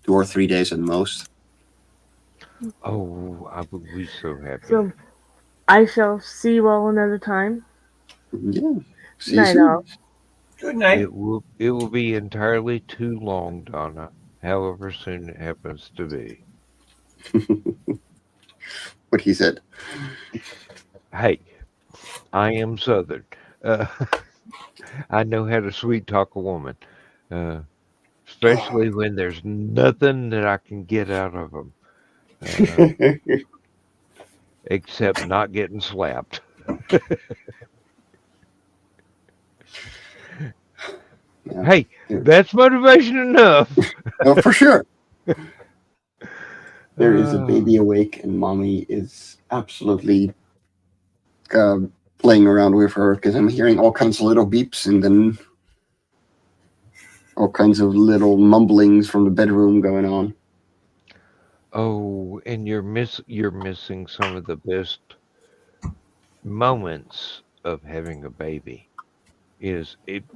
2 or 3 days at most. oh, I would be so happy. So I shall see you all another time. Yeah, see you Night soon. all. Good night. It will be entirely too long, Donna, however soon it happens to be. What he said. Hey, I am Southern. Uh, I know how to sweet talk a woman, especially when there's nothing that I can get out of them except not getting slapped. Yeah. Hey, that's motivation enough. Oh, for sure. There is a baby awake, and mommy is absolutely playing around with her because I'm hearing all kinds of little beeps and then all kinds of little mumblings from the bedroom going on. Oh, and you're missing some of the best moments of having a baby.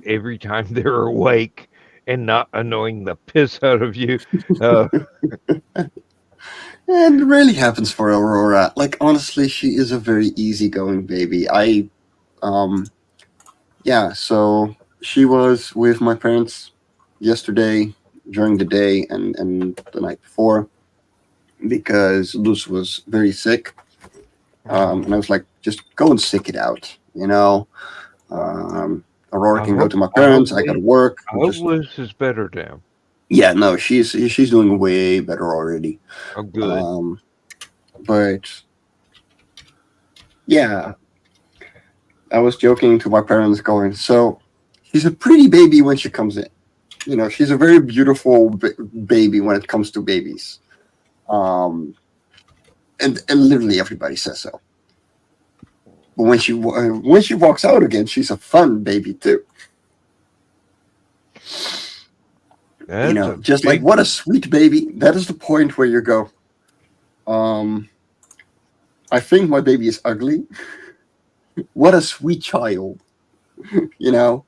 Every time they're awake and not annoying the piss out of you. And it really happens for Aurora. Like, honestly, she is a very easygoing baby. Yeah, so she was with my parents yesterday during the day and the night before because Luz was very sick. And I was like, just go and sick it out, you know? Aurora can go to my parents. I got to work. I hope Liz is better now. Yeah, no, she's doing way better already. Oh, good. But yeah, I was joking to my parents, going, so she's a pretty baby when she comes in. You know, she's a very beautiful baby when it comes to babies. And literally everybody says so. But when she walks out again, she's a fun baby too. That's just like, what a sweet baby. That is the point where you go, I think my baby is ugly. What a sweet child. You know?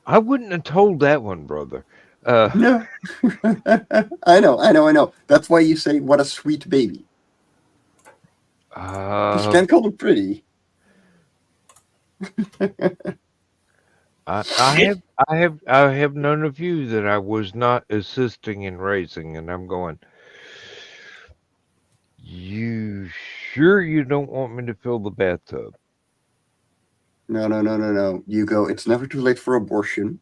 I wouldn't have told that one, brother. No. I know. That's why you say, what a sweet baby. You can't call them pretty. I have known a few that I was not assisting in raising, and I'm going, You sure you don't want me to fill the bathtub? No. You go, it's never too late for abortion.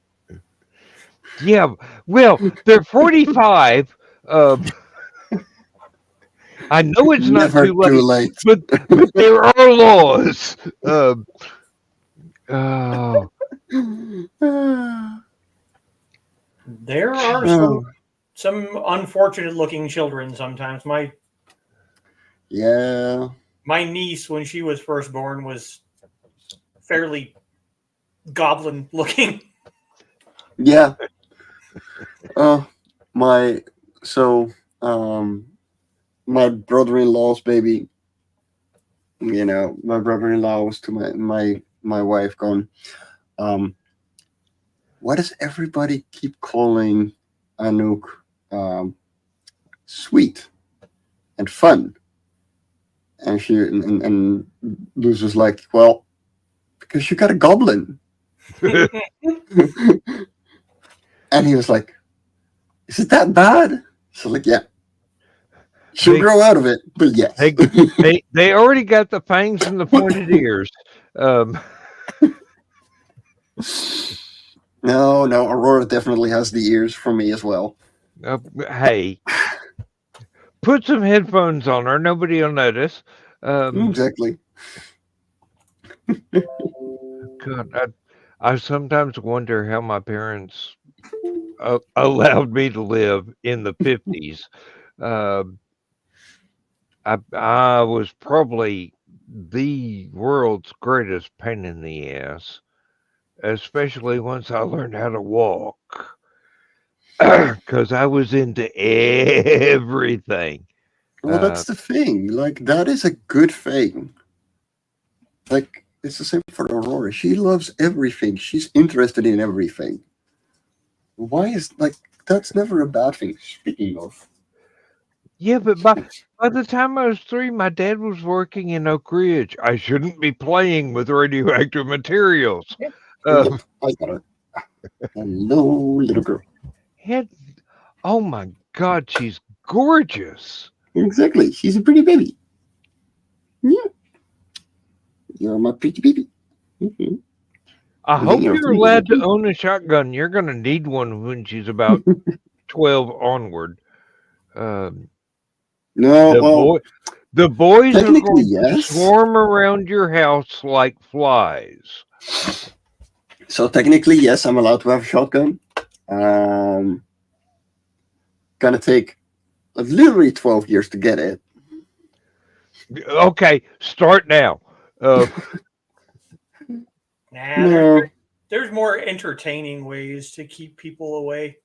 Yeah, well, they're 45. I know it's not Never too late, late. but there are laws. Oh, There are some unfortunate looking children sometimes. Yeah. My niece, when she was first born, was fairly goblin looking. Yeah. My brother-in-law's baby. My brother-in-law was to my wife going, why does everybody keep calling Anouk sweet and fun? And and Luz was like, well, because you got a goblin. And he was like, is it that bad? So like, yeah. She'll grow out of it, but yes. They already got the fangs and the pointed ears. No, Aurora definitely has the ears for me as well. Hey, put some headphones on her. Nobody will notice. Exactly. God, I sometimes wonder how my parents allowed me to live in the 50s. I was probably the world's greatest pain in the ass, especially once I learned how to walk, because I was into everything. Well, that's the thing. Like, that is a good thing. Like, it's the same for Aurora. She loves everything. She's interested in everything. Why is, like, that's never a bad thing, speaking of. Yeah, but by the time I was 3, my dad was working in Oak Ridge. I shouldn't be playing with radioactive materials. I got her. Hello, little girl. Oh my God, she's gorgeous. Exactly. She's a pretty baby. Yeah. You're my pretty baby. Mm-hmm. I hope you're allowed to own a shotgun. You're going to need one when she's about 12 onward. The boys are going to swarm around your house like flies. So technically, yes, I'm allowed to have a shotgun. Gonna take literally 12 years to get it. Okay, start now. There's more entertaining ways to keep people away.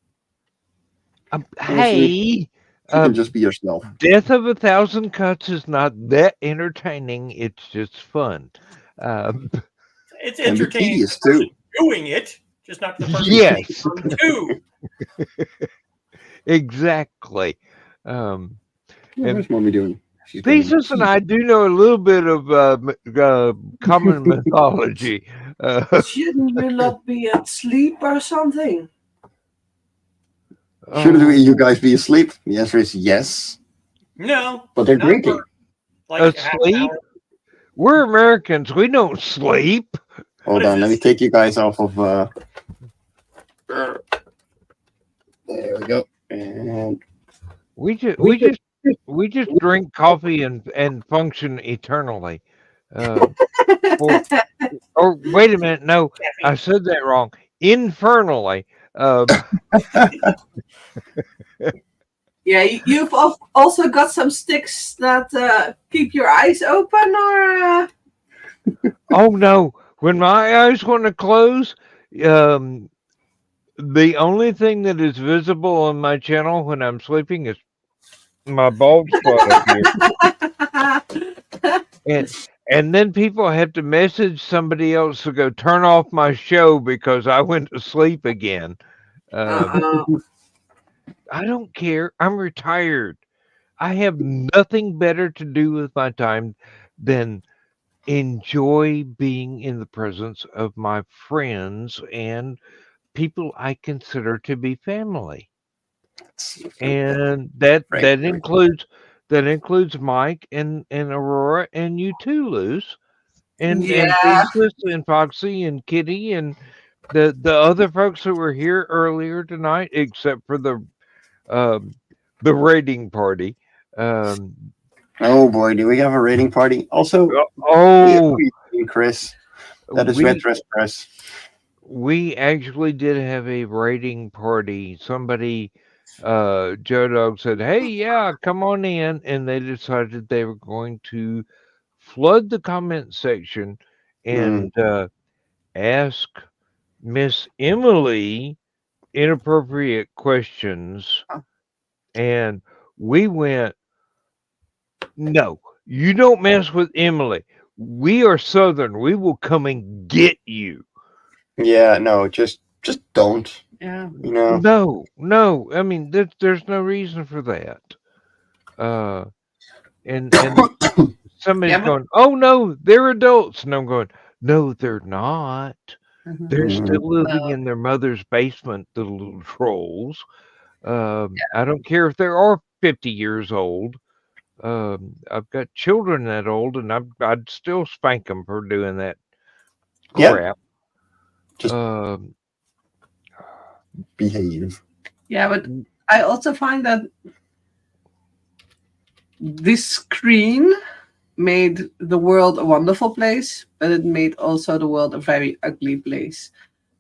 Hey, you can just be yourself. Death of 1,000 Cuts is not that entertaining. It's just fun. It's entertaining too. Doing it, just not the person. Yes. Too. Exactly. What's mommy doing? Thesis and I do know a little bit of common mythology. Shouldn't we not be asleep or something? Shouldn't you guys be asleep? The answer is yes. No. But they're drinking. Asleep? We're Americans. We don't sleep. Hold on. Let me take you guys off of... There we go. And... We just drink coffee and function eternally. Or wait a minute, no, I said that wrong. Infernally. Yeah, you've also got some sticks that keep your eyes open, or? Oh no! When my eyes want to close, the only thing that is visible on my channel when I'm sleeping is my bald spot up here. And then people have to message somebody else to go turn off my show because I went to sleep again. I don't care. I'm retired. I have nothing better to do with my time than enjoy being in the presence of my friends and people I consider to be family. And that includes that includes Mike and Aurora and you too, Luz, and Yeah. Thesis and Foxy and Kitty and the other folks that were here earlier tonight, except for the raiding party. Oh boy, do we have a rating party? Also, oh, Chris, that is Red Dress Press. We actually did have a raiding party. Somebody, Joe Dog said, "Hey, yeah, come on in," and they decided they were going to flood the comment section and ask Miss Emily inappropriate questions, and we went, "No, you don't mess with Emily. We are Southern. We will come and get you." Yeah, no, just don't. Yeah. You know. No. I mean, there's no reason for that. And somebody's going, "Oh no, they're adults," and I'm going, "No, they're not. They're still living in their mother's basement, the little trolls. I don't care if they are 50 years old. I've got children that old, and I'd still spank them for doing that crap. Just behave. Yeah, but I also find that this screen made the world a wonderful place, but it made also the world a very ugly place.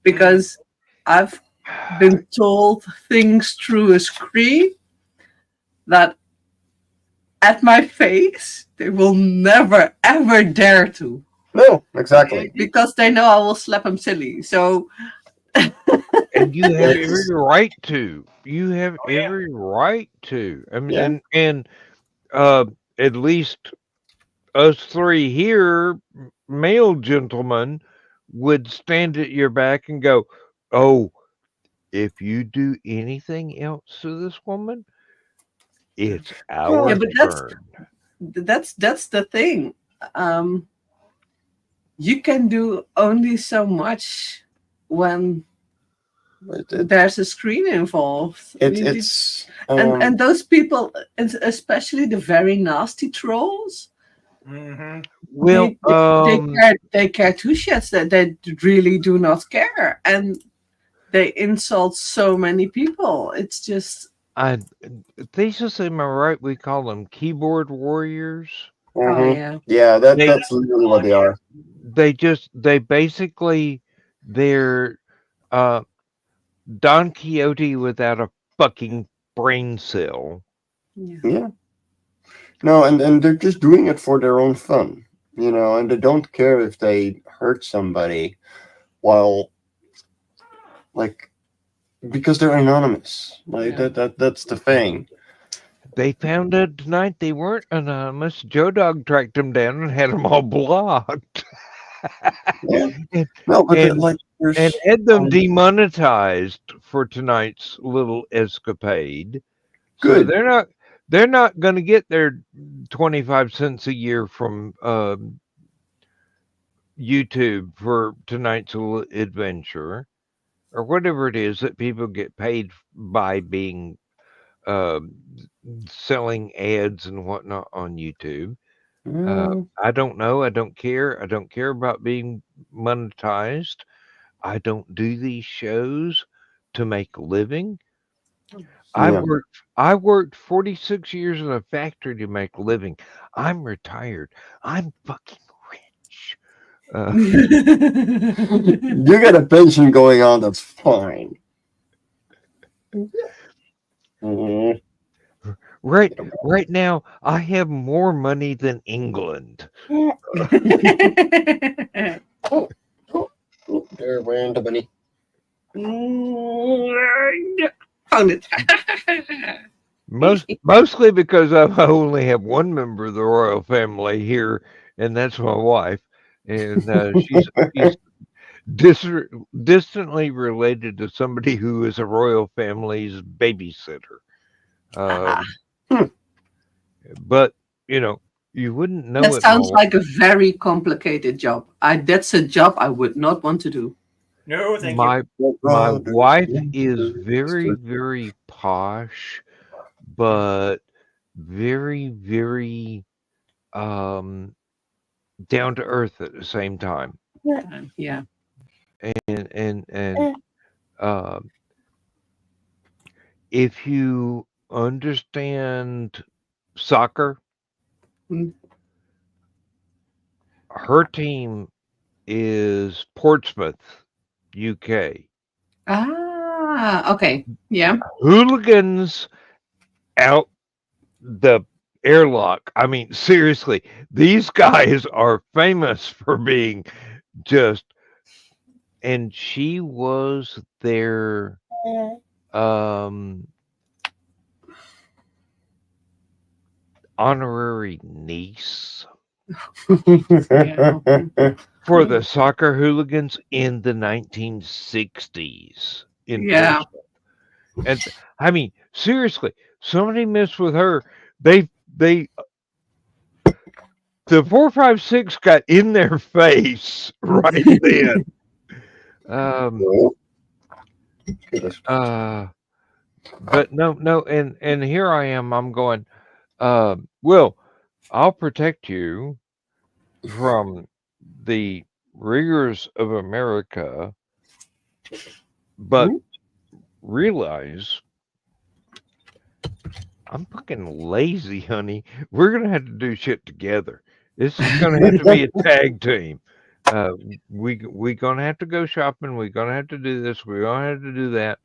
Because I've been told things through a screen that at my face they will never ever dare to. No, exactly. Because they know I will slap them silly. So and you have every right to. You have every right to. I mean, and at least us three here, male gentlemen, would stand at your back and go, "Oh, if you do anything else to this woman, it's our turn." That's the thing. You can do only so much when there's a screen involved. And those people, especially the very nasty trolls. Well, they care two shits. That they really do not care, and they insult so many people. It's just. Thesis, am I right? We call them keyboard warriors. Oh yeah. Yeah, that's literally what they are. They basically they're Don Quixote without a fucking brain cell. Yeah. No, and they're just doing it for their own fun, you know, and they don't care if they hurt somebody while, like, because they're anonymous. Like that's the thing. They found out tonight they weren't anonymous. Joe Dog tracked them down and had them all blocked. and had them demonetized for tonight's little escapade. Good. So they're not going to get their 25 cents a year from YouTube for tonight's little adventure, or whatever it is that people get paid by being selling ads and whatnot on YouTube. I don't know. I don't care. I don't care about being monetized. I don't do these shows to make a living. I worked 46 years in a factory to make a living. I'm retired. I'm fucking rich. You got a pension going on. That's fine. Right now, I have more money than England. They're wearing the bunny. Found it. Mostly because I only have one member of the royal family here, and that's my wife, and she's distantly related to somebody who is a royal family's babysitter. But you know, you wouldn't know. That sounds like a very complicated job. That's a job I would not want to do. No, thank you. My wife is very, very posh, but very, very down to earth at the same time. Yeah. And if you understand soccer, Mm. her team is Portsmouth, UK. Okay. Yeah. Hooligans out the airlock. I mean, seriously, these guys are famous for being just. And she was their honorary niece for the soccer hooligans in the 1960s in Yeah. Portsmouth. And I mean, seriously, somebody messed with her. The 456 got in their face right then. But no, and here I am. I'm going. Well, I'll protect you from the rigors of America, but realize I'm fucking lazy, honey. We're gonna have to do shit together. This is gonna have to be a tag team. We gonna have to go shopping. We're gonna have to do this. We're gonna have to do that.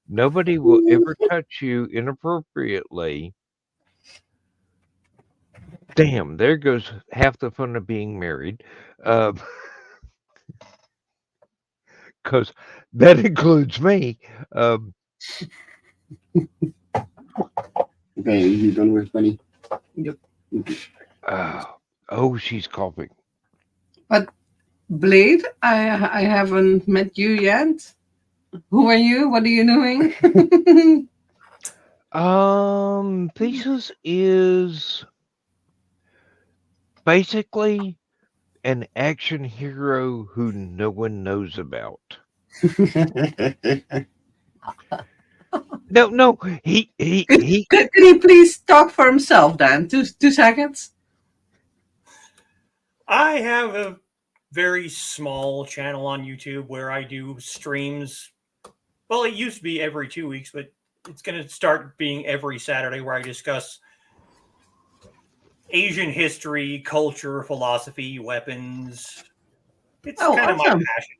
Nobody will ever touch you inappropriately. Damn, there goes half the fun of being married. Because that includes me. Okay, you done with Benny? Yep. Oh, she's coughing. But Blade, I haven't met you yet. Who are you? What are you doing? Thesis is basically an action hero who no one knows about. No, he Could he please talk for himself, Dan? 2 seconds. I have a very small channel on YouTube where I do streams. Well, it used to be every 2 weeks, but it's going to start being every Saturday where I discuss Asian history, culture, philosophy, weapons. It's kind of my passion.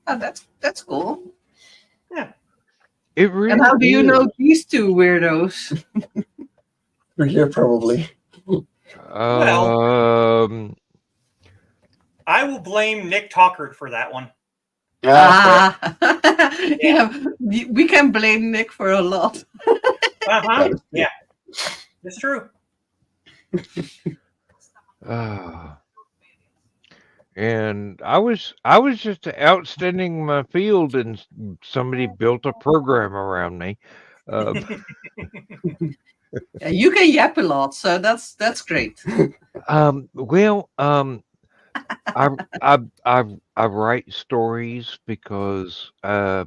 Oh, that's cool. Yeah. It really And how do you is. know these two weirdos? We're here probably. I will blame Nick Talkert for that one. Yeah, we can blame Nick for a lot. Yeah, it's true. And I was just outstanding my field, and somebody built a program around me. Yeah, you can yap a lot, so that's great. Well, I write stories because I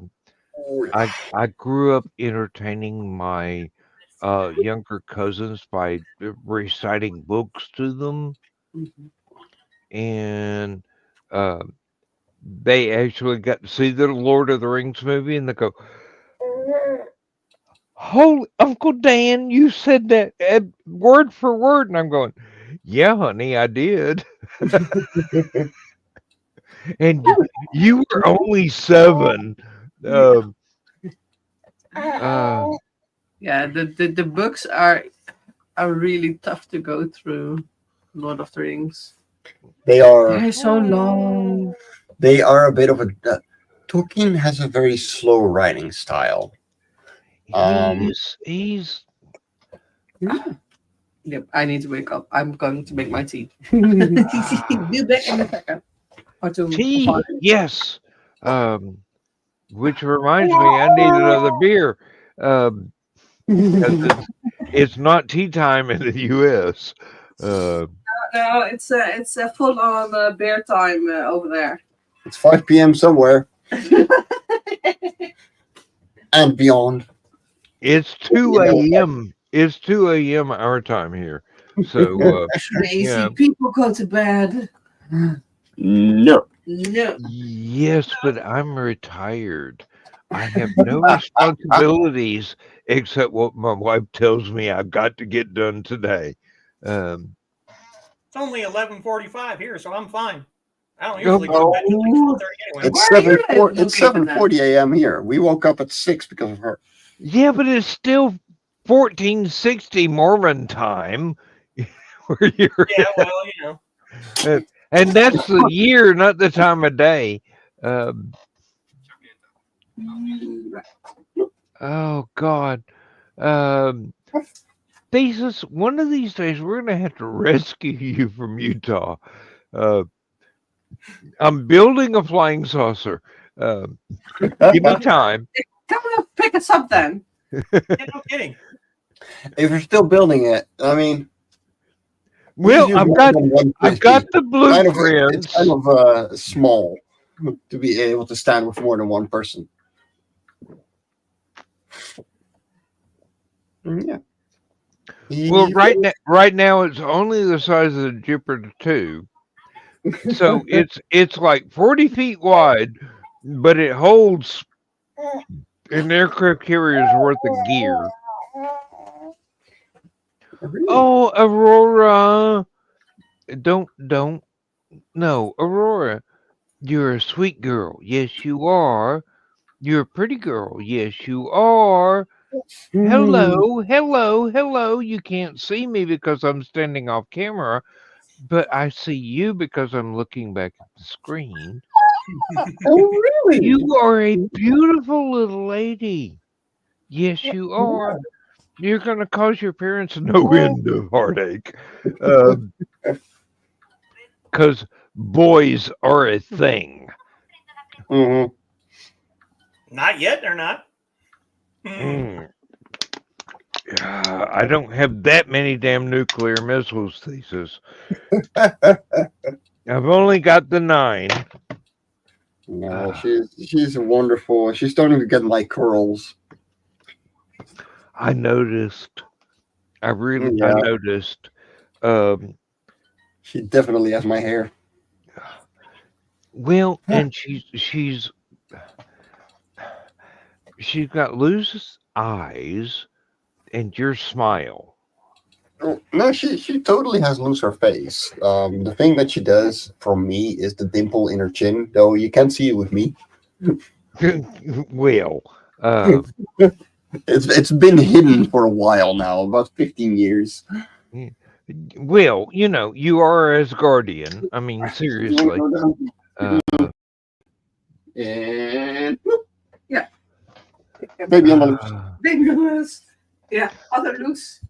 grew up entertaining my younger cousins by reciting books to them, and they actually got to see the Lord of the Rings movie, and they go, "Holy Uncle Dan, you said that word for word," and I'm going, "Yeah, honey, I did." And you were only 7. Yeah, the books are really tough to go through. Lord of the Rings. They're so long. They are a bit of a. Tolkien has a very slow writing style. He's. Yep, I need to wake up. I'm going to make my tea. Be back in a second. Tea, yes. Which reminds me, I need another beer. It's not tea time in the U.S. No, it's a full on bear time over there. It's 5 p.m. somewhere and beyond. It's 2 a.m. It's 2 a.m. our time here. So, Crazy people go to bed. No. No. yes, but I'm retired. I have no responsibilities except what my wife tells me I've got to get done today. Um, It's only 11:45 here, so I'm fine. I don't Oh, usually go to bed till like 4:30 anyway. It's Where are you 7:40. It's located then? 7:40 a.m. here. We woke up at 6 because of her. yeah, but it's still 1460 Mormon time. Where you're Yeah, well, you know. and that's the year, not the time of day. Um, oh God. Thesis, one of these days we're gonna have to rescue you from Utah. I'm building a flying saucer. Give me time. Come on, pick us up then. Yeah, no kidding. If you're still building it, I mean, Well, I've got the It's blueprints. kind of small to be able to stand with more than one person. Yeah. Well, right now it's only the size of the Jupiter 2. So it's like 40 feet wide, but it holds an aircraft carrier's worth of gear. Oh, Aurora. Don't. No, Aurora. You're a sweet girl. Yes, you are. You're a pretty girl. Yes, you are. Hello. You can't see me because I'm standing off camera, but I see you because I'm looking back at the screen. Oh, really? You are a beautiful little lady. Yes, you are. You're going to cause your parents no end of heartache. Because boys are a thing. Mm-hmm. Not yet, they're not. I don't have that many damn nuclear missiles, Thesis. I've only got the 9. No, she's wonderful. She's starting to get like curls. I noticed. I noticed. She definitely has my hair. Well, and she's got loose eyes and your smile. Oh, no, she totally has loose her face. The thing that she does for me is the dimple in her chin, though you can't see it with me. Well, it's been hidden for a while now, about 15 years. Well, you are Asgardian. I mean, seriously. And yeah, maybe on the loose. Baby loose. Yeah, other loose.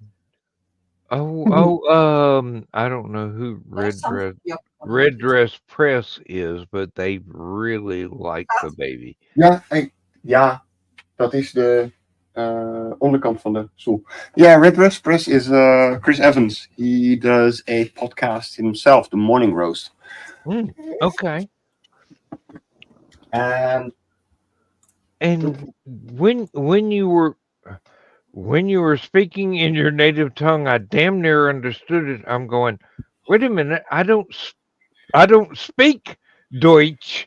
I don't know who Red Dress Press is, but they really like the baby. Ja, dat is de onderkant van de stoel. Yeah, Red Dress Press is Chris Evans. He does a podcast himself, The Morning Roast. Okay. And when you were speaking in your native tongue, I damn near understood it. I'm going, wait a minute, I don't speak Deutsch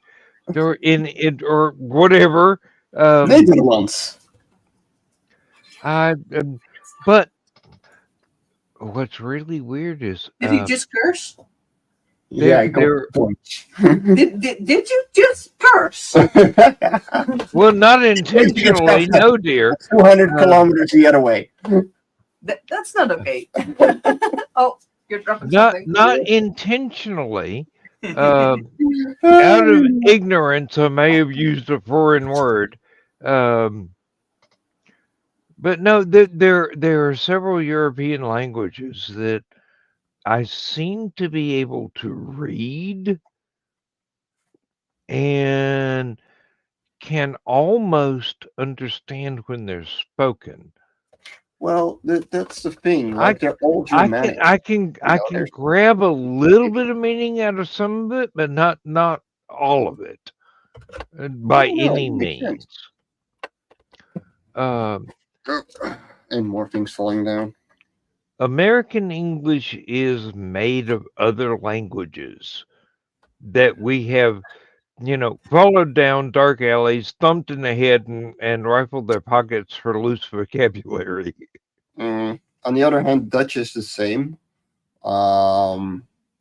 or in it or whatever. Nederlands. But what's really weird is did he just curse? Yeah, did you just curse? Well, not intentionally, no, dear. 200 kilometers the other way. That's not okay. Oh, you're dropping something. Not intentionally. Out of ignorance, I may have used a foreign word. But no, there are several European languages that I seem to be able to read and can almost understand when they're spoken. Well, that's the thing. Like they're all Germanic. I can grab a little bit of meaning out of some of it, but not all of it by any means. And more things falling down. American English is made of other languages that we have, followed down dark alleys, thumped in the head, and rifled their pockets for loose vocabulary. On the other hand, Dutch is the same.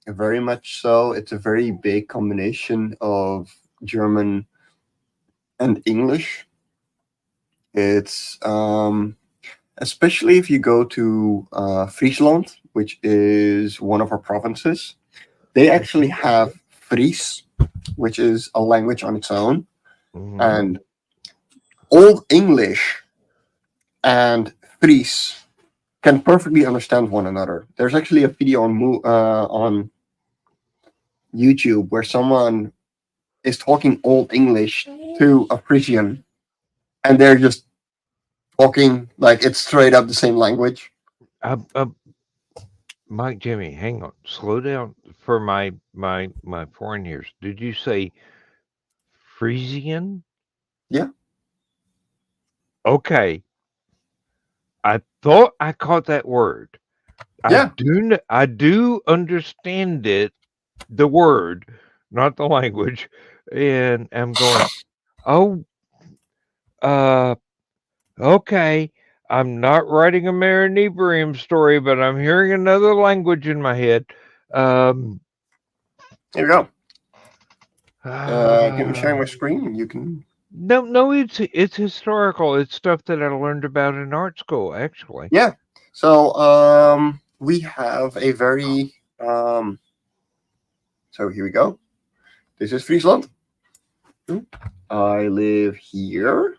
Very much so. It's a very big combination of German and English. It's especially if you go to Friesland, which is one of our provinces. They actually have Fries, which is a language on its own, and Old English and Fries can perfectly understand one another. There's actually a video on YouTube where someone is talking Old English to a Frisian, and they're just talking like it's straight up the same language. Mike, Jimmy, hang on, slow down for my foreign ears. Did you say Frisian? Yeah. Okay. I thought I caught that word. Yeah. I do understand it, the word, not the language, and I'm going, oh, okay. I'm not writing a Marinibrium story, but I'm hearing another language in my head. Here we go. Can you share my screen? You can. No, it's historical. It's stuff that I learned about in art school, actually. Yeah. So we have a very so here we go. This is Friesland. I live here.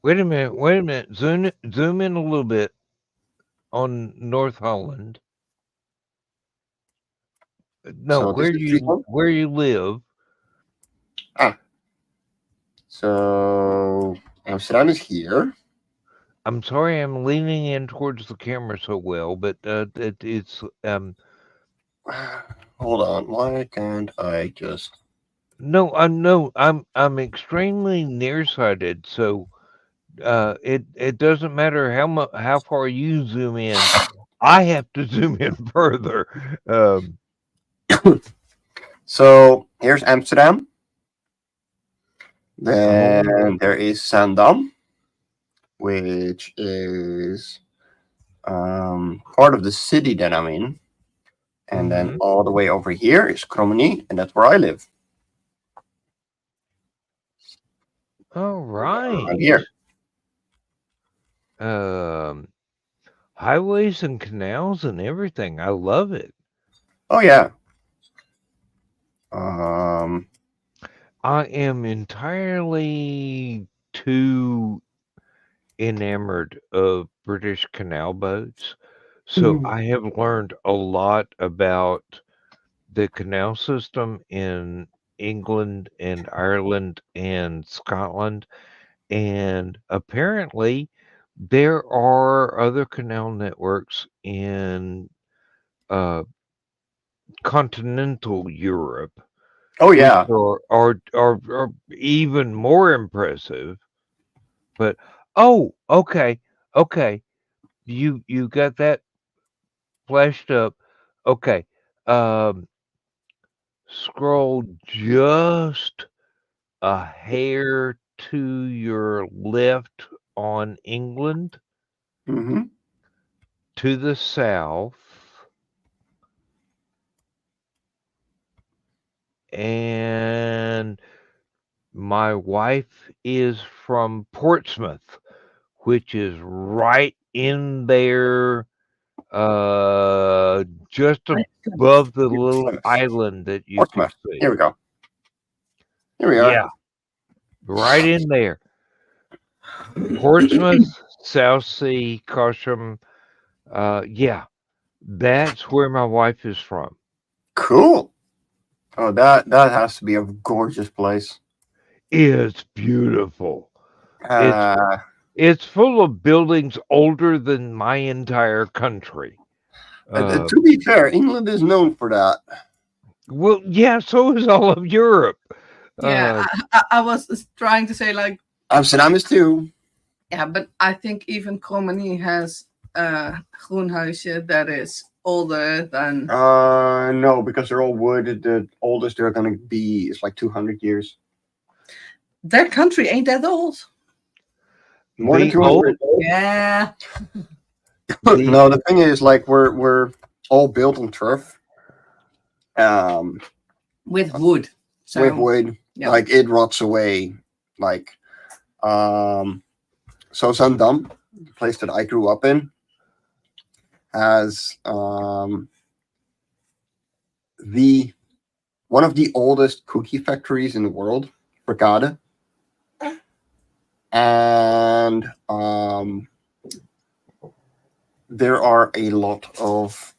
Wait a minute. Zoom in a little bit on North Holland. No, So where you live. So Amsterdam is here. I'm sorry, I'm leaning in towards the camera so well, but it's Hold on, why can't I just? No, I'm extremely nearsighted, so it doesn't matter how far you zoom in. I have to zoom in further. So here's Amsterdam. Then there is Zandam, which is part of the city that I'm in. And then all the way over here is Krommenie, and that's where I live. All right. I'm here. Highways and canals and everything. I love it. Oh yeah. I am entirely too enamored of British canal boats. So I have learned a lot about the canal system in England and Ireland and Scotland. And apparently there are other canal networks in continental Europe. Oh yeah. Are even more impressive. But okay. You got that flashed up. Okay. Scroll just a hair to your left on England. To the south. And my wife is from Portsmouth, which is right in there, just above the little island that you can see. Here we go. Here we are. Yeah, right in there. Portsmouth, South Sea, Cosham. Yeah, that's where my wife is from. Cool. Oh, that has to be a gorgeous place. It's beautiful. It's full of buildings older than my entire country. To be fair, England is known for that. Well, yeah, so is all of Europe. Yeah, I was trying to say like Amsterdam is too. Yeah, but I think even Cromanie has a groenhuisje that is older than. No, because they're all wood. The oldest they're going to be is like 200 years. That country ain't that old. More than The 200. Yeah. No, the thing is, like, we're all built on turf. With wood. So, with wood, yeah. like it rots away. Like, so Zandam, the place that I grew up in, has the one of the oldest cookie factories in the world, Brigade. And there are a lot of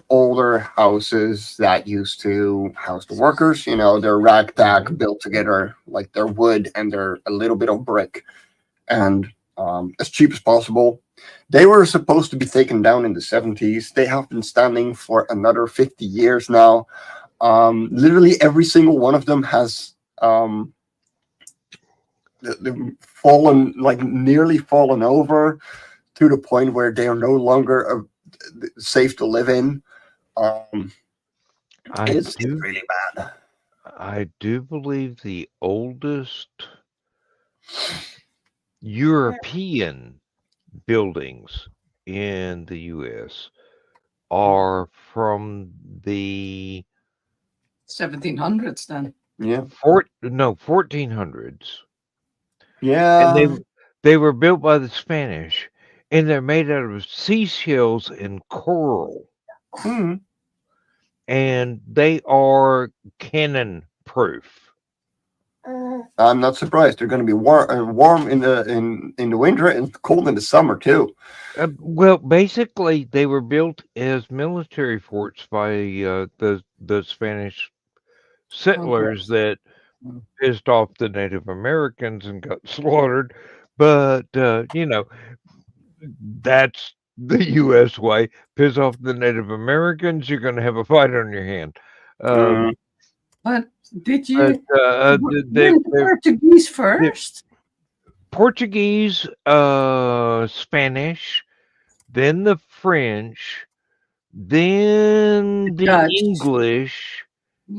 older houses that used to house the workers. You know, they're ragtag, built together, like they're wood and they're a little bit of brick, and as cheap as possible. They were supposed to be taken down in the 70s. They have been standing for another 50 years now. Literally every single one of them has fallen, like nearly fallen over, to the point where they are no longer safe to live in. It's really bad. I do believe the oldest European buildings in the U.S. are from the 1700s then. Yeah. 1400s. Yeah. And they were built by the Spanish, and they're made out of seashells and coral. Hmm. And they are cannon proof. I'm not surprised. They're going to be warm in the winter and cold in the summer too. Well, basically, they were built as military forts by the Spanish settlers that pissed off the Native Americans and got slaughtered. But you know, that's the U.S. way. Piss off the Native Americans, you're going to have a fight on your hand. But did you But, the Portuguese first? Portuguese, Spanish, then the French, then the Dutch. English,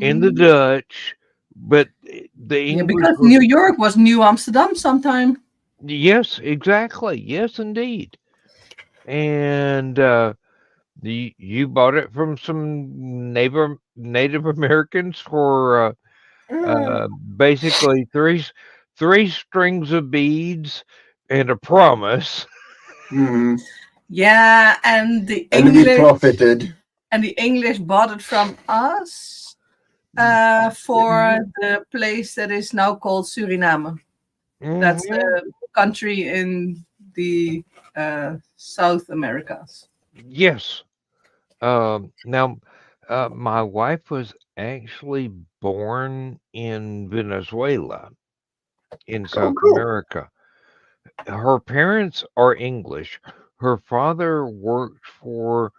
and the Dutch. But the Yeah, English because were- New York was New Amsterdam sometime. yes, exactly. Yes, indeed. And you bought it from some Native Americans for basically three strings of beads and a promise. Yeah, and the And we English profited. and the English bought it from us for the place that is now called Suriname. That's the country in the South Americas. Yes. Now, my wife was actually born in Venezuela, in South America. Her parents are English. Her father worked for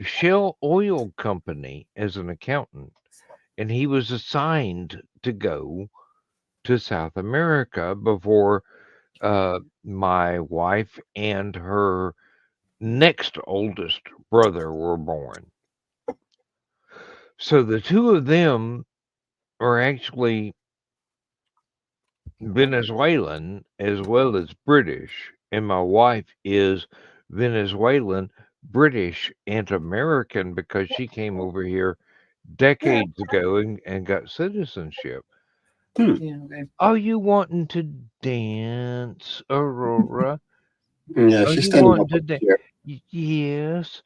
Shell Oil Company as an accountant, and he was assigned to go to South America before my wife and her next oldest brother were born. So the two of them are actually Venezuelan as well as British, and my wife is Venezuelan, British, and American because she came over here decades ago and got citizenship. Yeah, okay. Are you wanting to dance, Aurora? Yeah, Are she's you standing wanting up to dance? here. Yes.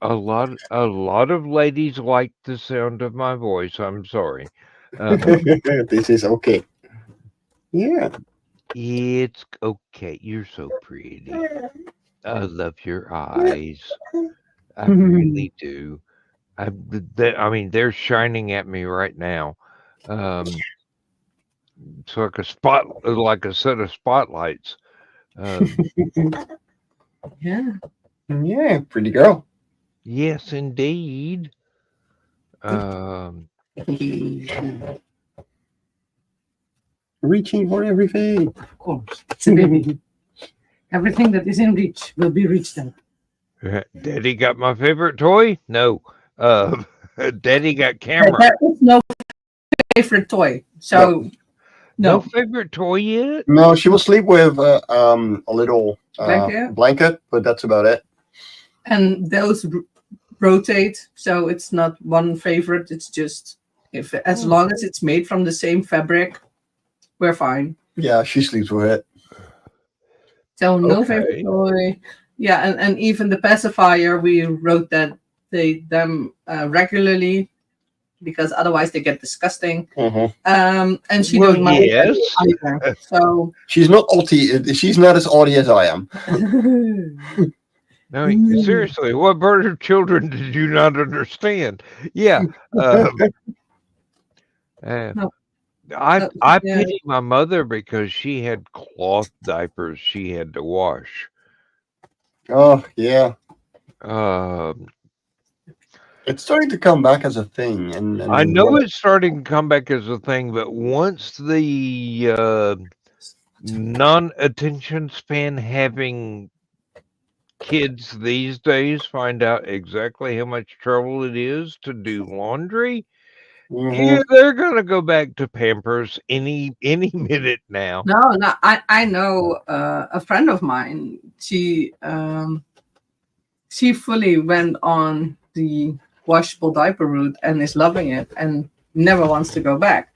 A lot of ladies like the sound of my voice. I'm sorry. This is okay. Yeah. It's okay. You're so pretty. I love your eyes. I really do. I mean, they're shining at me right now. It's like like a set of spotlights. Yeah. Yeah, pretty girl. Yes, indeed. Reaching for everything. Of course, it's a baby. Everything that is in reach will be reached out. Daddy got my favorite toy? No. Daddy got camera. There is no favorite toy, so No favorite toy yet? No, she will sleep with a little Blanket? but that's about it. And those rotate, so it's not one favorite. It's just as long as it's made from the same fabric, we're fine. Yeah, she sleeps with it. So no favorite toy. Yeah, and even the pacifier, we rotate them regularly because otherwise they get disgusting. And she don't mind either. So she's not as naughty as I am. No, seriously, what bird of children did you not understand? Yeah. I pity my mother because she had cloth diapers she had to wash. Oh, yeah. It's starting to come back as a thing. And I know it's starting to come back as a thing, but once the non-attention span having kids these days find out exactly how much trouble it is to do laundry, yeah, they're gonna go back to Pampers any minute now. No, I know a friend of mine. She fully went on the washable diaper route and is loving it and never wants to go back.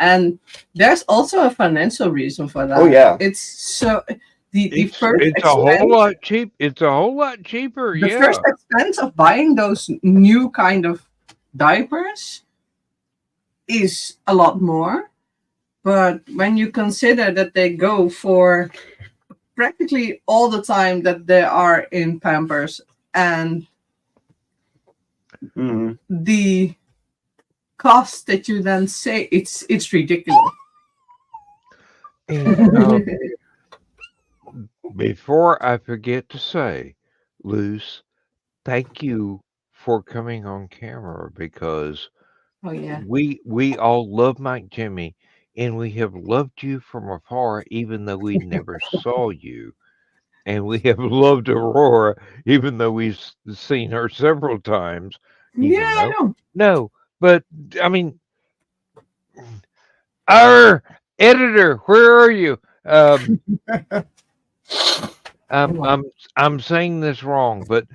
And there's also a financial reason for that. Oh yeah, it's so. The first it's a whole lot cheap. It's a whole lot cheaper. The first expense of buying those new kind of diapers is a lot more, but when you consider that they go for practically all the time that they are in Pampers and the cost that you then say, it's ridiculous. Before I forget to say, Luce, thank you for coming on camera because we all love Mike Jimmy and we have loved you from afar even though we never saw you. And we have loved Aurora even though we've seen her several times. I know. No, but I mean, our editor, where are you? I'm saying this wrong, but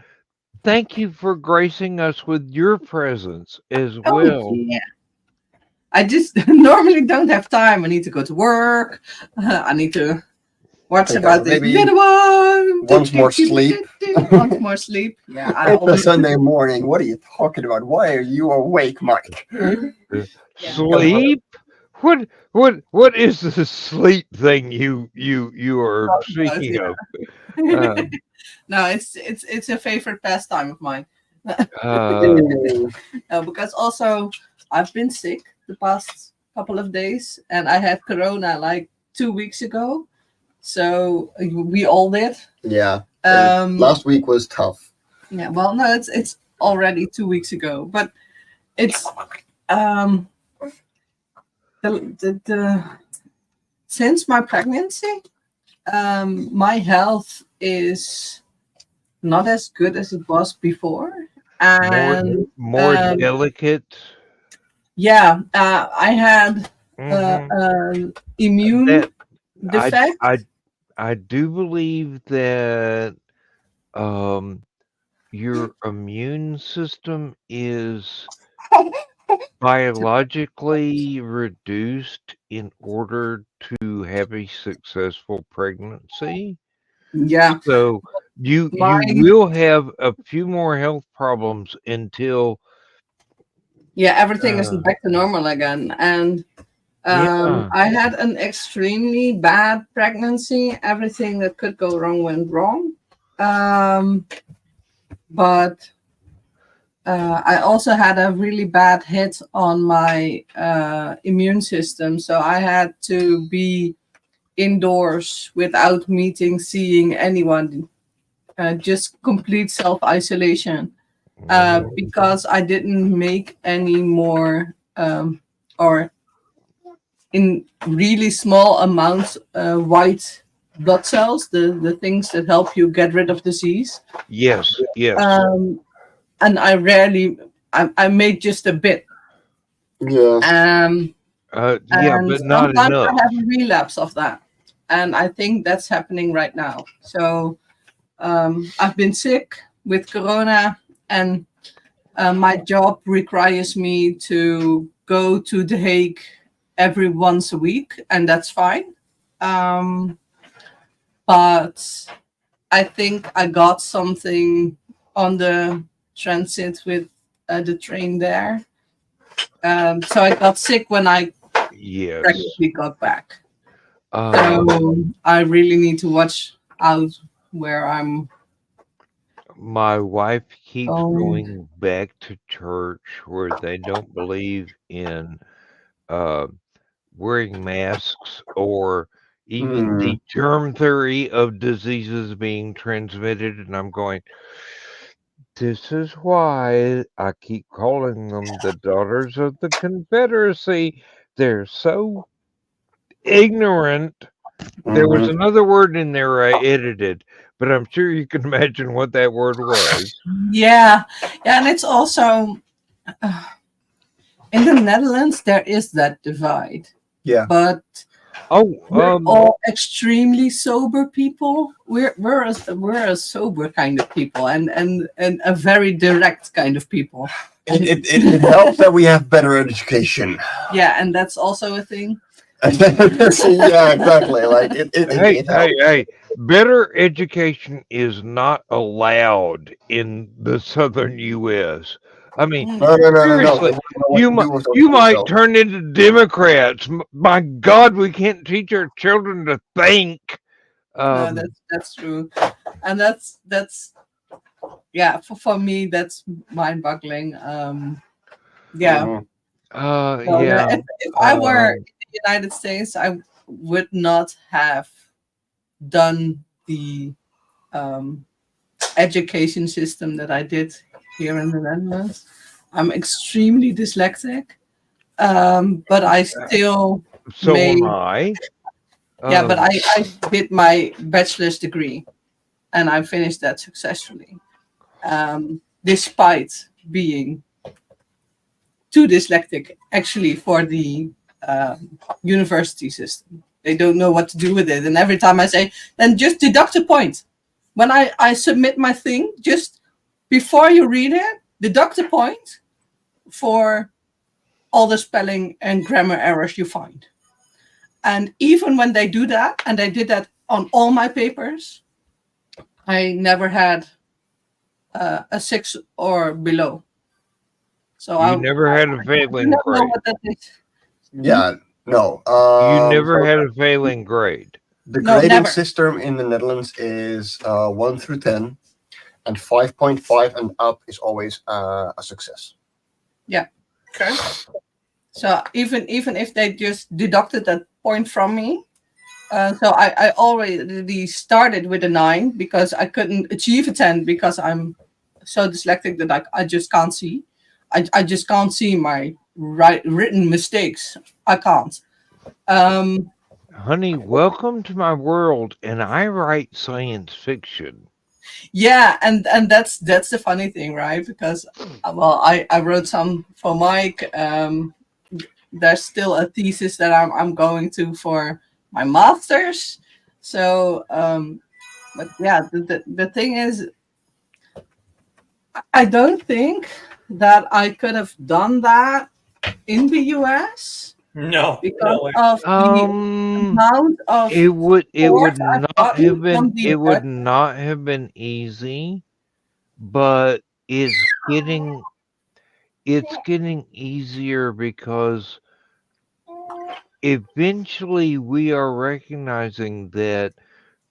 thank you for gracing us with your presence as well. Yeah. I just normally don't have time. I need to go to work. I need to watch about the little one. Once more sleep. Once more sleep. Yeah. It's a Sunday morning. What are you talking about? Why are you awake, Mike? Sleep? What is the sleep thing you are speaking of? No, it's a favorite pastime of mine. Because also I've been sick the past couple of days, and I had corona like 2 weeks ago. So we all did. Yeah. Last week was tough. Yeah. Well, no, it's already 2 weeks ago, but it's the since my pregnancy, my health is not as good as it was before, and more delicate. Yeah, I had immune defect. I do believe that your immune system is biologically reduced in order to have a successful pregnancy. Yeah. So you will have a few more health problems until everything is back to normal again. And I had an extremely bad pregnancy. Everything that could go wrong went wrong. But I also had a really bad hit on my immune system. So I had to be indoors without seeing anyone, just complete self-isolation, because I didn't make any more or in really small amounts white blood cells, the things that help you get rid of disease. Yes, yes. And I made just a bit. Yeah. Yeah, And but not sometimes enough. I have a relapse of that. And I think that's happening right now. So I've been sick with Corona, and my job requires me to go to The Hague every once a week, and that's fine. But I think I got something on the transit with the train there. So I got sick when I Yes. practically got back. Um, So I really need to watch out where I'm. my wife keeps Oh. going back to church where they don't believe in wearing masks or even the germ theory of diseases being transmitted, and I'm going, this is why I keep calling them the daughters of the Confederacy. They're so ignorant. There was another word in there I edited, but I'm sure you can imagine what that word was. Yeah, and it's also in the Netherlands there is that divide. Yeah. But we're Oh, all extremely sober people. We're a sober kind of people, and a very direct kind of people. It helps that we have better education. Yeah, and that's also a thing. Yeah, exactly. Like it helps. Hey, better education is not allowed in the southern U.S. I mean, No. seriously, you might turn into Democrats. My God, we can't teach our children to think. No, that's true, and that's yeah. For me, that's mind-boggling. Yeah. So Yeah. if I were in the United States, I would not have done the education system that I did here in the Netherlands. I'm extremely dyslexic, but I still So made. am I. Yeah, but I did my bachelor's degree, and I finished that successfully, despite being too dyslexic actually for the university system. They don't know what to do with it, and every time I say, then just deduct a point. When I submit my thing, just before you read it, deduct a point for all the spelling and grammar errors you find. And even when they do that, and they did that on all my papers, I never had a 6 or below. So you never had a failing don't know grade. what that is. Yeah, no. You never had a failing grade. The No, grading never. system in the Netherlands is 1 through 10, and 5.5 and up is always a success. Yeah. Okay. So even if they just deducted that point from me, so I already started with a 9 because I couldn't achieve a 10 because I'm so dyslexic that I just can't see. I just can't see my written mistakes. I can't. Honey, welcome to my world, and I write science fiction. Yeah, and that's the funny thing, right? Because well, I wrote some for Mike. There's still a thesis that I'm going to for my master's. So, but yeah, the thing is, I don't think that I could have done that in the US No, because no way. of the amount of It would support I've not gotten have been from the US. not have been easy, but it's getting easier because eventually we are recognizing that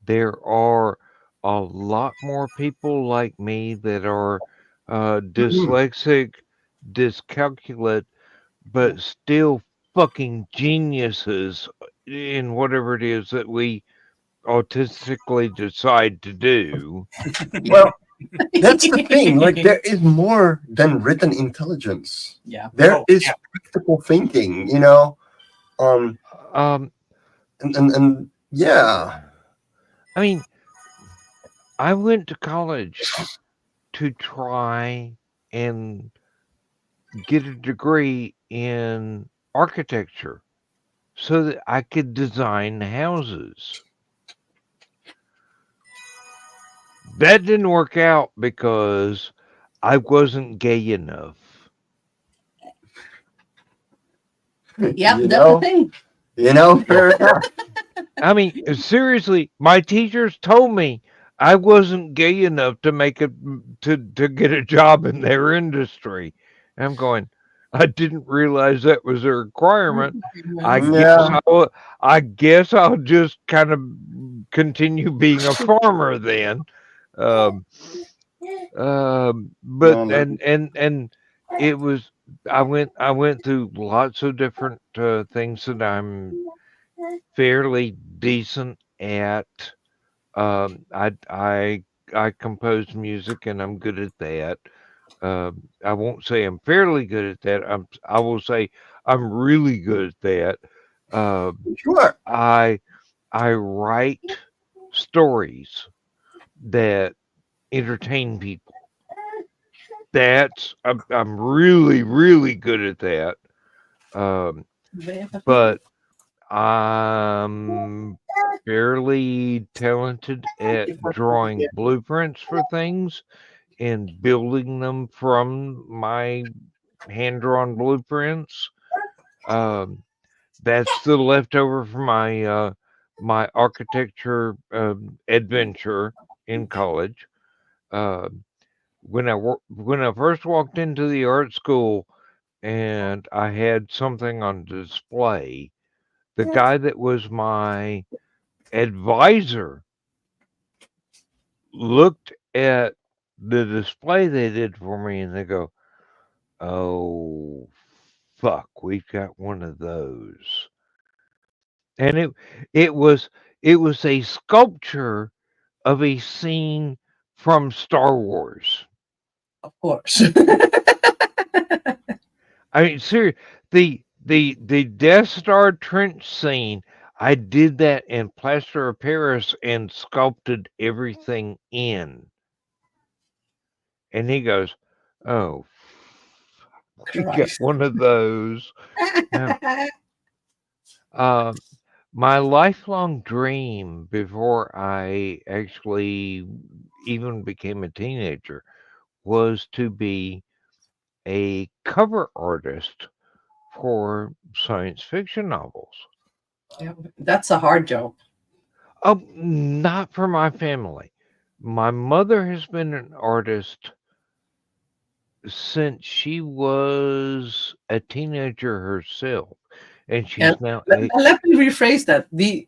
there are a lot more people like me that are dyslexic, dyscalculate, but still fucking geniuses in whatever it is that we autistically decide to do. Well, that's the thing. Like, there is more than written intelligence. Yeah. There is practical thinking. You know, And yeah. I mean, I went to college to try and get a degree in architecture so that I could design houses. That didn't work out because I wasn't gay enough. Yeah, You that's the know? thing. Fair enough. I mean, seriously, my teachers told me I wasn't gay enough to make it to get a job in their industry. And I'm going, I didn't realize that was a requirement. Yeah. I guess I'll just kind of continue being a farmer then. But No, no. and it was I went through lots of different things that I'm fairly decent at. I compose music and I'm good at that. I won't say I'm fairly good at that. I will say I'm really good at that. Sure. I write stories that entertain people. I'm really good at that. But I'm fairly talented at drawing blueprints for things and building them from my hand-drawn blueprints. That's the leftover from my my architecture adventure in college. Uh, when I first walked into the art school and I had something on display, the guy that was my advisor looked at the display they did for me and they go, "Oh, fuck, we've got one of those." And it was it was a sculpture of a scene from Star Wars. Of course. I mean, seriously, the Death Star trench scene. I did that in plaster of Paris and sculpted everything in. And he goes, "Oh, we got Christ. one of those." Now, my lifelong dream before I actually even became a teenager was to be a cover artist for science fiction novels. Yeah, that's a hard job. Oh, not for my family. My mother has been an artist since she was a teenager herself, and And she's now let me rephrase that. The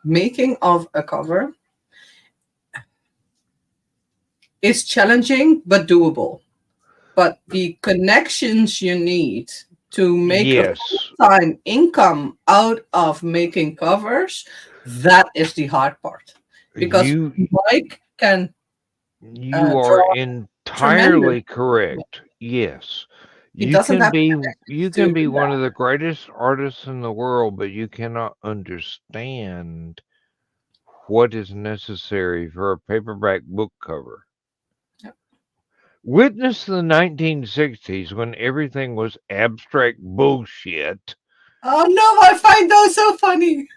making of a cover is challenging but doable. But the connections you need to make a yes. full-time income out of making covers, that is the hard part. Because Mike can You are draw entirely tremendous. correct. Yes. He You doesn't can have be connections to do one that. of the greatest artists in the world, but you cannot understand what is necessary for a paperback book cover. Yep. Witness the 1960s when everything was abstract bullshit. Oh no, I find those so funny.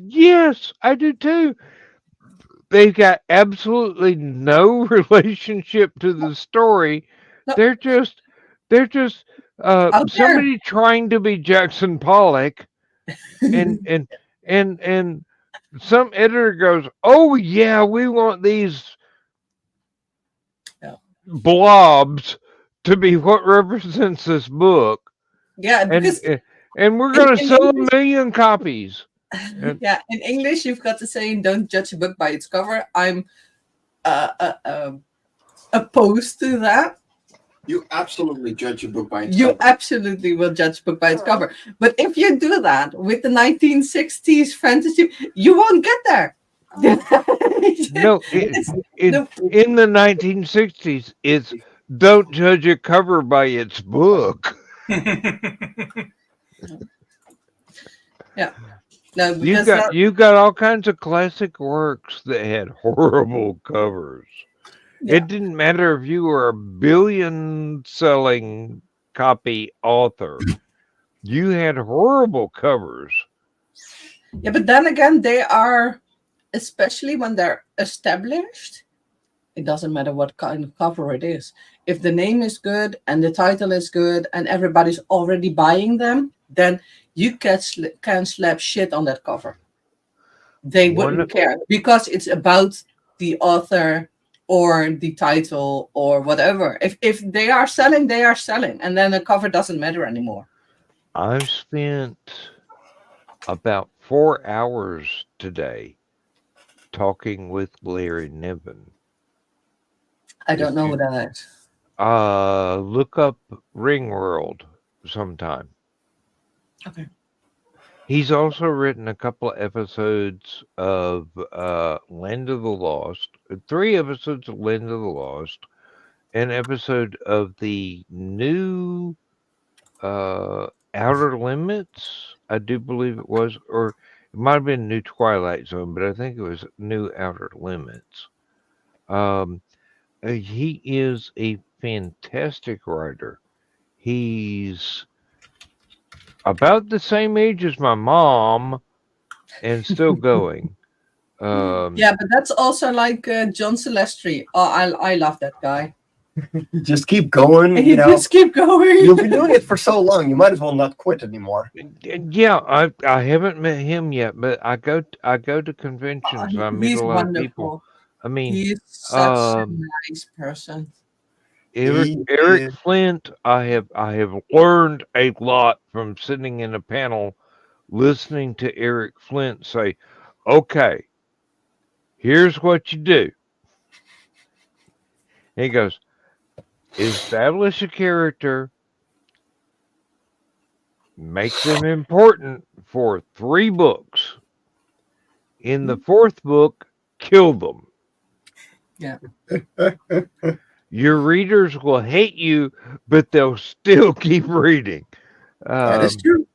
Yes, I do too. They've got absolutely no relationship to the story. No, They're just out there. somebody trying to be Jackson Pollock, and some editor goes, "Oh yeah, we want these Yeah. blobs to be what represents this book." Yeah, because and we're going to in sell English, 1,000,000 copies. And, yeah, in English, you've got the saying, "Don't judge a book by its cover." I'm opposed to that. You absolutely judge a book by its You cover. absolutely will judge a book by its cover. But if you do that with the 1960s fantasy, you won't get there. no, in the 1960s, it's don't judge a cover by its book. Yeah. No, You because got you got all kinds of classic works that had horrible covers. Yeah. It didn't matter if you were a billion-selling copy author. You had horrible covers. Yeah, but then again, they are, especially when they're established, it doesn't matter what kind of cover it is. If the name is good and the title is good and everybody's already buying them, then you can slap shit on that cover. They One wouldn't of- care because it's about the author or the title or whatever. If they are selling, they are selling, and then the cover doesn't matter anymore. I've spent about 4 hours today talking with Larry Niven. I don't If know you- what that is. Look up Ringworld sometime. Okay. He's also written a couple of episodes of Land of the Lost, 3 episodes of Land of the Lost, an episode of the new Outer Limits, I do believe it was, or it might have been New Twilight Zone, but I think it was New Outer Limits. He is a fantastic writer. He's about the same age as my mom and still going. Yeah, but that's also like John Celestri. Oh, I love that guy. Just keep going. And You you know, just keep going. you've been doing it for so long. You might as well not quit anymore. Yeah, I haven't met him yet, but I go to conventions. I meet He's a lot of people. wonderful. I mean, He's such a nice person. Eric Flint, I have learned a lot from sitting in a panel listening to Eric Flint say, "Okay, here's what you do." He goes, "Establish a character, make them important for 3 books. In the 4th book, kill them. Yeah. Your readers will hate you, but they'll still keep reading." That is true.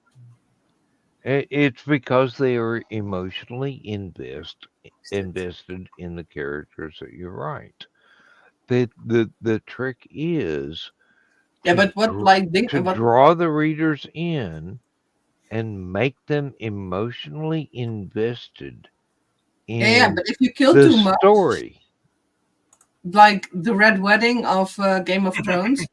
It's because they are emotionally invested in the characters that you write. The trick is Yeah, but what like to draw the readers in and make them emotionally invested in yeah, but if you kill the too much, story. like the Red Wedding of Game of Thrones.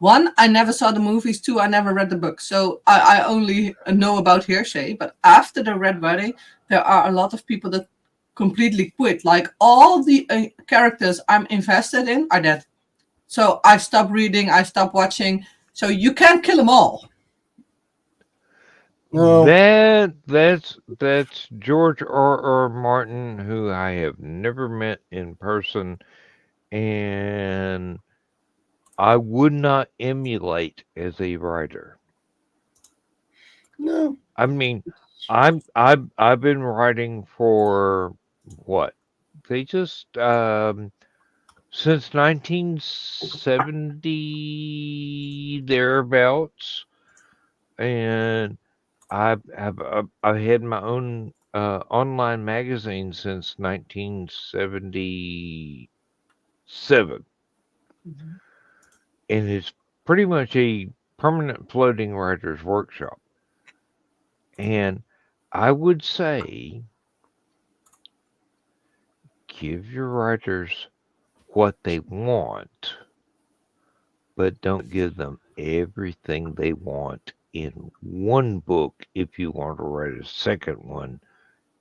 1, I never saw the movies. 2, I never read the book. So I only know about hearsay. But after the Red Wedding, there are a lot of people that completely quit. Like all the characters I'm invested in are dead. So I stopped reading. I stopped watching. So you can't kill them all. No. That's George R.R. Martin, who I have never met in person, and I would not emulate as a writer. No. I mean, I've been writing for what? They just since 1970 thereabouts, and I've had my own online magazine since 1977. And it's pretty much a permanent floating writer's workshop. And I would say give your writers what they want, but don't give them everything they want in one book if you want to write a second one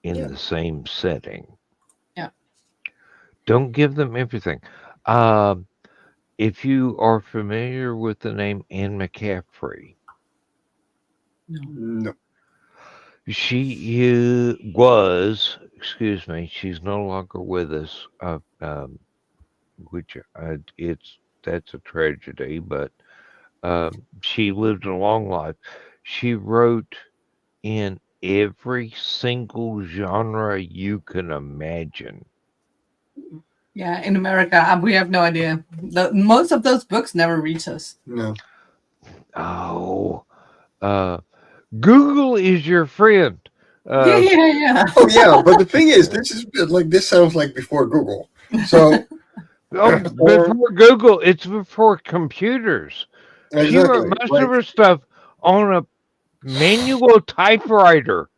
in the same setting. Yeah. Don't give them everything. If you are familiar with the name Anne McCaffrey, No. she was, excuse me, she's no longer with us, which that's a tragedy, but she lived a long life. She wrote in every single genre you can imagine. Yeah, in America, we have no idea. Most of those books never reach us. No. Oh, Google is your friend. Yeah. Oh yeah, but the thing is, this sounds like before Google. So Before Google, it's before computers. She wrote exactly, most of her stuff on a manual typewriter.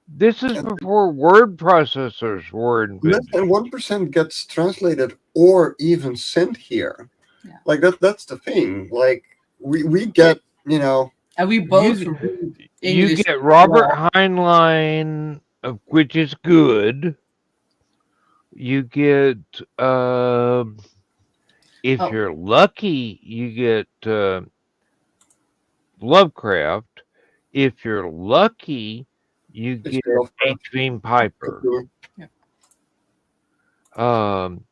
This is before word processors were less invented. than 1% gets translated or even sent here. Yeah. Like that's the thing. Like we get, And we both You, read you English. get Robert well. Heinlein, which is good. You get, if Oh, you're lucky, you get Lovecraft. If you're lucky, you It's get Lovecraft. H. Piper. yeah. Um,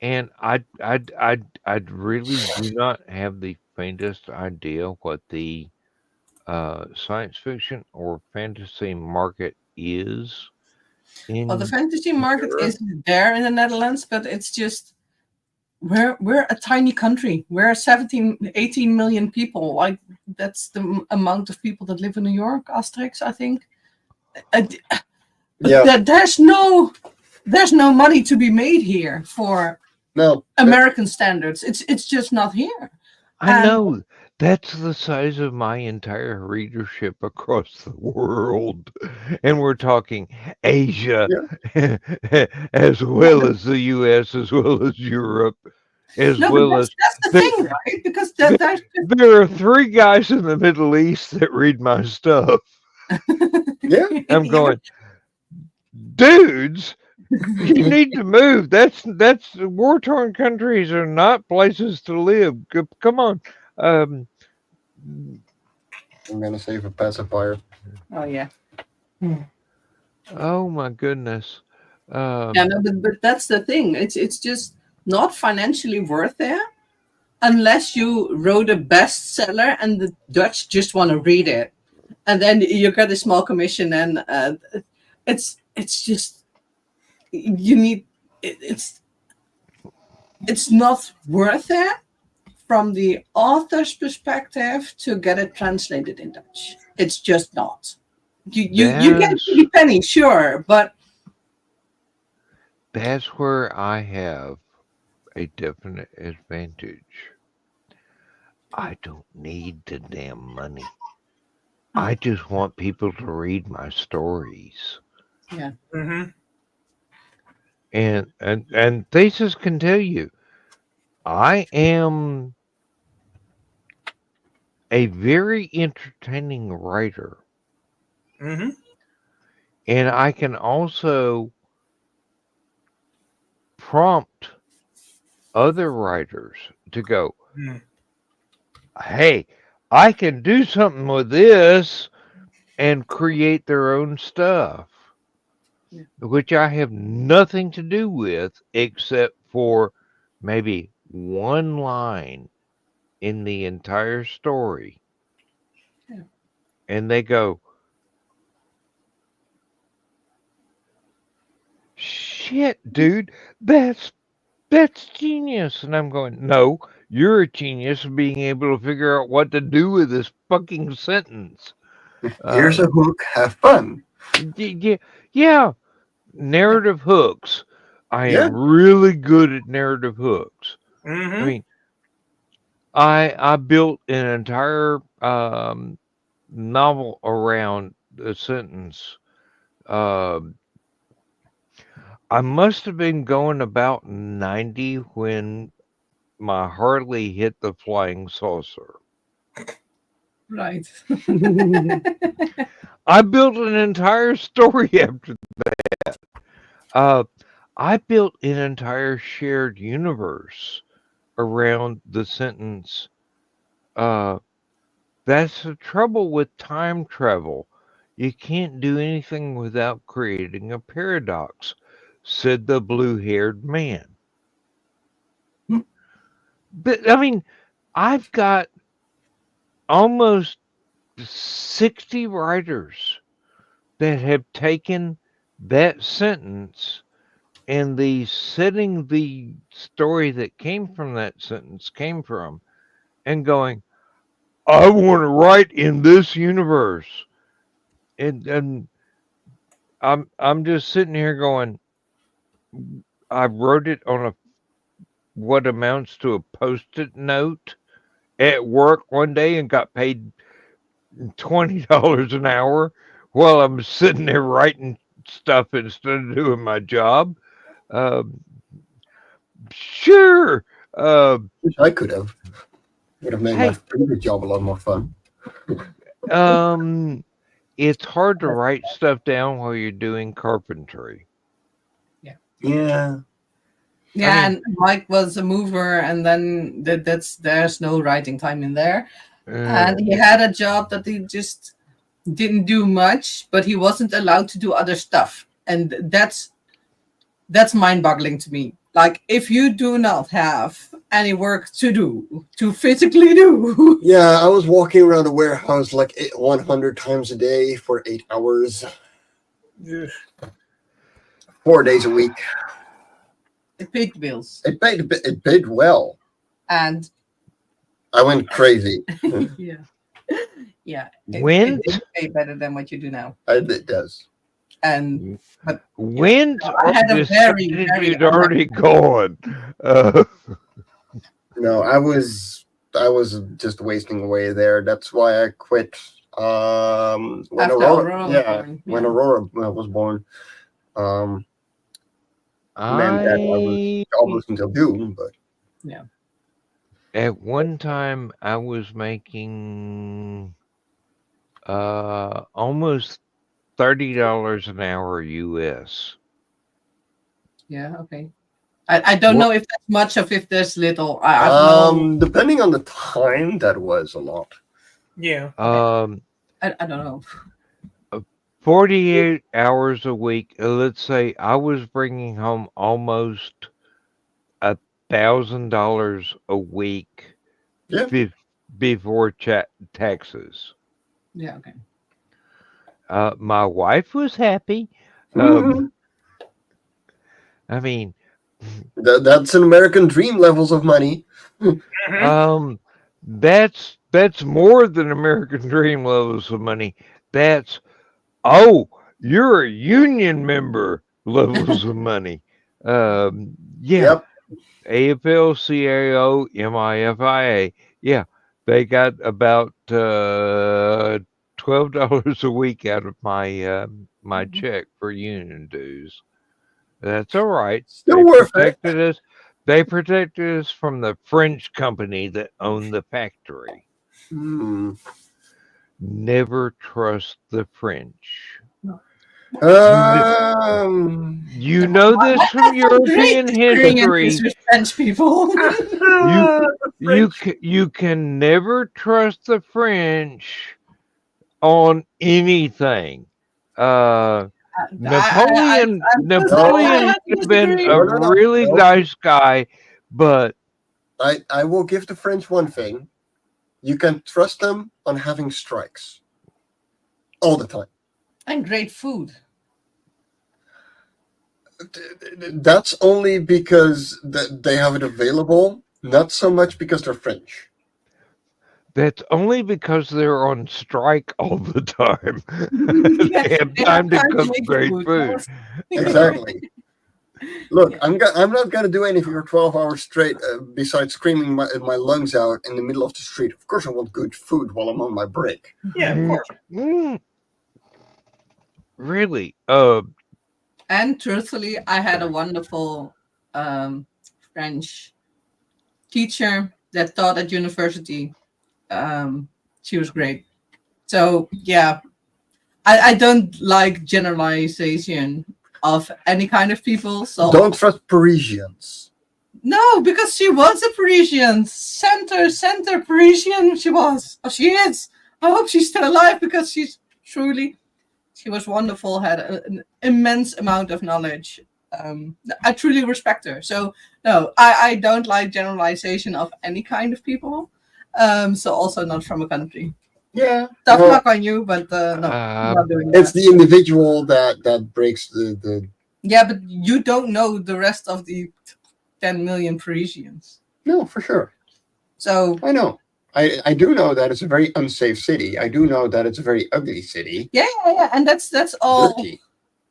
and I really do not have the faintest idea what the science fiction or fantasy market is Well, the in fantasy market Europe. is there in the Netherlands, but it's just we're a tiny country. We're 17, 18 million people. Like that's the amount of people that live in New York, Asterix, I think. Yeah. There's no money to be made here for No. American standards. It's just not here. I And know that's the size of my entire readership across the world, and we're talking Asia, as well as the U.S., as well as Europe, as no, but well as that's the thing, right? Because there's there are 3 guys in the Middle East that read my stuff. Yeah. I'm going, dudes, you need to move. That's war-torn countries are not places to live. Come on. I'm gonna save a pacifier. Oh yeah. Oh my goodness. Yeah, no, but that's the thing. It's just not financially worth it unless you wrote a bestseller and the Dutch just want to read it, and then you get a small commission, and it's just you need it's not worth it from the author's perspective to get it translated in Dutch. It's just not. You get a That's pretty penny, sure, but that's where I have a definite advantage. I don't need the damn money. I just want people to read my stories. yeah. Mm-hmm. And Thesis can tell you, I am a very entertaining writer. Mm-hmm. And I can also prompt other writers to go, hey, I can do something with this and create their own stuff, which I have nothing to do with except for maybe one line in the entire story. Yeah. And they go, shit, dude, that's genius. And I'm going, no, you're a genius for being able to figure out what to do with this fucking sentence. Here's a hook. Have fun. Yeah, narrative hooks. I Yeah. am really good at narrative hooks. Mm-hmm. I mean, I built an entire novel around the sentence. I must have been going about 90 when my Harley hit the flying saucer. Right. I built an entire story after that. I built an entire shared universe around the sentence. That's the trouble with time travel. You can't do anything without creating a paradox, said the blue-haired man. But I mean, I've got almost 60 writers that have taken that sentence and the setting the story that came from that sentence came from and going, I want to write in this universe, and I'm just sitting here going, I wrote it on a what amounts to a post-it note at work one day and got paid $20 an hour while I'm sitting there writing stuff instead of doing my job. Um, sure. Wish I could have. Would have made my Hey, previous job a lot more fun. it's hard to write stuff down while you're doing carpentry. Yeah. Yeah, mean- and Mike was a mover, and then there's no writing time in there. And he had a job that he just didn't do much, but he wasn't allowed to do other stuff, and that's mind-boggling to me. Like, if you do not have any work to do, to physically do, Yeah, I was walking around a warehouse like 100 times a day for 8 hours. 4 days a week. it paid bills. It paid well. And I went crazy. yeah, yeah, Wind? it did pay better than what you do now. It does. And but Wind I had a very, decided very you'd already gone. No, I was just wasting away there. That's why I quit. When After Aurora, Aurora was yeah, born, when yeah. Aurora was born, meant that I was jobless until June. But At one time, I was making almost $30 an hour US. yeah, okay. I don't know if that's much or if there's little. I've no, depending on the time, that was a lot. Yeah. I don't know. 48 hours a week. Let's say I was bringing home almost $1,000 a week Yeah. before taxes. Yeah, okay. My wife was happy. Mhm. I mean, That's an American dream levels of money. that's more than American Dream levels of money. That's you're a union member levels of money. Yeah. Yep. AFL-CIO MIFIA. Yeah, they got about $12 a week out of my my check for union dues. That's all right. Still worth it. protected us. They protected us from the French company that owned the factory. Hmm. Never trust the French. You know this from European history. With French people. You can never trust the French on anything. Napoleon Napoleon could have been a really nice guy, but I will give the French one thing. You can trust them on having strikes all the time. And great food. That's only because they have it available, not so much because they're French. that's only because they're on strike all the time. They have They time to have time to cook make great food. food. Exactly. Look, I'm not gonna do anything for 12 hours straight besides screaming my lungs out in the middle of the street. Of course, I want good food while I'm on my break. Yeah, of course. Really? And truthfully, I had a wonderful French teacher that taught at university. She was great. So yeah, I don't like generalization of any kind of people. So Don't trust Parisians. no, because she was a Parisian, center Parisian. She was. Oh, she is. I hope she's still alive because she was wonderful. Had an immense amount of knowledge. I truly respect her. So no, I don't like generalization of any kind of people. So also not from a country. Yeah. Tough well, luck on you, but no, I'm not doing it's that. the individual that breaks the. Yeah, but you don't know the rest of the 10 million Parisians. No, for sure. So I know. I do know that it's a very unsafe city. I do know that it's a very ugly city. Yeah, and that's all. Dirty.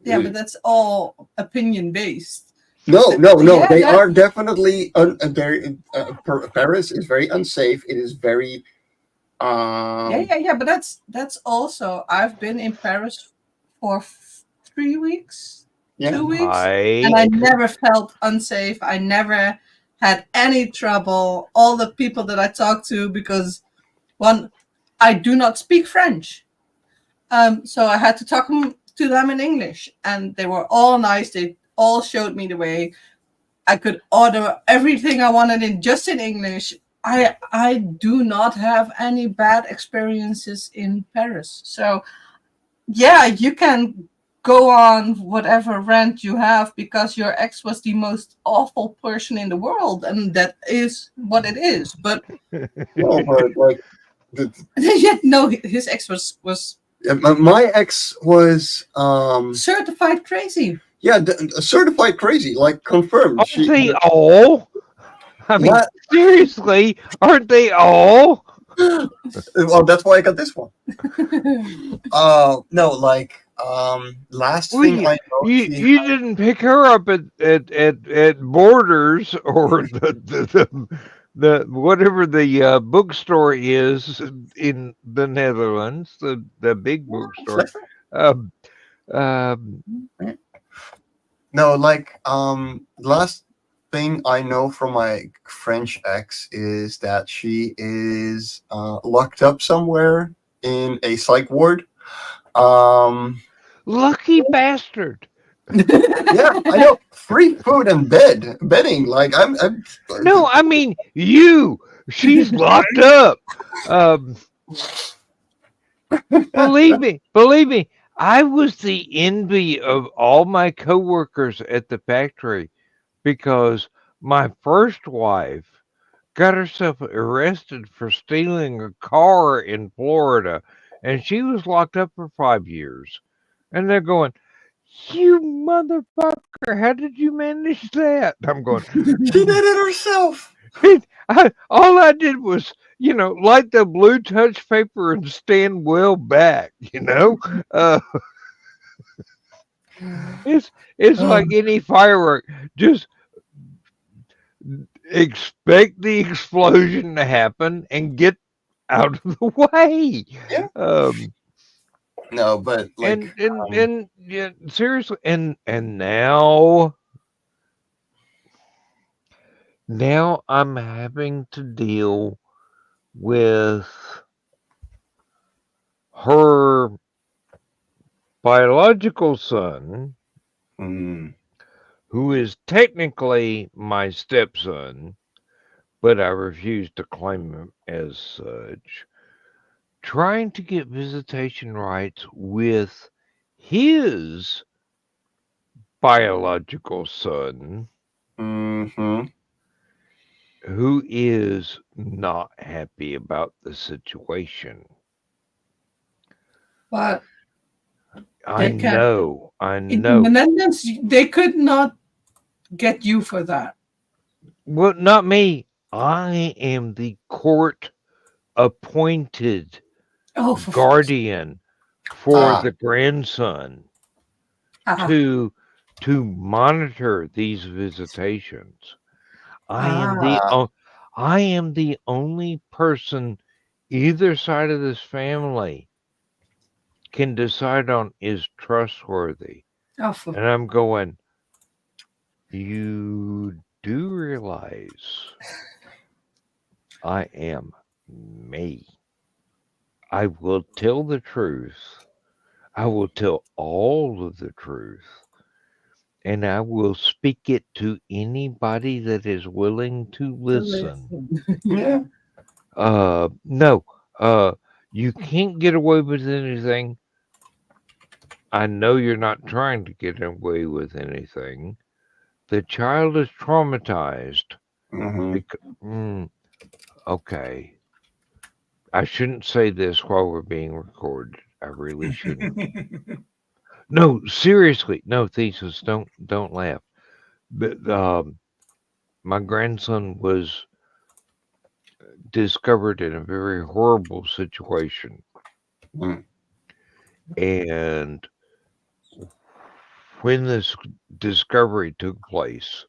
Yeah, but that's all opinion based. No. Yeah, They that- are definitely Paris is very unsafe. It is very. Yeah. But that's also. I've been in Paris for 3 weeks, Yeah. 2 weeks, and I never felt unsafe. I never had any trouble. All the people that I talked to, because one, I do not speak French, so I had to talk to them in English, and they were all nice. They all showed me the way. I could order everything I wanted in English. I do not have any bad experiences in Paris. So yeah, you can go on whatever rant you have because your ex was the most awful person in the world, and that is what it is. But No, but like, no, his ex was my ex was certified crazy. Yeah, certified crazy, like confirmed. Aren't they all? I mean, seriously, aren't they all? Well, that's why I got this one. No, like last thing I know, you didn't pick her up at Borders or the whatever the bookstore is in the Netherlands, the big bookstore. No, like last thing I know from my French ex is that she is locked up somewhere in a psych ward. Lucky bastard. Yeah, I know. Free food and bedding. Like I'm No, I mean you. She's locked up. Believe me. I was the envy of all my coworkers at the factory because my first wife got herself arrested for stealing a car in Florida, and she was locked up for 5 years. And they're going, "You motherfucker, how did you manage that?" I'm going, she did it herself. All I did was, light the blue touch paper and stand well back, It's like any firework. Just expect the explosion to happen and get out of the way. Yeah. No, but like, and yeah, seriously, and now I'm having to deal with her biological son, who is technically my stepson, but I refuse to claim him as such, trying to get visitation rights with his biological son, who is not happy about the situation. But I know. In the Netherlands, they could not get you for that. Well, not me. I am the court appointed guardian for the grandson to monitor these visitations. I am the only person either side of this family can decide on is trustworthy. And I'm going, you do realize I am me. I will tell the truth. I will tell all of the truth. And I will speak it to anybody that is willing to listen. Yeah. No, you can't get away with anything. I know you're not trying to get away with anything. The child is traumatized. Okay. I shouldn't say this while we're being recorded. I really shouldn't. No, seriously. No, Thesis, don't laugh. But my grandson was discovered in a very horrible situation. Mm. And when this discovery took place,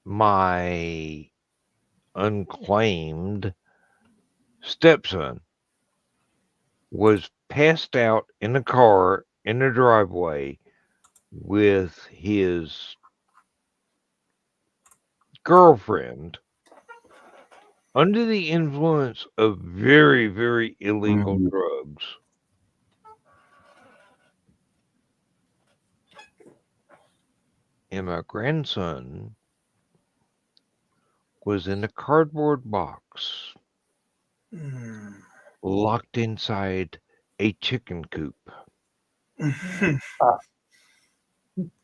my unclaimed stepson was passed out in a car in a driveway with his girlfriend under the influence of very, very illegal Mhm. drugs. And my grandson was in a cardboard box Mm. locked inside a chicken coop.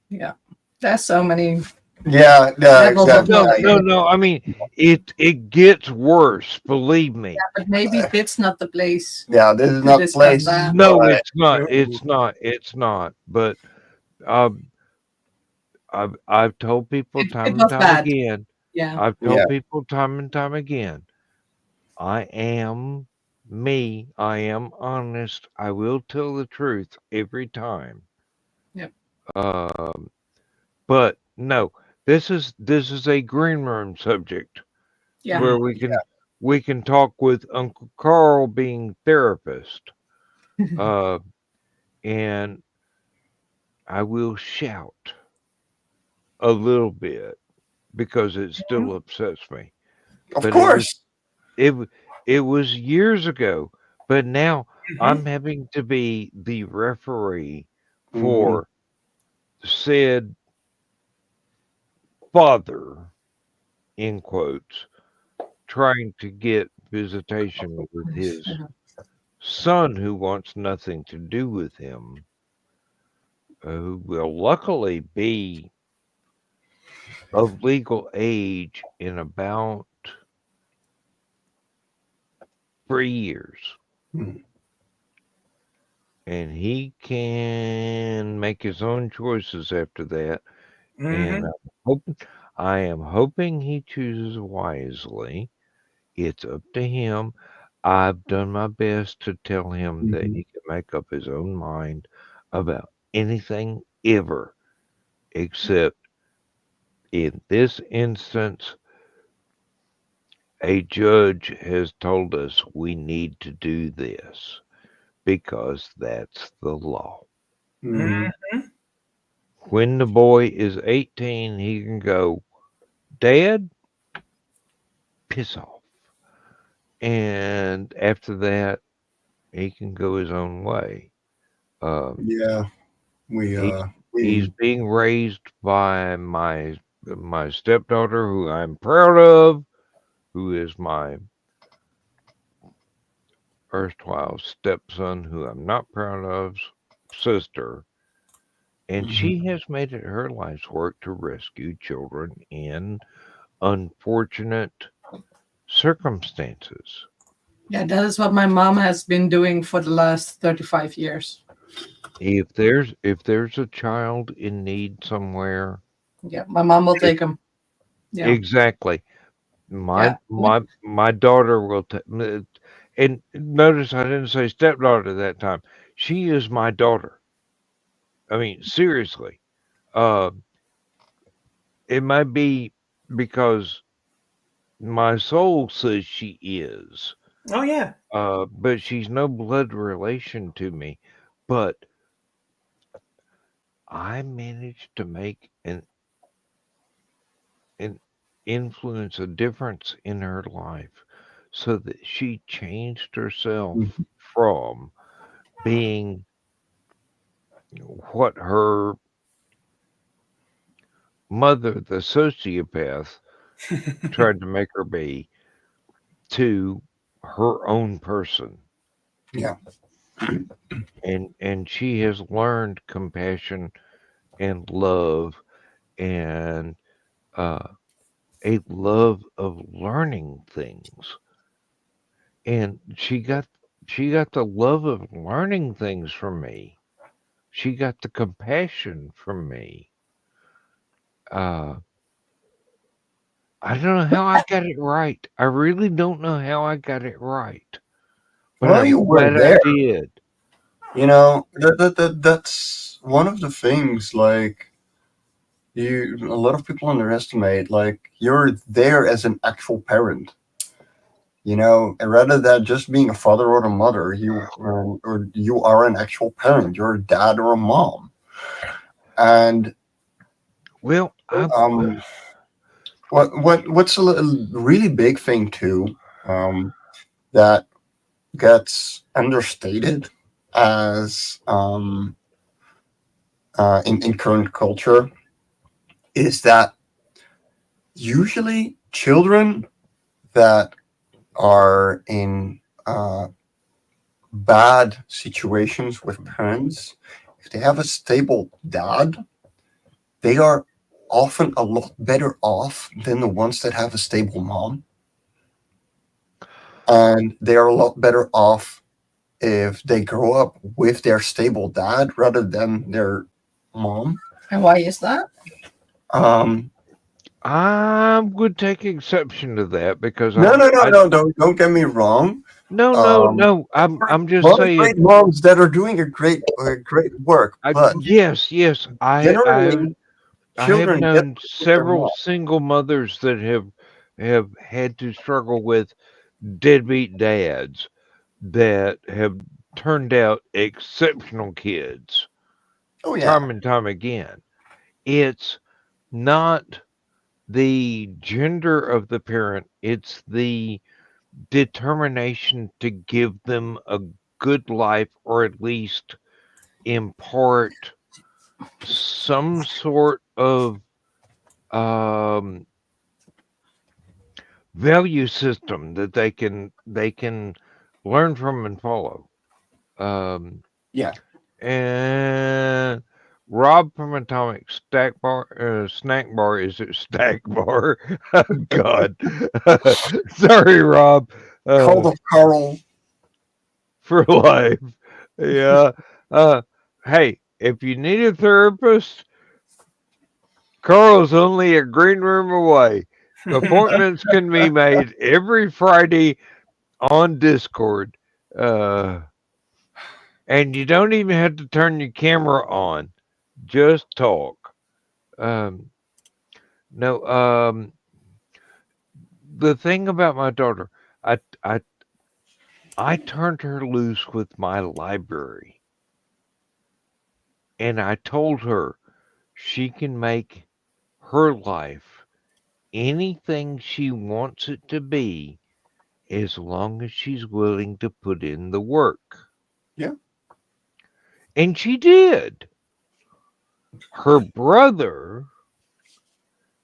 Yeah. There's so many Yeah, levels of exactly. No. I mean, it gets worse. Believe me. Yeah, but maybe it's not the place Yeah, this is to not discuss place. that. No, for it's not. It's not. It's not. But um, I've told people It time and was time bad. again. Yeah. I've Yeah. told people time and time again. I am me. I am honest. I will tell the truth every time. Yep. Um, but no, this is a green room subject Yeah. where we can talk with Uncle Carl being therapist. Uh, and I will shout a little bit because it still upsets me. Of But course. it was years ago. But now Mhm. I'm having to be the referee Mhm. for said father, in quotes, trying to get visitation with his son who wants nothing to do with him, who will luckily be of legal age in about 3 years. Mhm. And he can make his own choices after that. And Mhm. I am hoping he chooses wisely. It's up to him. I've done my best to tell him that Mhm. he can make up his own mind about anything ever, except in this instance, a judge has told us we need to do this because that's the law. Mhm. When the boy is 18, he can go, Dad, piss off. And after that, he can go his own way. Um, Yeah. We he's being raised by my stepdaughter, who I'm proud of, who is my erstwhile stepson, who I'm not proud of, sister. And Mhm. she has made it her life's work to rescue children in unfortunate circumstances. Yeah, that is what my mom has been doing for the last 35 years. If there's a child in need somewhere, Yeah, my mom will take them. Yeah. exactly. Yeah. My daughter will and notice I didn't say stepdaughter that time. She is my daughter. I mean, seriously. Uh, it might be because my soul says she is. Oh yeah. But she's no blood relation to me. But I managed to make an influence, a difference in her life so that she changed herself Mhm. from being what her mother, the sociopath, tried to make her be to her own person. Yeah. And she has learned compassion and love and uh, a love of learning things. And she got the love of learning things from me. She got the compassion from me. Uh, I don't know how I got it right. I really don't know how I got it right. But Well, I'm you were glad I there. did. You know, that's one of the things, like, a lot of people underestimate, like, you're there as an actual parent, you know, and rather than just being a father or a mother, or you are an actual parent, you're a dad or a mom. And Well, um what's a really big thing too, that gets understated as in current culture, is that usually children that are in bad situations with parents, if they have a stable dad, they are often a lot better off than the ones that have a stable mom. And they are a lot better off if they grow up with their stable dad rather than their mom. And why is that? Um, I'm going to take exception to that because no, no, no, no, don't get me wrong. No. I'm A just lot of great saying. moms that are doing a great work, but Yes. generally, I have children get known with their several mom. single mothers that have had to struggle with deadbeat dads that have turned out exceptional kids Oh yeah, time and time again. It's not the gender of the parent, it's the determination to give them a good life, or at least impart some sort of um, value system that they can learn from and follow. Um, yeah. and Rob from Atomic Snack Bar, is it Stack Bar? Oh, God, sorry, Rob. Called of Carl. For life. Yeah. Uh, hey, if you need a therapist, Carl's only a green room away. Appointments can be made every Friday on Discord. Uh, and you don't even have to turn your camera on. Just talk. Um, no, the thing about my daughter, I, I, I turned her loose with my library, and I told her she can make her life anything she wants it to be as long as she's willing to put in the work. Yeah. And she did. Her brother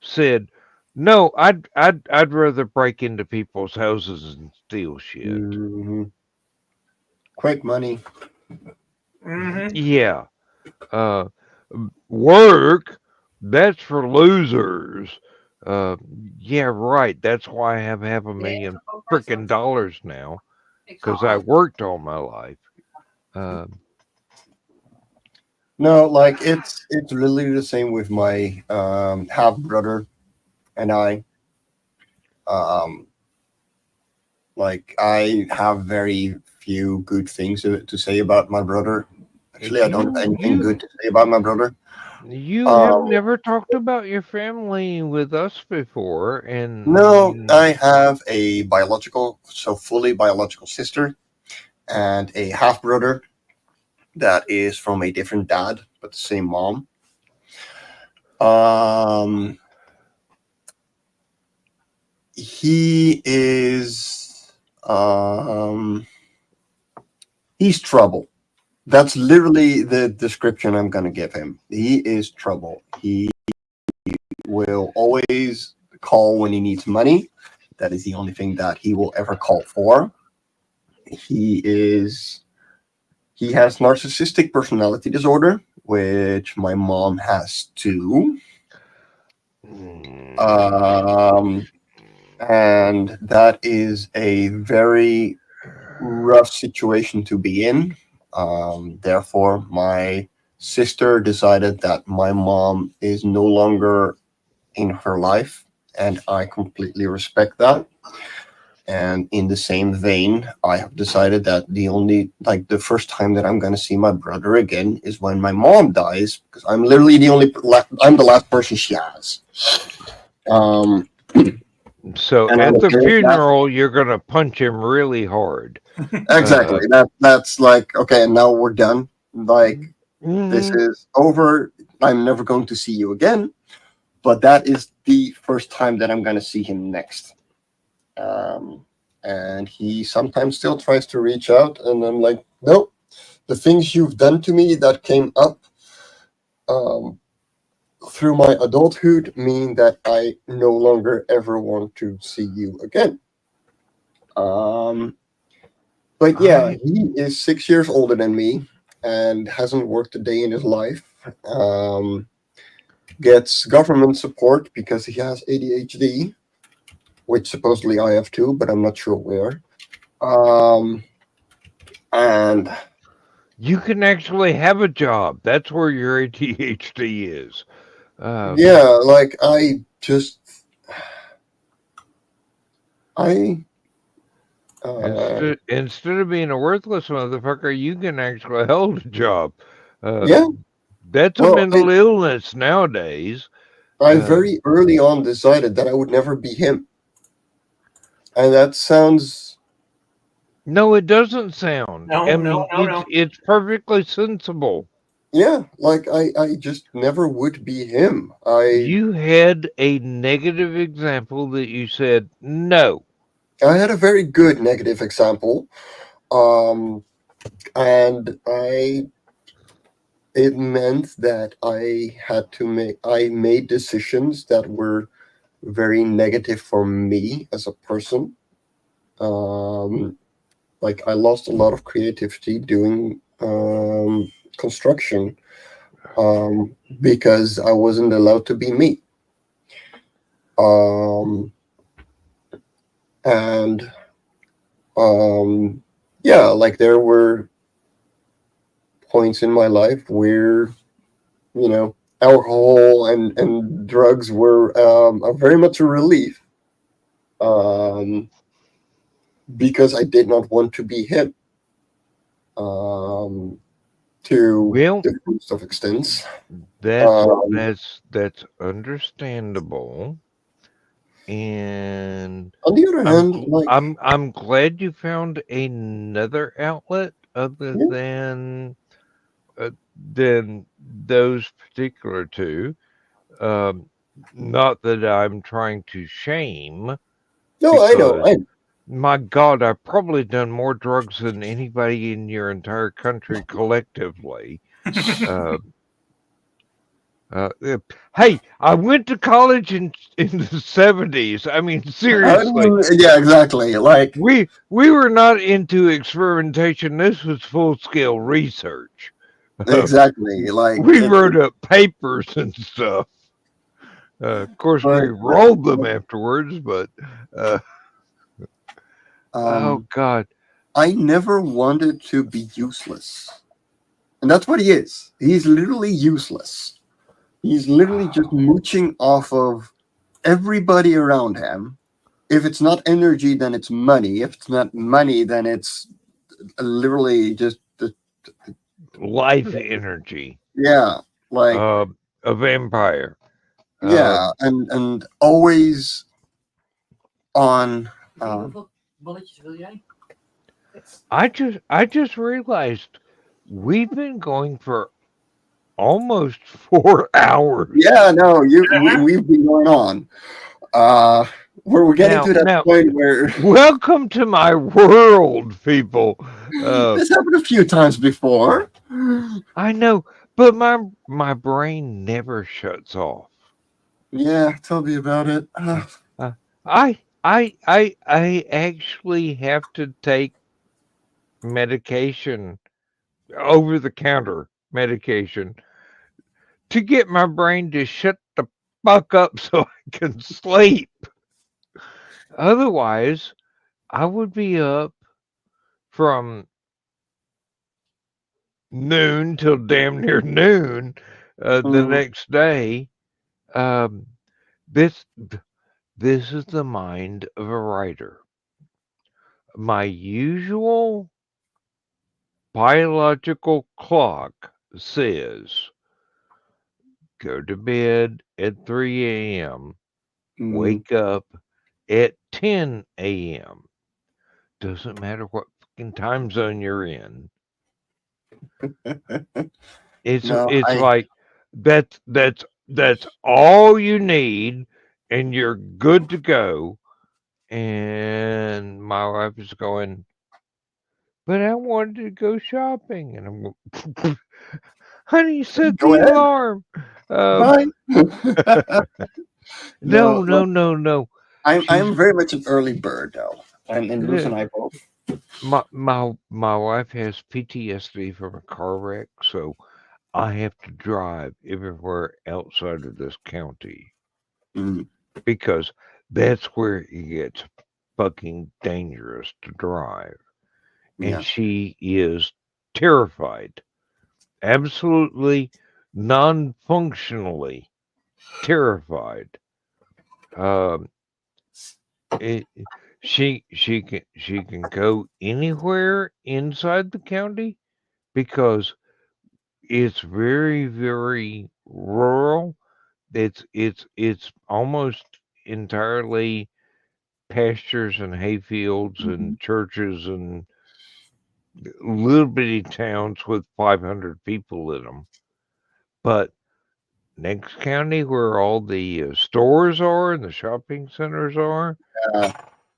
said, "No, I'd rather break into people's houses and steal shit." Mhm. Quick money. Mm-hmm. Yeah. Uh, work, that's for losers. Uh, yeah, right. That's why I have half a million freaking dollars now, because I worked all my life. Um, No, like it's really the same with my half brother and I. Um, like, I have very few good things to say about my brother. Actually, I don't have anything good to say about my brother. you have Um, never talked about your family with us before, no, and I have a biological, so fully biological sister, and a half brother that is from a different dad but the same mom. Um, he is he's trouble. That's literally the description I'm going to give him. He is trouble. He will always call when he needs money. That is the only thing that he will ever call for. He has narcissistic personality disorder, which my mom has too. Um, and that is a very rough situation to be in. Therefore, my sister decided that my mom is no longer in her life and I completely respect that. And in the same vein, I have decided that the first time that I'm going to see my brother again is when my mom dies, because I'm literally I'm the last person she has. So And at the that- funeral, you're going to punch him really hard. exactly. That's like, okay, now we're done. Like, this Mhm. is over. I'm never going to see you again. But that is the first time that I'm going to see him next. And he sometimes still tries to reach out, and I'm like, no, the things you've done to me that came up through my adulthood mean that I no longer ever want to see you again. But yeah, he is 6 years older than me and hasn't worked a day in his life. Gets government support because he has ADHD, which supposedly I have too, but I'm not sure where. And You can actually have a job. That's where your ADHD is. yeah, like I Instead of being a worthless motherfucker, you can actually hold a job. yeah. That's a Well, mental illness nowadays. I very early on decided that I would never be him, and that sounds. No, it doesn't sound. No, I no, mean, no, no. it's perfectly sensible. Yeah, like I just never would be him. You had a negative example that you said no. I had a very good negative example, and it meant that I made decisions that were very negative for me as a person. Like I lost a lot of creativity doing construction because I wasn't allowed to be me. And yeah, like there were points in my life where, alcohol and drugs were very much a relief, because I did not want to be him, to the fullest of extents. That's understandable. And on the other hand, I'm glad you found another outlet other than those particular two. Not that I'm trying to shame. No, I know. My God, I've probably done more drugs than anybody in your entire country collectively. Hey, I went to college in the 70s. I mean, seriously. Yeah, exactly. Like we were not into experimentation. This was full scale research. Exactly. Like we wrote up papers and stuff. Of course, we rolled them afterwards, but oh God, I never wanted to be useless, and that's what he is. He's literally useless. He's literally just mooching off of everybody around him. If it's not energy, then it's money. If it's not money, then it's literally just life energy. Yeah, like a vampire. Yeah, and always on. I just realized we've been going for almost 4 hours. Yeah, no, we've been going on. We're getting to that point where welcome to my world, people. This happened a few times before. I know, but my brain never shuts off. Yeah, tell me about it. I actually have to take medication, over the counter medication, to get my brain to shut the fuck up so I can sleep. Otherwise, I would be up from noon till damn near noon the next day. This is the mind of a writer. My usual biological clock says go to bed at 3 a.m., wake up at 10 a.m. Doesn't matter what fucking time zone you're in. It's like that's all you need, and you're good to go. And my wife is going, but I wanted to go shopping, and I'm going, honey, set Go the ahead. alarm. Fine. No. I'm very much an early bird though. And Bruce and I both. My wife has PTSD from a car wreck, so I have to drive everywhere outside of this county because that's where it gets fucking dangerous to drive. And she is terrified, absolutely non-functionally terrified. She can go anywhere inside the county because it's very rural. It's almost entirely pastures and hayfields and churches and little bitty towns with 500 people in them. But next county where all the stores are and the shopping centers are,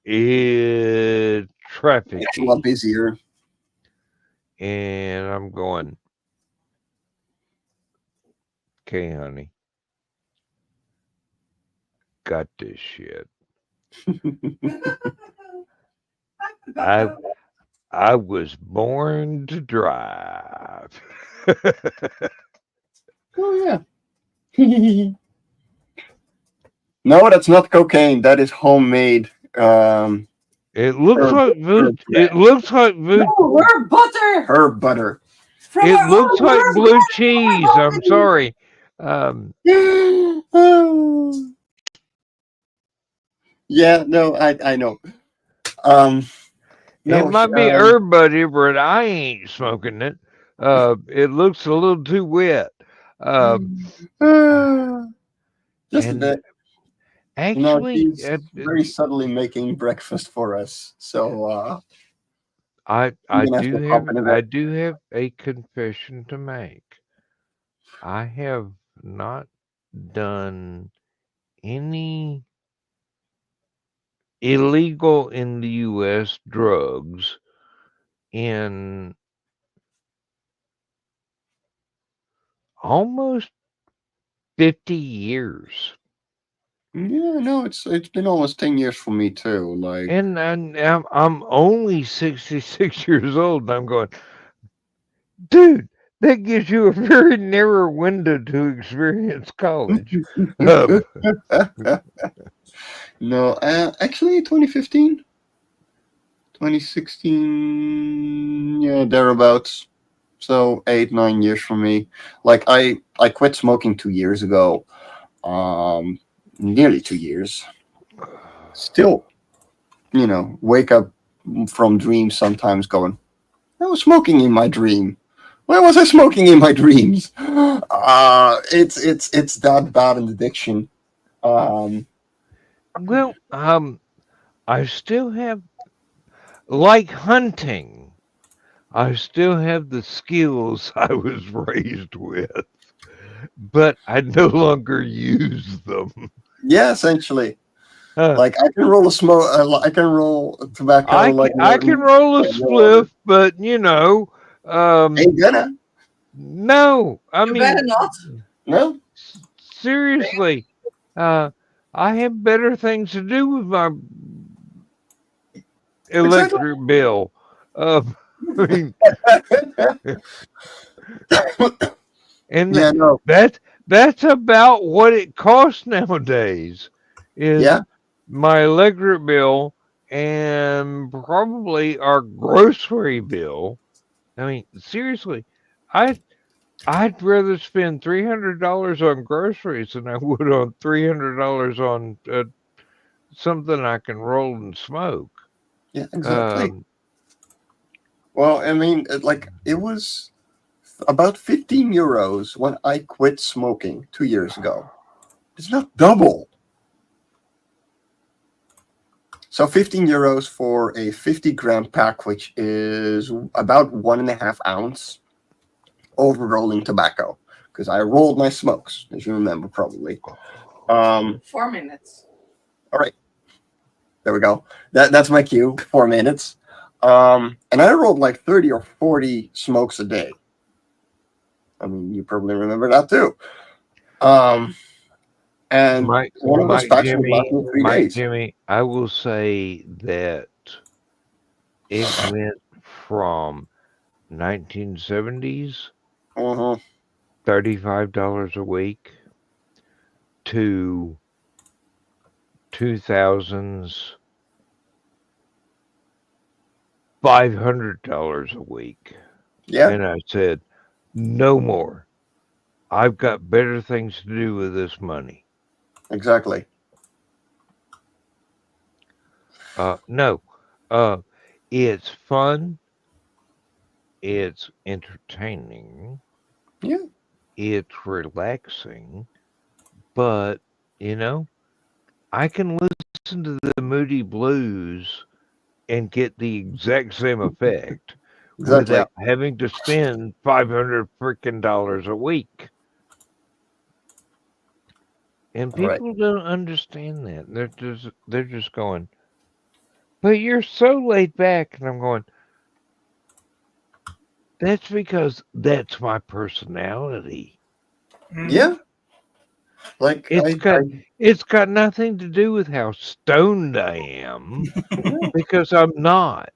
it's traffic. It's a lot busier. And I'm going, okay, honey, got this shit. I was born to drive. Oh yeah. No, that's not cocaine. That is homemade. It looks like voodoo. It looks like voodoo. No, herb butter. Herb butter. It looks like blue cheese. I'm sorry. Yeah, no, I know. It might be herb butter, but I ain't smoking it. It looks a little too wet. Just a bit. Actually, he's very subtly making breakfast for us. So I do have a confession to make. I have not done any illegal in the U.S. drugs in almost 50 years. Yeah, no, it's been almost 10 years for me too. Like, and I'm only 66 years old, and I'm going, dude, that gives you a very narrow window to experience college. No, actually 2015, 2016, yeah, thereabouts. So 8-9 years for me. Like I quit smoking 2 years ago. Nearly 2 years. Still, wake up from dreams sometimes going, I was smoking in my dream. Why was I smoking in my dreams? It's that bad an addiction. Well, I still have, like hunting, I still have the skills I was raised with, but I no longer use them. Yeah, essentially. Like I can roll a smoke. I can roll tobacco. I can roll a spliff, but ain't gonna. No, I mean, better not. No. Seriously, I have better things to do with my electric bill. I mean, and that's about what it costs nowadays. Is my electric bill and probably our grocery bill. I mean, seriously, I'd rather spend $300 on groceries than I would on $300 on something I can roll and smoke. Yeah, exactly. Well, I mean, it was about 15 euros when I quit smoking 2 years ago. It's not double. So 15 euros for a 50-gram pack, which is about 1.5 ounce of rolling tobacco. Because I rolled my smokes, as you remember, probably. 4 minutes. All right. There we go. That's my cue. 4 minutes. And I rolled like 30 or 40 smokes a day. I mean, you probably remember that too. And one of those packs would last me 3 days. Jimmy, I will say that it went from 1970s, $35 a week, to 2000s, $500 a week. Yeah. And I said, no more. I've got better things to do with this money. Exactly. No. It's fun. It's entertaining. Yeah. It's relaxing. But, I can listen to the Moody Blues and get the exact same effect without having to spend $500 freaking dollars a week. And people don't understand that. They're just going, but you're so laid back. And I'm going, that's because that's my personality. Yeah. Like it's got nothing to do with how stoned I am, because I'm not.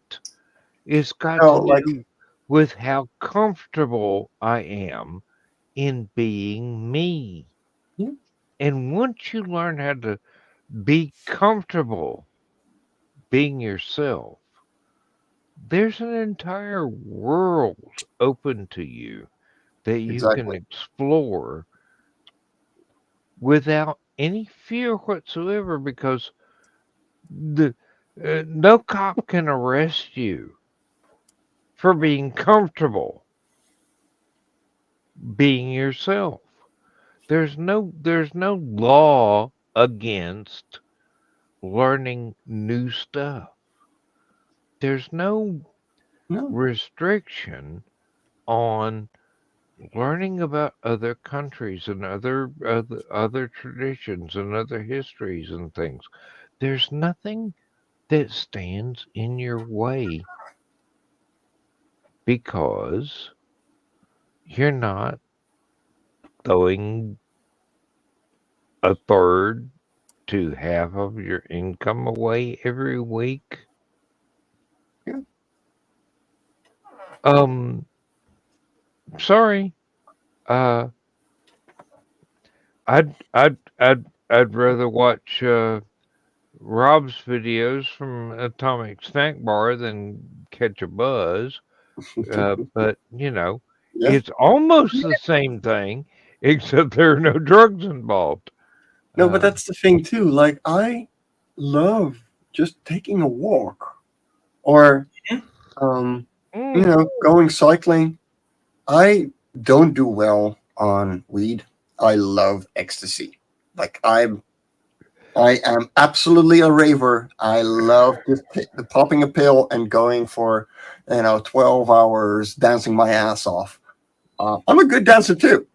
It's got to do with how comfortable I am in being me. Yeah. And once you learn how to be comfortable being yourself, there's an entire world open to you that you can explore without any fear whatsoever, because no cop can arrest you for being comfortable being yourself. There's no law against learning new stuff. There's no restriction on learning about other countries and other traditions and other histories and things. There's nothing that stands in your way because you're not throwing a third to half of your income away every week. Yeah. Sorry. I'd rather watch Rob's videos from Atomic Snack Bar than catch a buzz. But it's almost the same thing, except there are no drugs involved. No, but that's the thing too. Like, I love just taking a walk, or going cycling. I don't do well on weed. I love ecstasy. Like, I am absolutely a raver. I love just popping a pill and going for 12 hours dancing my ass off. I'm a good dancer too,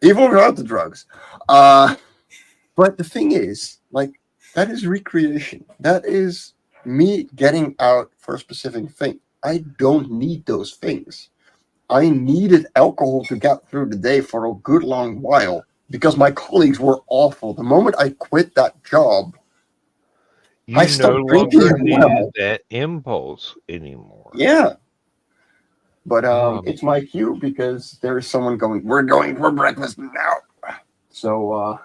even without the drugs. But the thing is, like, that is recreation. That is me getting out for a specific thing. I don't need those things. I needed alcohol to get through the day for a good long while because my colleagues were awful. The moment I quit that job, I stopped drinking as well. That impulse anymore. Yeah. But it's my cue because there is someone going, we're going for breakfast now. So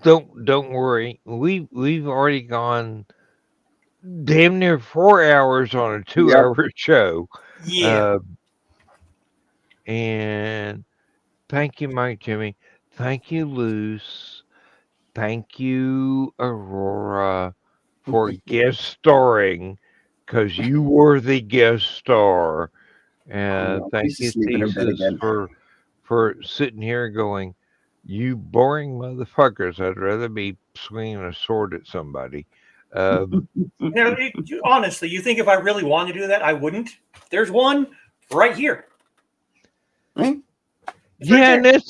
don't worry. We've already gone damn near 4 hours on a 2-hour show. Yeah. And thank you, Mike Jimmy. Thank you, Luce. thank you, Aurora, for guest starring, because you were the guest star. And Oh, thank please you, sleep in a bed Thesis, again. for sitting here going, you boring motherfuckers. I'd rather be swinging a sword at somebody. Now, honestly, you think if I really wanted to do that, I wouldn't? There's one right here. Right? It's right Yeah, there. and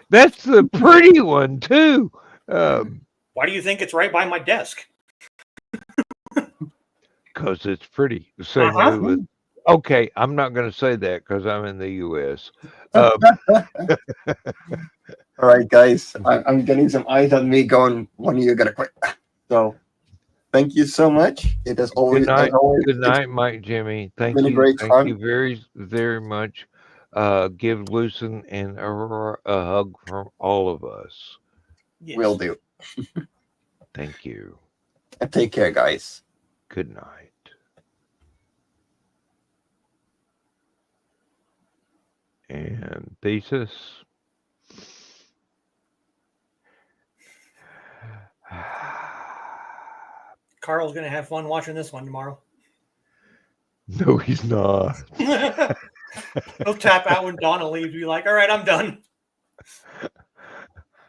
that's the pretty one too. Why do you think it's right by my desk? Because it's pretty. The same way with. Okay, I'm not going to say that because I'm in the U.S. All right, guys. I'm getting some eyes on me going, one of you got to quit. So, thank you so much. It has always, Good night. as always, Good night, Mike Jimmy. Thank been a you. great Thank fun. you very, very much. Give Lucen and Aurora a hug from all of us. Yes. Will do. Thank you. And take care, guys. Good night. And Thesis. Carl's going to have fun watching this one tomorrow. No, he's not. He'll tap out when Donna leaves. Be like, all right, I'm done.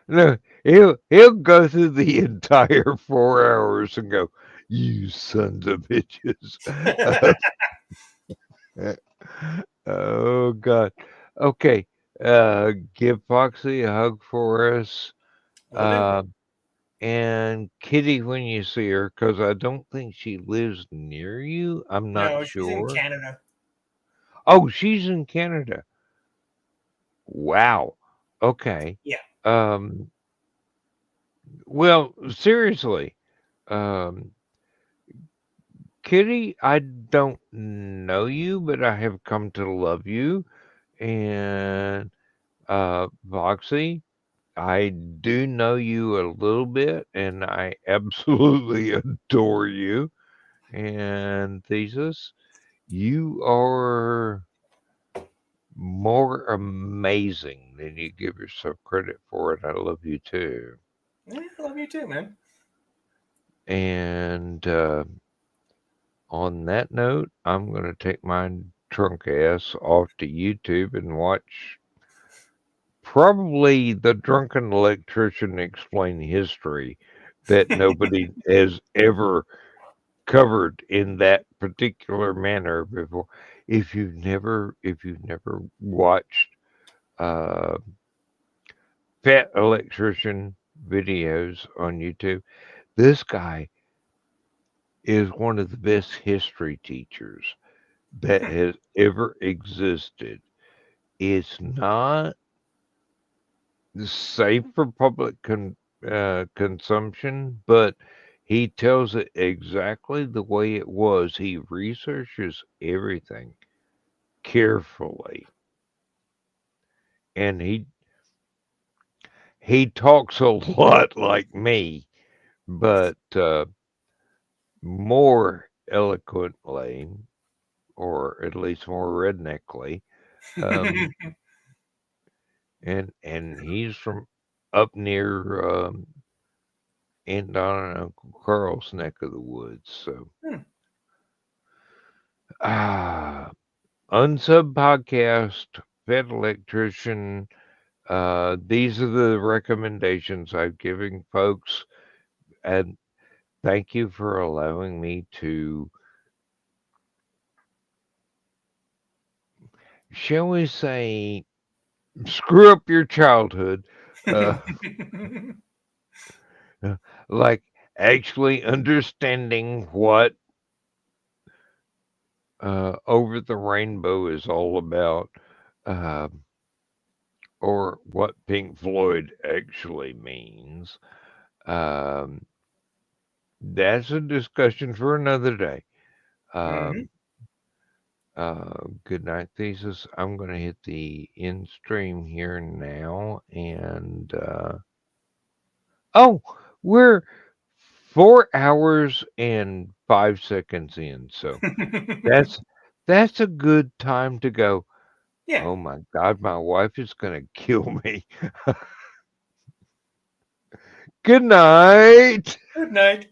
No, he'll go through the entire 4 hours and go, you sons of bitches. Oh God. Okay. Give Foxy a hug for us. And Kitty when you see her, because I don't think she lives near you. I'm not No, sure. she's in Canada. Oh, she's in Canada. Wow. Okay. Yeah. Well, seriously. Kitty, I don't know you, but I have come to love you. And Voxy, I do know you a little bit, and I absolutely adore you. And Thesis, you are more amazing than you give yourself credit for, and I love you too. Yeah, I love you too, man. And on that note, I'm going to take my drunk ass off to YouTube and watch probably the drunken electrician explain history that nobody has ever covered in that particular manner before. If you've never watched Fat Electrician videos on YouTube, this guy is one of the best history teachers that has ever existed. It's not safe for public consumption, but he tells it exactly the way it was. He researches everything carefully, and he talks a lot like me, but more eloquently, or at least more redneckly. And he's from up near Aunt Donna and Uncle Carl's neck of the woods. So, Unsub Podcast, Fed Electrician. These are the recommendations I'm giving folks, and thank you for allowing me to, shall we say, screw up your childhood. Like actually understanding what Over the Rainbow is all about, or what Pink Floyd actually means. That's a discussion for another day. Good night, Thesis. I'm going to hit the end stream here now. And, oh, we're 4 hours and 5 seconds in. So that's a good time to go. Yeah. Oh my God, my wife is going to kill me. Good night. Good night.